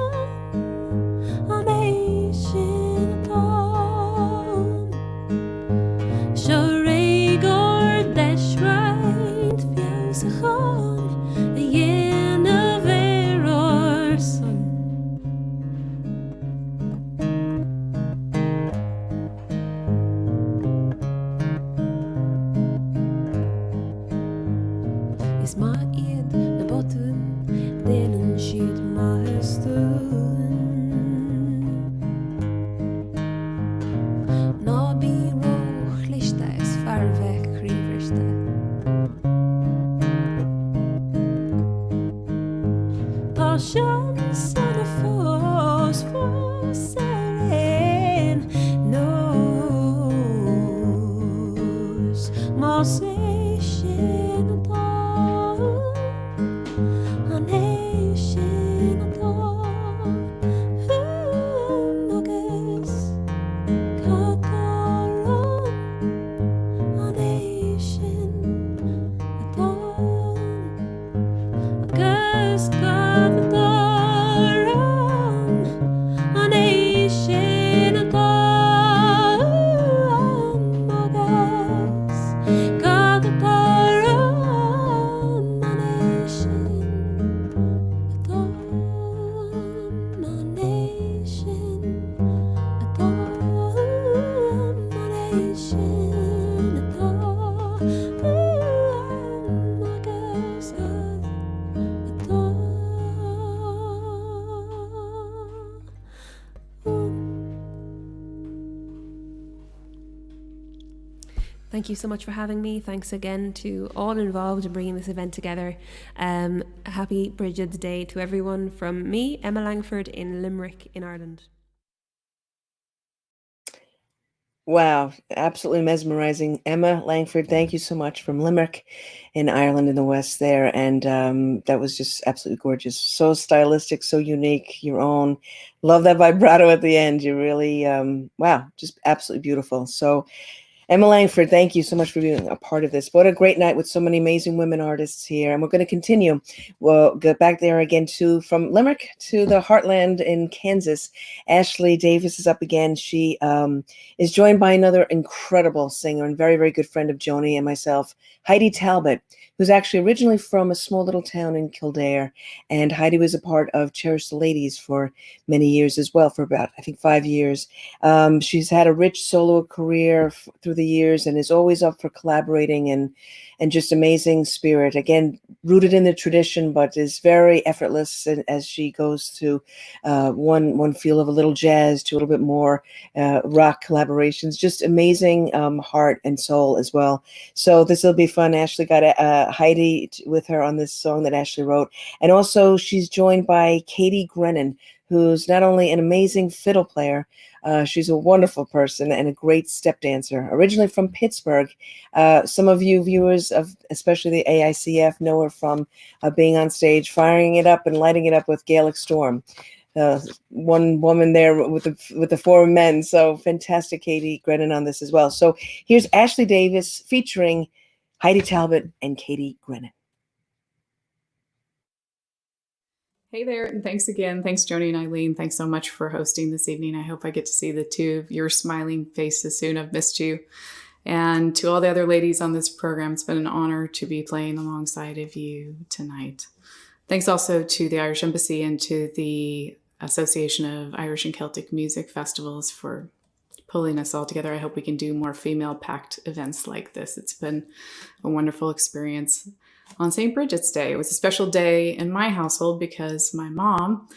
Anation atam Sjöregård där shrint fjällsjön Geneverarsen Is ma ed na botun Den en skyd ma höstun Nå biro chlista is farve kriverste Ta chansen att få oss en nos Ma se känna ta Han är känna ta Noges Katalan Han är känna ta Gus Katalan Han är känna ta Noges Katalan Han är känna ta Han är känna ta Han är känna ta Noges Thank you so much for having me. Thanks again to all involved in bringing this event together. Happy Brigid's Day to everyone from me, Emma Langford in Limerick in Ireland. Wow, absolutely mesmerizing. Emma Langford, thank you so much from Limerick in Ireland in the West there. And that was just absolutely gorgeous. So stylistic, so unique, your own. Love that vibrato at the end. You really, wow, just absolutely beautiful. So Emma Langford, thank you so much for being a part of this. What a great night with so many amazing women artists here. And we're going to continue. We'll go back there again to from Limerick to the heartland in Kansas. Ashley Davis is up again. She is joined by another incredible singer and very, very good friend of Joni and myself, Heidi Talbot, who's actually originally from a small little town in Kildare. And Heidi was a part of Cherish the Ladies for many years as well, for about, I think, 5 years. She's had a rich solo career through the years and is always up for collaborating and just amazing spirit. Again, rooted in the tradition, but is very effortless as she goes to one feel of a little jazz to a little bit more rock collaborations. Just amazing heart and soul as well. So this will be fun. Ashley got Heidi with her on this song that Ashley wrote. And also she's joined by Katie Grennan, who's not only an amazing fiddle player, she's a wonderful person and a great step dancer. Originally from Pittsburgh, some of you viewers of especially the AICF know her from being on stage, firing it up and lighting it up with Gaelic Storm. One woman there with the four men. So fantastic, Katie Grennan on this as well. So here's Ashley Davis featuring Heidi Talbot and Katie Grennan. Hey there, and thanks again. Thanks, Joni and Eileen. Thanks so much for hosting this evening. I hope I get to see the two of your smiling faces soon. I've missed you. And to all the other ladies on this program, it's been an honor to be playing alongside of you tonight. Thanks also to the Irish Embassy and to the Association of Irish and Celtic Music Festivals for pulling us all together. I hope we can do more female-packed events like this. It's been a wonderful experience. On St. Brigid's Day, it was a special day in my household because my mom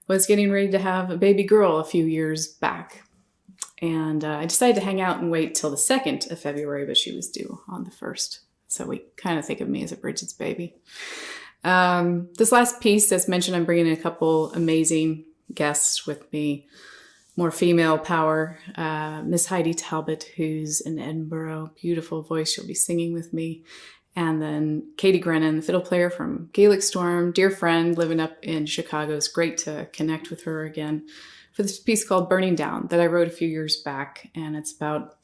was getting ready to have a baby girl a few years back. And I decided to hang out and wait till the 2nd of February, but she was due on the 1st. So we kind of think of me as a Brigid's baby. This last piece, as mentioned, I'm bringing in a couple amazing guests with me, more female power. Miss Heidi Talbot, who's in Edinburgh, beautiful voice. She'll be singing with me. And then Katie Grennan, the fiddle player from Gaelic Storm, dear friend living up in Chicago. It's great to connect with her again for this piece called Burning Down that I wrote a few years back. And it's about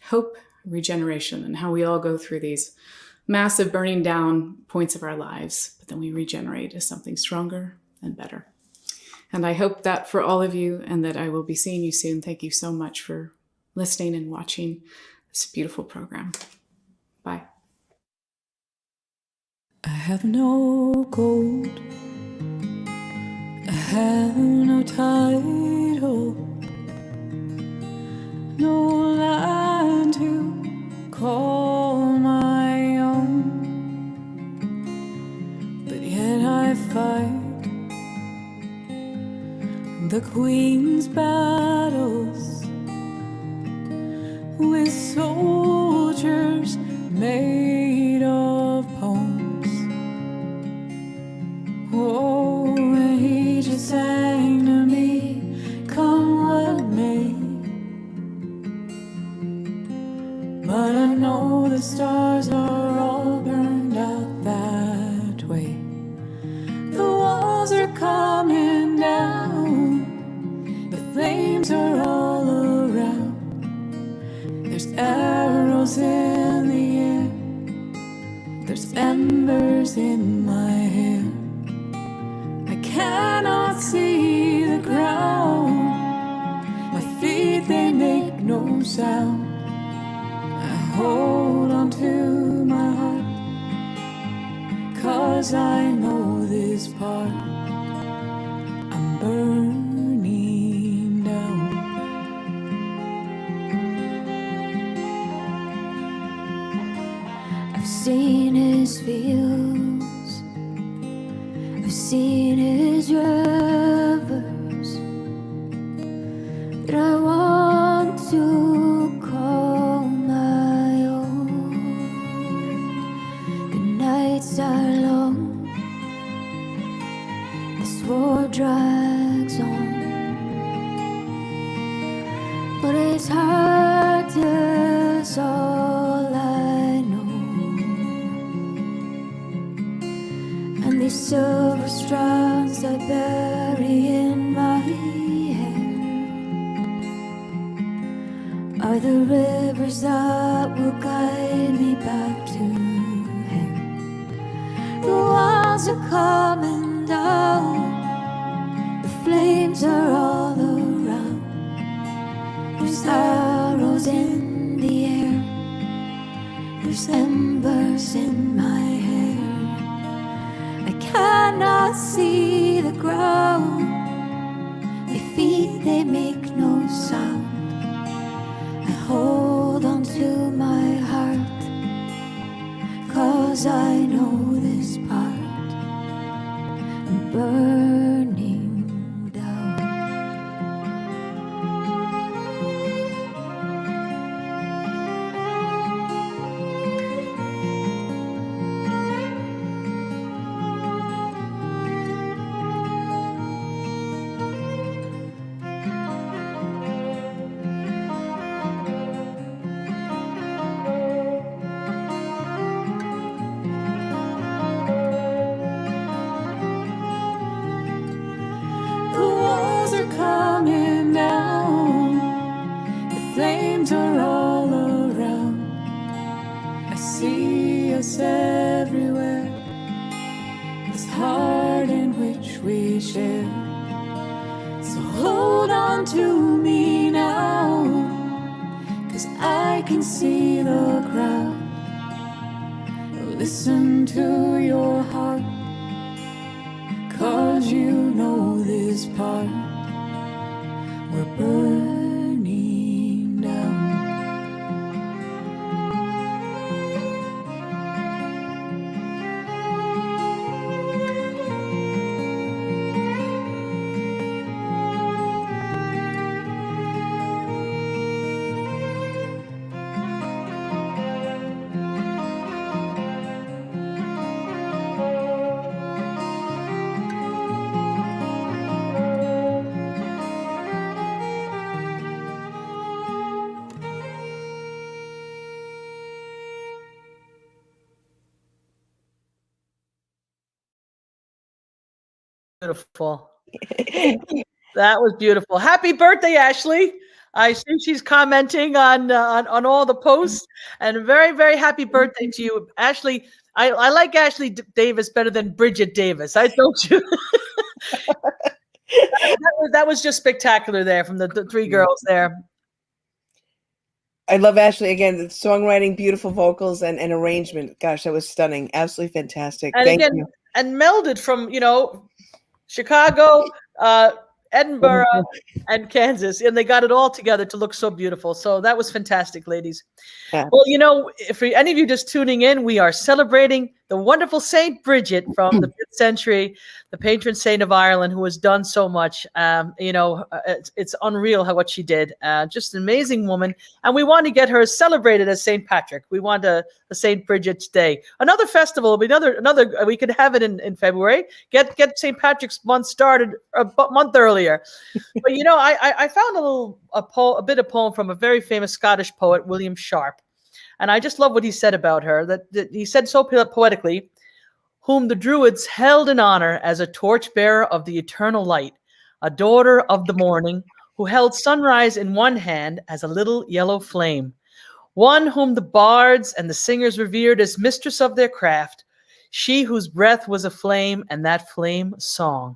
hope, regeneration, and how we all go through these massive burning down points of our lives, but then we regenerate as something stronger and better. And I hope that for all of you, and that I will be seeing you soon. Thank you so much for listening and watching this beautiful program. Bye. I have no gold, I have no title, no land to call my own, but yet I fight the Queen's battles with soldiers made of poems. Oh, and he just sang to me, come what may. But I know the stars are all burned out that way. The walls are coming down, the flames are all around. There's arrows in the air, there's embers in my hair. Cannot see the ground, my feet they make no sound. I hold on to my heart, 'cause I know this part. I'm burning down. I've seen his fields, I've seen his rivers, that I want to call my own. The nights are long, this war drags on, but his heart is all I know. And these silver strands I bury in my hair are the rivers that will guide me back to him. The walls are coming down, the flames are all around. There's arrows in the air, there's embers in my hair. I cannot see the ground, my feet they make no sound. I hold on to my heart, 'cause I know this part. I'm burning down. The walls are coming down, the flames are all around. I see us everywhere, this heart in which wish we shared. So hold on to me now, 'cause I can see the crowd. Listen to your heart, 'cause you know this part. We're burning down. Beautiful. That was beautiful. Happy birthday, Ashley. I see she's commenting on all the posts, and very, very happy birthday to you, Ashley. I like Ashley Davis better than Brigid Davis. I told you. that was just spectacular there from the three girls there. I love Ashley again. The songwriting, beautiful vocals, and arrangement. Gosh, that was stunning. Absolutely fantastic. And Thank again, you. and melded from Chicago, Edinburgh, and Kansas, and they got it all together to look so beautiful. So that was fantastic, ladies. Yeah. Well, if any of you just tuning in, we are celebrating the wonderful Saint Brigid from the 5th century, the patron saint of Ireland, who has done so much. It's unreal what she did. Just an amazing woman, and we want to get her celebrated as Saint Patrick. We want a Saint Brigid's Day, another festival. Another. We could have it in February. Get Saint Patrick's month started a month earlier. But I found a bit of poem from a very famous Scottish poet, William Sharp. And I just love what he said about her, that he said so poetically, whom the Druids held in honor as a torchbearer of the eternal light, a daughter of the morning, who held sunrise in one hand as a little yellow flame, one whom the bards and the singers revered as mistress of their craft, she whose breath was a flame and that flame song.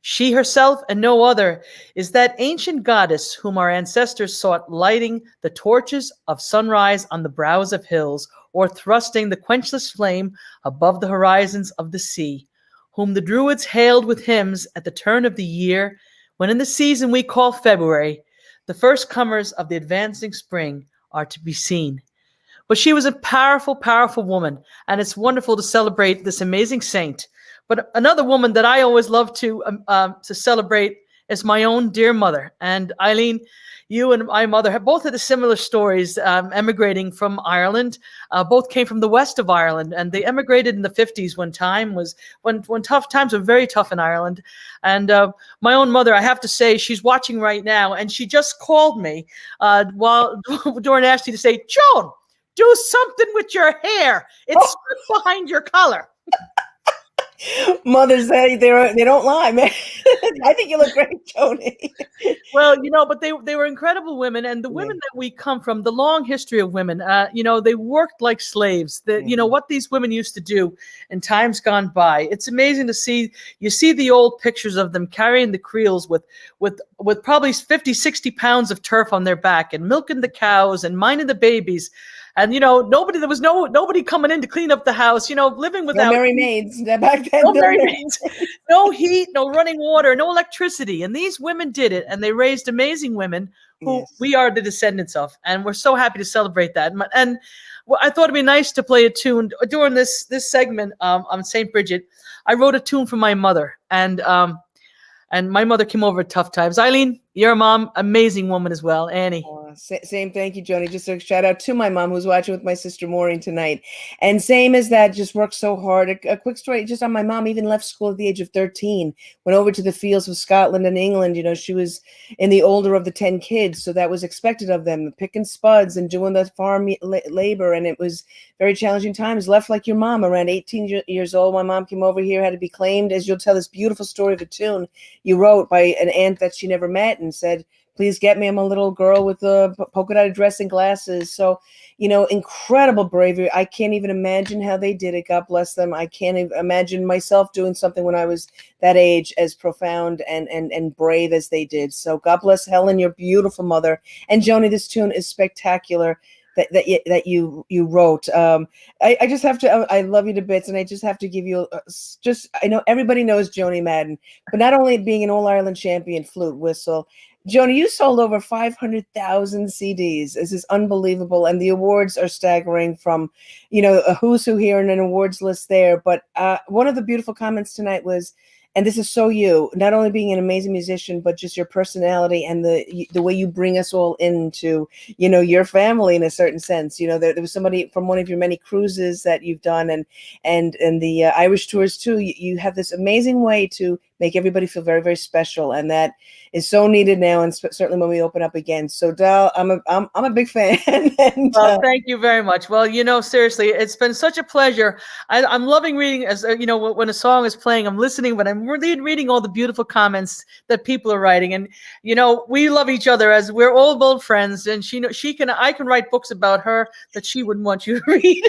She herself and no other is that ancient goddess whom our ancestors sought lighting the torches of sunrise on the brows of hills, or thrusting the quenchless flame above the horizons of the sea, whom the Druids hailed with hymns at the turn of the year, when in the season we call February, the first comers of the advancing spring are to be seen. But she was a powerful, powerful woman, and it's wonderful to celebrate this amazing saint. But another woman that I always love to celebrate is my own dear mother. And Eileen, you and my mother have both had similar stories emigrating from Ireland. Both came from the west of Ireland, and they emigrated in the 50s when tough times were very tough in Ireland. And my own mother, I have to say, she's watching right now, and she just called me during Ashley to say, Joan, do something with your hair. It's behind your collar. Mothers, they don't lie, man. I think you look great, Joni. Well, but they were incredible women, and the women that we come from, the long history of women, they worked like slaves. What these women used to do in times gone by. It's amazing to see. You see the old pictures of them carrying the creels with probably 50, 60 pounds of turf on their back, and milking the cows and minding the babies. And there was nobody coming in to clean up the house, living without no merry maids back then. No merry maids, no heat, no running water, no electricity. And these women did it, and they raised amazing women who we are the descendants of. And we're so happy to celebrate that. And I thought it'd be nice to play a tune during this segment on St. Brigid. I wrote a tune for my mother, and my mother came over at tough times. Eileen, your mom, amazing woman as well. Annie. Same. Thank you, Joni. Just a shout out to my mom who's watching with my sister Maureen tonight. And same as that, just worked so hard. A quick story just on my mom, even left school at the age of 13, went over to the fields of Scotland and England. She was in the older of the 10 kids. So that was expected of them, picking spuds and doing the farm labor. And it was very challenging times. Left like your mom, around 18 years old. My mom came over here, had to be claimed, as you'll tell this beautiful story of a tune you wrote by an aunt that she never met, and said, please get me. I'm a little girl with a polka dotted dress and glasses. So, incredible bravery. I can't even imagine how they did it. God bless them. I can't even imagine myself doing something when I was that age as profound and brave as they did. So God bless Helen, your beautiful mother. And Joni, this tune is spectacular that you wrote. I just have to, I love you to bits, and I just have to give you I know everybody knows Joni Madden, but not only being an All-Ireland champion flute whistle, Joni, you sold over 500,000 CDs. This is unbelievable. And the awards are staggering, from, a who's who here and an awards list there. But one of the beautiful comments tonight was, and this is so you, not only being an amazing musician, but just your personality and the way you bring us all into, your family in a certain sense. There was somebody from one of your many cruises that you've done, and the Irish tours too. You have this amazing way to make everybody feel very, very special, and that is so needed now, and certainly when we open up again. So, Dal, I'm a big fan. And, well, thank you very much. Well, seriously, it's been such a pleasure. I'm loving reading, as when a song is playing, I'm listening, but I'm really reading all the beautiful comments that people are writing. And we love each other, as we're all old friends, and I can write books about her that she wouldn't want you to read.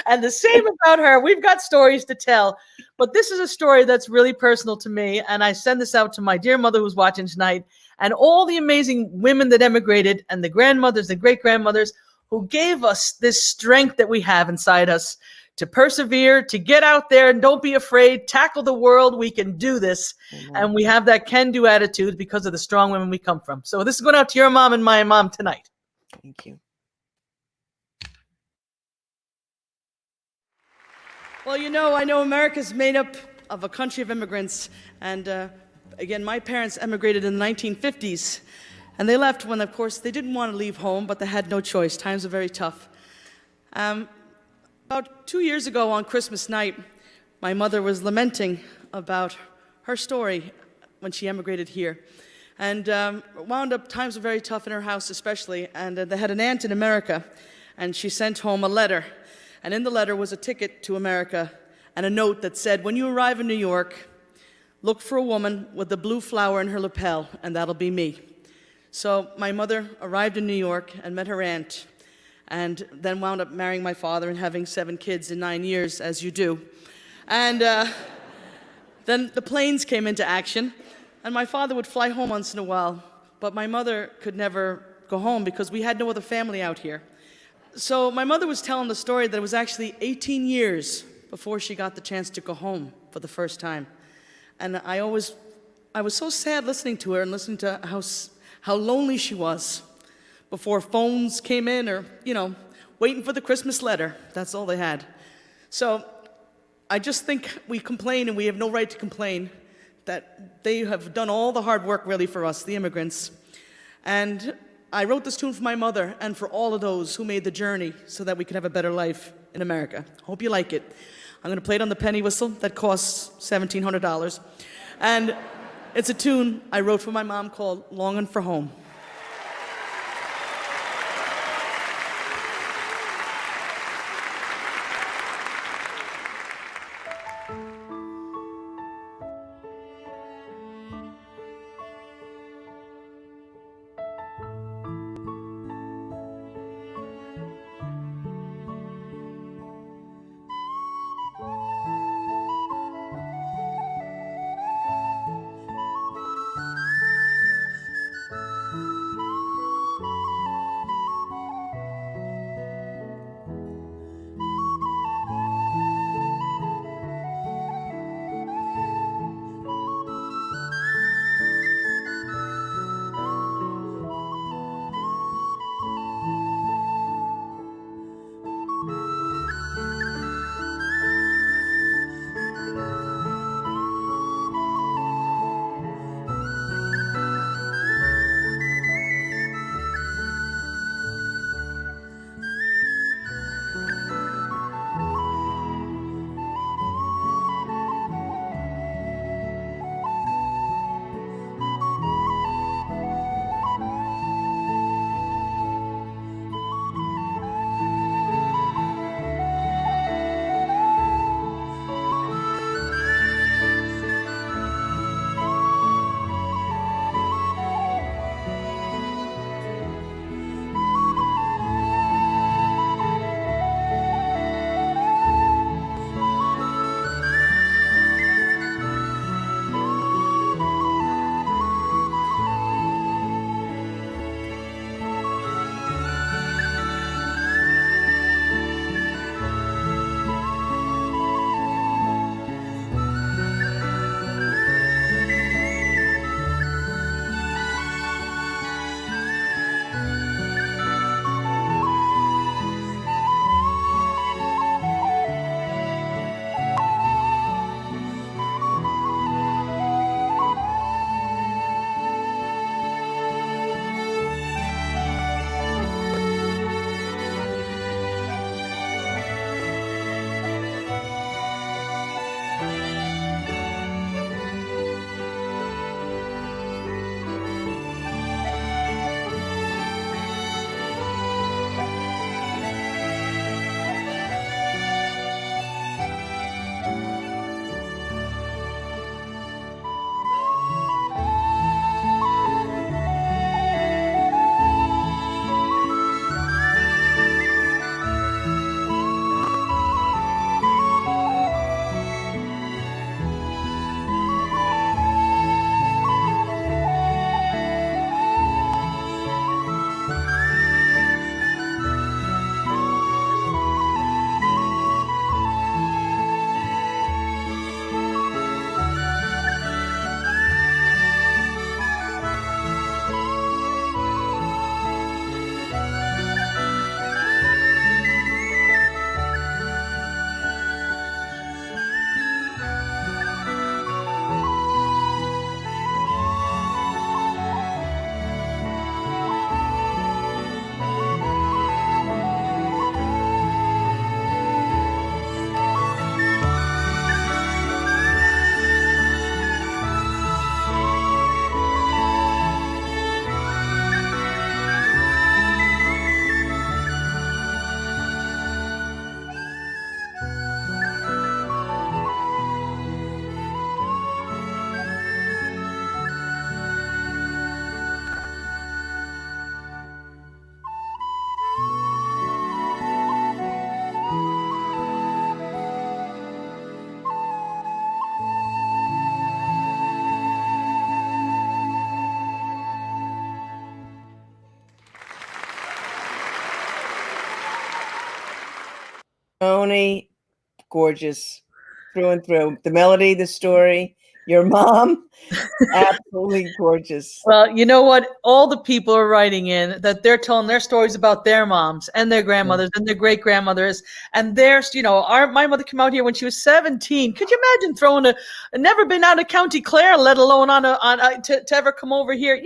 And the same about her. We've got stories to tell. But this is a story that's really personal to me, and I send this out to my dear mother who's watching tonight, and all the amazing women that emigrated, and the grandmothers, the great-grandmothers, who gave us this strength that we have inside us to persevere, to get out there and don't be afraid, tackle the world. We can do this. And we have that can-do attitude because of the strong women we come from. So this is going out to your mom and my mom tonight. Thank you. Well, I know America's made up of a country of immigrants. And again, my parents emigrated in the 1950s. And they left when, of course, they didn't want to leave home, but they had no choice. Times are very tough. About 2 years ago on Christmas night, my mother was lamenting about her story when she emigrated here. And wound up, times were very tough in her house especially, and they had an aunt in America, and she sent home a letter. And in the letter was a ticket to America and a note that said, when you arrive in New York, look for a woman with a blue flower in her lapel, and that'll be me. So my mother arrived in New York and met her aunt, and then wound up marrying my father and having 7 kids in 9 years, as you do. And then the planes came into action, and my father would fly home once in a while, but my mother could never go home because we had no other family out here. So my mother was telling the story that it was actually 18 years before she got the chance to go home for the first time. And I was so sad listening to her and listening to how lonely she was before phones came in, or, waiting for the Christmas letter. That's all they had. So I just think we complain, and we have no right to complain, that they have done all the hard work really for us, the immigrants. And I wrote this tune for my mother and for all of those who made the journey so that we could have a better life in America. Hope you like it. I'm going to play it on the penny whistle that costs $1,700. And it's a tune I wrote for my mom called Longin' for Home. Joni, gorgeous through and through. The melody, the story, your mom, absolutely gorgeous. Well, you know what? All the people are writing in that they're telling their stories about their moms and their grandmothers and their great grandmothers. And there's, my mother came out here when she was 17. Could you imagine throwing never been out of County Clare, let alone to ever come over here,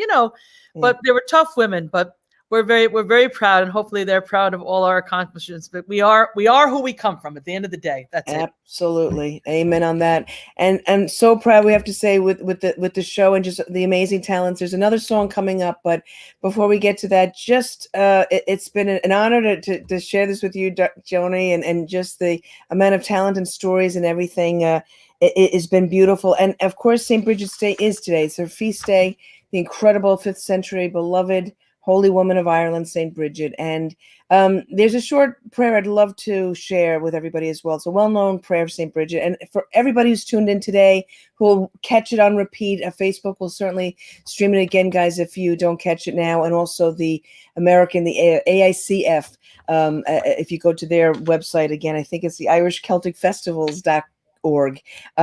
But they were tough women. But we're very proud, and hopefully they're proud of all our accomplishments. But we are who we come from at the end of the day. That's it. Absolutely. Amen on that. And I'm so proud, we have to say, with the show and just the amazing talents. There's another song coming up, but before we get to that, just it's been an honor to share this with you, Joni, and just the amount of talent and stories and everything. It has been beautiful. And of course, St. Brigid's Day is today. It's her feast day, the incredible 5th century beloved Holy Woman of Ireland, St. Brigid. And there's a short prayer I'd love to share with everybody as well. It's a well-known prayer of St. Brigid. And for everybody who's tuned in today, who will catch it on repeat, Facebook will certainly stream it again, guys, if you don't catch it now. And also the AICF, if you go to their website, again, I think it's the irishcelticfestivals.org.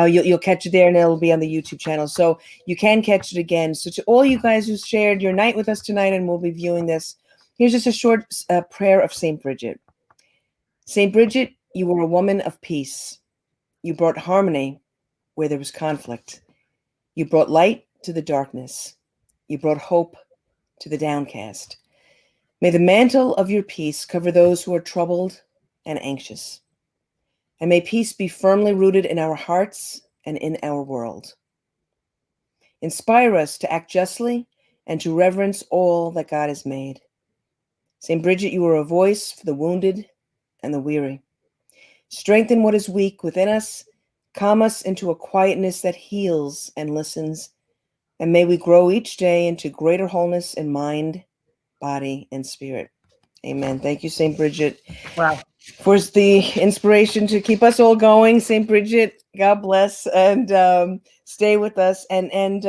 You'll catch it there, and it'll be on the YouTube channel, so you can catch it again. So to all you guys who shared your night with us tonight and will be viewing this, here's just a short prayer of St. Brigid. St. Brigid, you were a woman of peace. You brought harmony where there was conflict. You brought light to the darkness. You brought hope to the downcast. May the mantle of your peace cover those who are troubled and anxious. And may peace be firmly rooted in our hearts and in our world. Inspire us to act justly and to reverence all that God has made. St. Brigid, you are a voice for the wounded and the weary. Strengthen what is weak within us. Calm us into a quietness that heals and listens. And may we grow each day into greater wholeness in mind, body, and spirit. Amen. Thank you, St. Brigid. Wow. For the inspiration to keep us all going. St. Brigid, God bless, and stay with us. And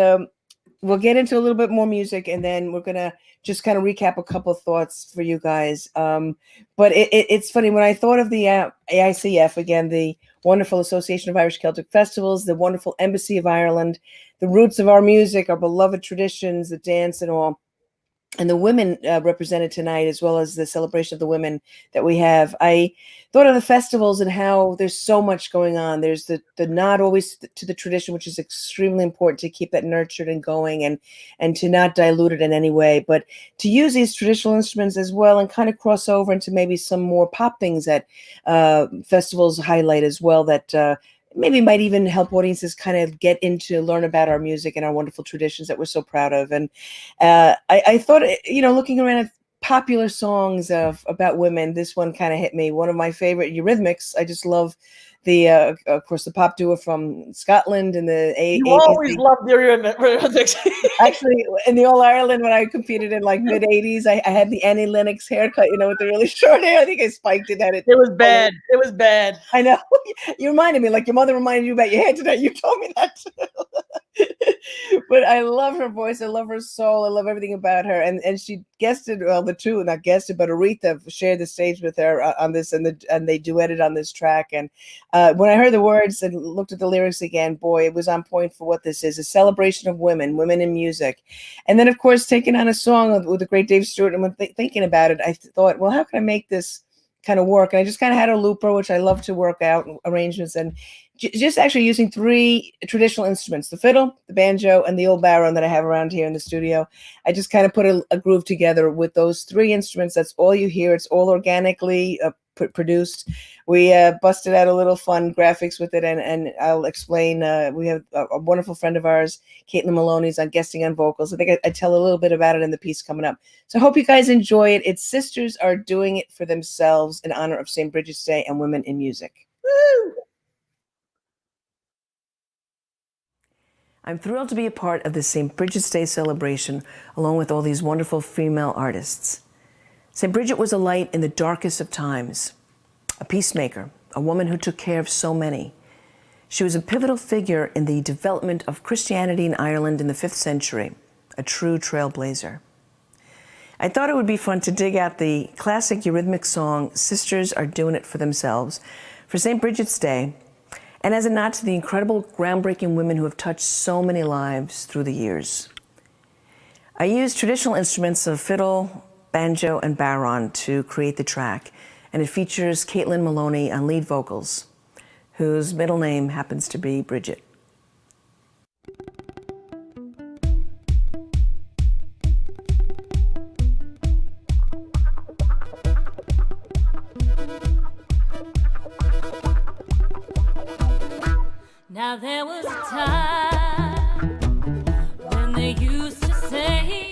we'll get into a little bit more music, and then we're going to just kind of recap a couple of thoughts for you guys. But it's funny, when I thought of the AICF, again, the wonderful Association of Irish Celtic Festivals, the wonderful Embassy of Ireland, the roots of our music, our beloved traditions, the dance and all, and the women represented tonight, as well as the celebration of the women that we have. I thought of the festivals and how there's so much going on. There's the nod always to the tradition, which is extremely important to keep that nurtured and going, and to not dilute it in any way, but to use these traditional instruments as well and kind of cross over into maybe some more pop things that festivals highlight as well, that maybe might even help audiences kind of get into, learn about our music and our wonderful traditions that we're so proud of. And I thought, looking around at popular songs about women, this one kind of hit me. One of my favorite, Eurythmics. I just love of course, the pop duo from Scotland and the 80s. You always loved the Eurythmics. Actually, in the All Ireland, when I competed in like mid 80s, I had the Annie Lennox haircut, with the really short hair. I think I spiked it at it. It was bad. It was bad. I know. You reminded me, like your mother reminded you about your hair today. You told me that too. But I love her voice. I love her soul. I love everything about her. And she guested, well, the two, not guested, but Aretha shared the stage with her on this, and they duetted on this track. And when I heard the words and looked at the lyrics again, boy, it was on point for what this is, a celebration of women in music. And then, of course, taking on a song with the great Dave Stewart, and when thinking about it, I thought, well, how can I make this kind of work? And I just kind of had a looper, which I love to work out arrangements, and just actually using three traditional instruments, the fiddle, the banjo, and the old barrow that I have around here in the studio. I just kind of put a groove together with those three instruments. That's all you hear. It's all organically produced. We busted out a little fun graphics with it, and I'll explain. We have a wonderful friend of ours, Caitlin Maloney's on guesting on vocals. I think I tell a little bit about it in the piece coming up. So I hope you guys enjoy it. Its sisters are doing it for themselves in honor of St. Brigid's Day and women in music. Woo! I'm thrilled to be a part of the St. Brigid's Day celebration along with all these wonderful female artists. St. Brigid was a light in the darkest of times, a peacemaker, a woman who took care of so many. She was a pivotal figure in the development of Christianity in Ireland in the 5th century, a true trailblazer. I thought it would be fun to dig out the classic Eurythmics song, Sisters Are Doing It for Themselves, for St. Brigid's Day, and as a nod to the incredible, groundbreaking women who have touched so many lives through the years. I used traditional instruments of fiddle, banjo, and baron to create the track, and it features Caitlin Maloney on lead vocals, whose middle name happens to be Brigid. Now there was a time when they used to say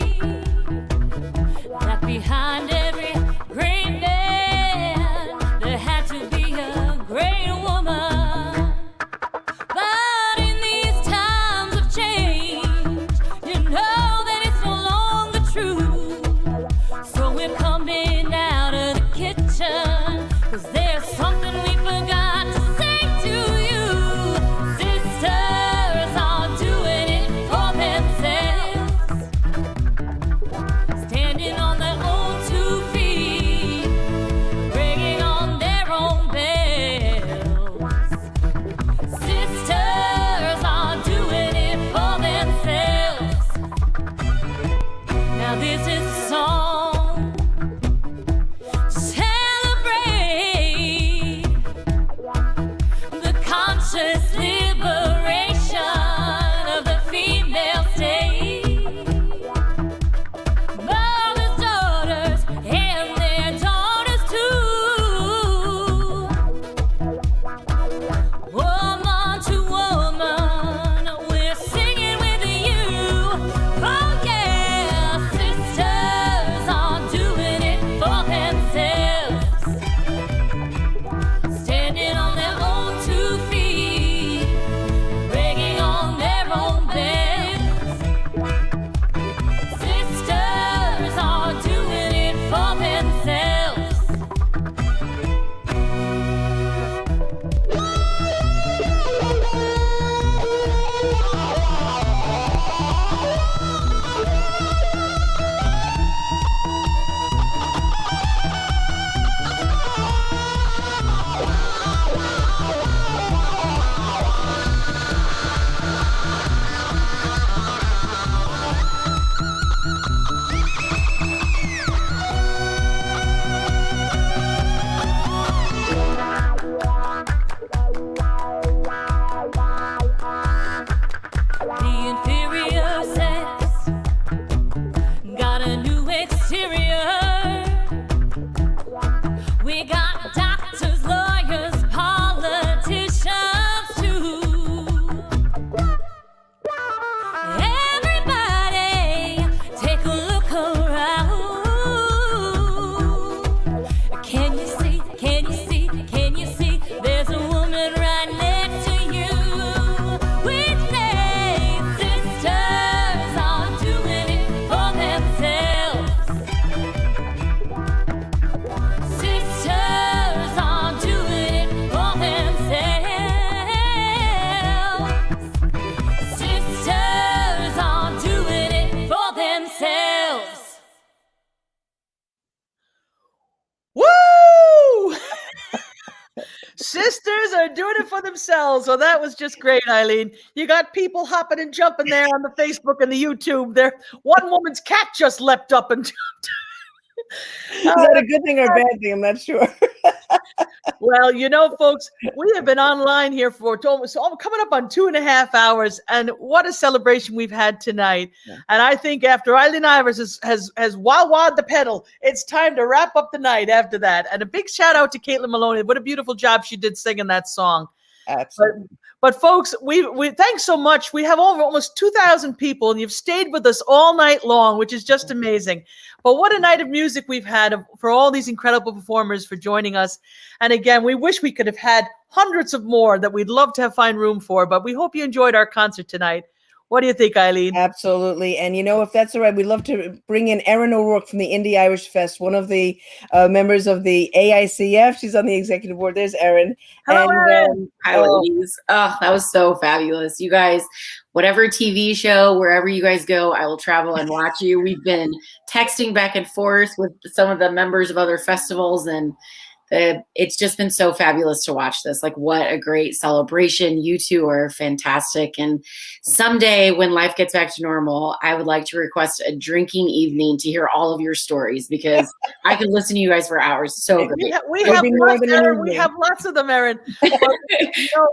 that behind every great man there had to be a great woman. But in these times of change, you know that it's no longer true. So we're coming out of the kitchen, 'cause there's something we forgot to say to you. Sisters are doing it for themselves, standing on their own 2 feet, bringing on their own bells. Sisters are doing it for themselves. Now this is a song to celebrate the conscious liberation of the female state. Mothers, daughters, and their daughters too. Woman to woman, we're singing with you. Oh yeah, sisters are doing it for themselves, standing on their own 2 feet, bringing on their own bells. Sisters are doing it for themselves. The inferior sex got a new exterior. We got doctors, lawyers, politicians too. Everybody, take a look around. Can you see? Can you see? Can you see? There's a woman right next to you. We say sisters are doing it for themselves. Sisters are doing it for themselves. Sisters are doing it for themselves. Woo! Sisters are doing it for themselves. So that was just great, Eileen. You got people hopping and jumping there on the Facebook and the YouTube. There, one woman's cat just leapt up and jumped. Is that a good thing or a bad thing? I'm not sure. Well, you know, folks, we have been online here for coming up on 2.5 hours, and what a celebration we've had tonight. Yeah. And I think after Eileen Ivers has wah-wah'd the pedal, it's time to wrap up the night after that. And a big shout out to Caitlin Maloney. What a beautiful job she did singing that song. Absolutely. But folks, we thanks so much. We have over almost 2,000 people, and you've stayed with us all night long, which is just amazing. But what a night of music we've had for all these incredible performers for joining us. And again, we wish we could have had hundreds of more that we'd love to find room for, but we hope you enjoyed our concert tonight. What do you think, Eileen? Absolutely. And you know, if that's all right, we'd love to bring in Erin O'Rourke from the Indie Irish Fest, one of the members of the AICF. She's on the executive board. There's Erin. Hello, Erin. Hi, ladies. Oh, that was so fabulous. You guys, whatever TV show, wherever you guys go, I will travel and watch you. We've been texting back and forth with some of the members of other festivals, and it's just been so fabulous to watch this. Like, what a great celebration. You two are fantastic. And someday when life gets back to normal, I would like to request a drinking evening to hear all of your stories, because I could listen to you guys for hours. So great. We have lots of them, Erin.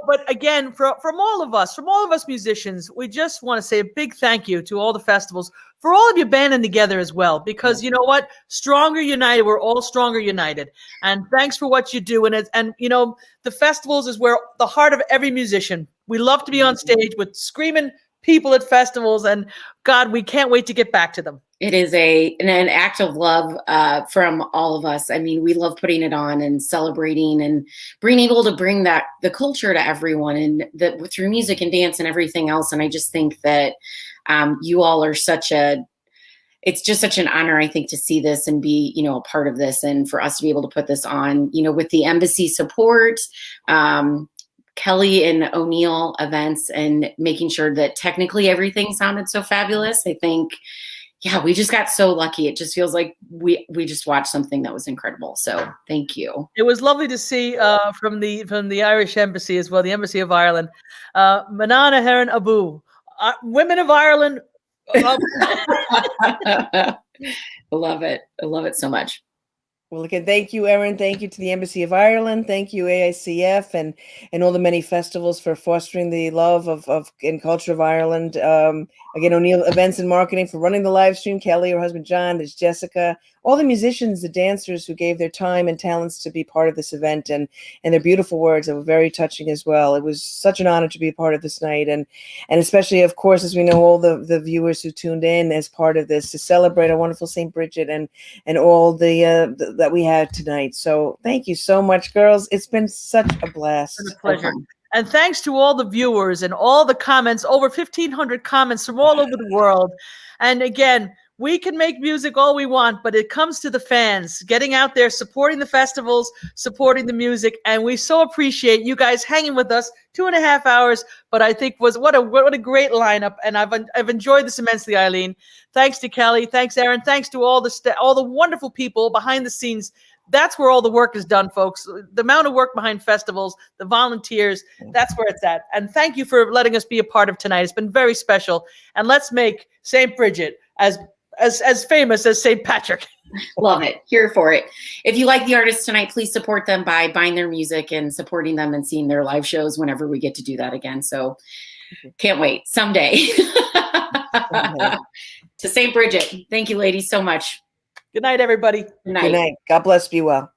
But again, from all of us musicians, we just want to say a big thank you to all the festivals, for all of you banding together as well, because you know what? Stronger united, we're all stronger united. And thanks for what you do. And you know, the festivals is where the heart of every musician. We love to be on stage with screaming people at festivals, and God, we can't wait to get back to them. It is an act of love from all of us. I mean, we love putting it on and celebrating and being able to bring the culture to everyone, and through music and dance and everything else. And I just think that you all are it's just such an honor, I think, to see this and be, you know, a part of this, and for us to be able to put this on, you know, with the embassy support, Kelly and O'Neill events, and making sure that technically everything sounded so fabulous. I think, yeah, we just got so lucky. It just feels like we just watched something that was incredible. So thank you. It was lovely to see from the Irish Embassy as well, the Embassy of Ireland, Manana Heron Abu, Women of Ireland. I love it. I love it so much. Well, again, thank you, Erin. Thank you to the Embassy of Ireland. Thank you, AICF, and all the many festivals for fostering the love of and culture of Ireland. Again, O'Neill Events and Marketing for running the live stream. Kelly, her husband John, there's Jessica, all the musicians, the dancers who gave their time and talents to be part of this event, and their beautiful words that were very touching as well. It was such an honor to be a part of this night, and especially, of course, as we know, all the viewers who tuned in as part of this to celebrate our wonderful St. Brigid and all that we had tonight. So thank you so much, girls. It's been such a blast. It's a pleasure. And thanks to all the viewers and all the comments, over 1,500 comments from all over the world. And again, we can make music all we want, but it comes to the fans getting out there, supporting the festivals, supporting the music. And we so appreciate you guys hanging with us 2.5 hours. But I think what a great lineup. And I've enjoyed this immensely, Eileen. Thanks to Kelly. Thanks, Erin. Thanks to all the wonderful people behind the scenes. That's where all the work is done, folks. The amount of work behind festivals, the volunteers, that's where it's at. And thank you for letting us be a part of tonight. It's been very special. And let's make St. Brigid as famous as St. Patrick. Love it. Here for it. If you like the artists tonight, please support them by buying their music and supporting them and seeing their live shows whenever we get to do that again. So can't wait. Someday. To St. Brigid. Thank you, ladies, so much. Good night, everybody. Good night. Good night. God bless. Be well.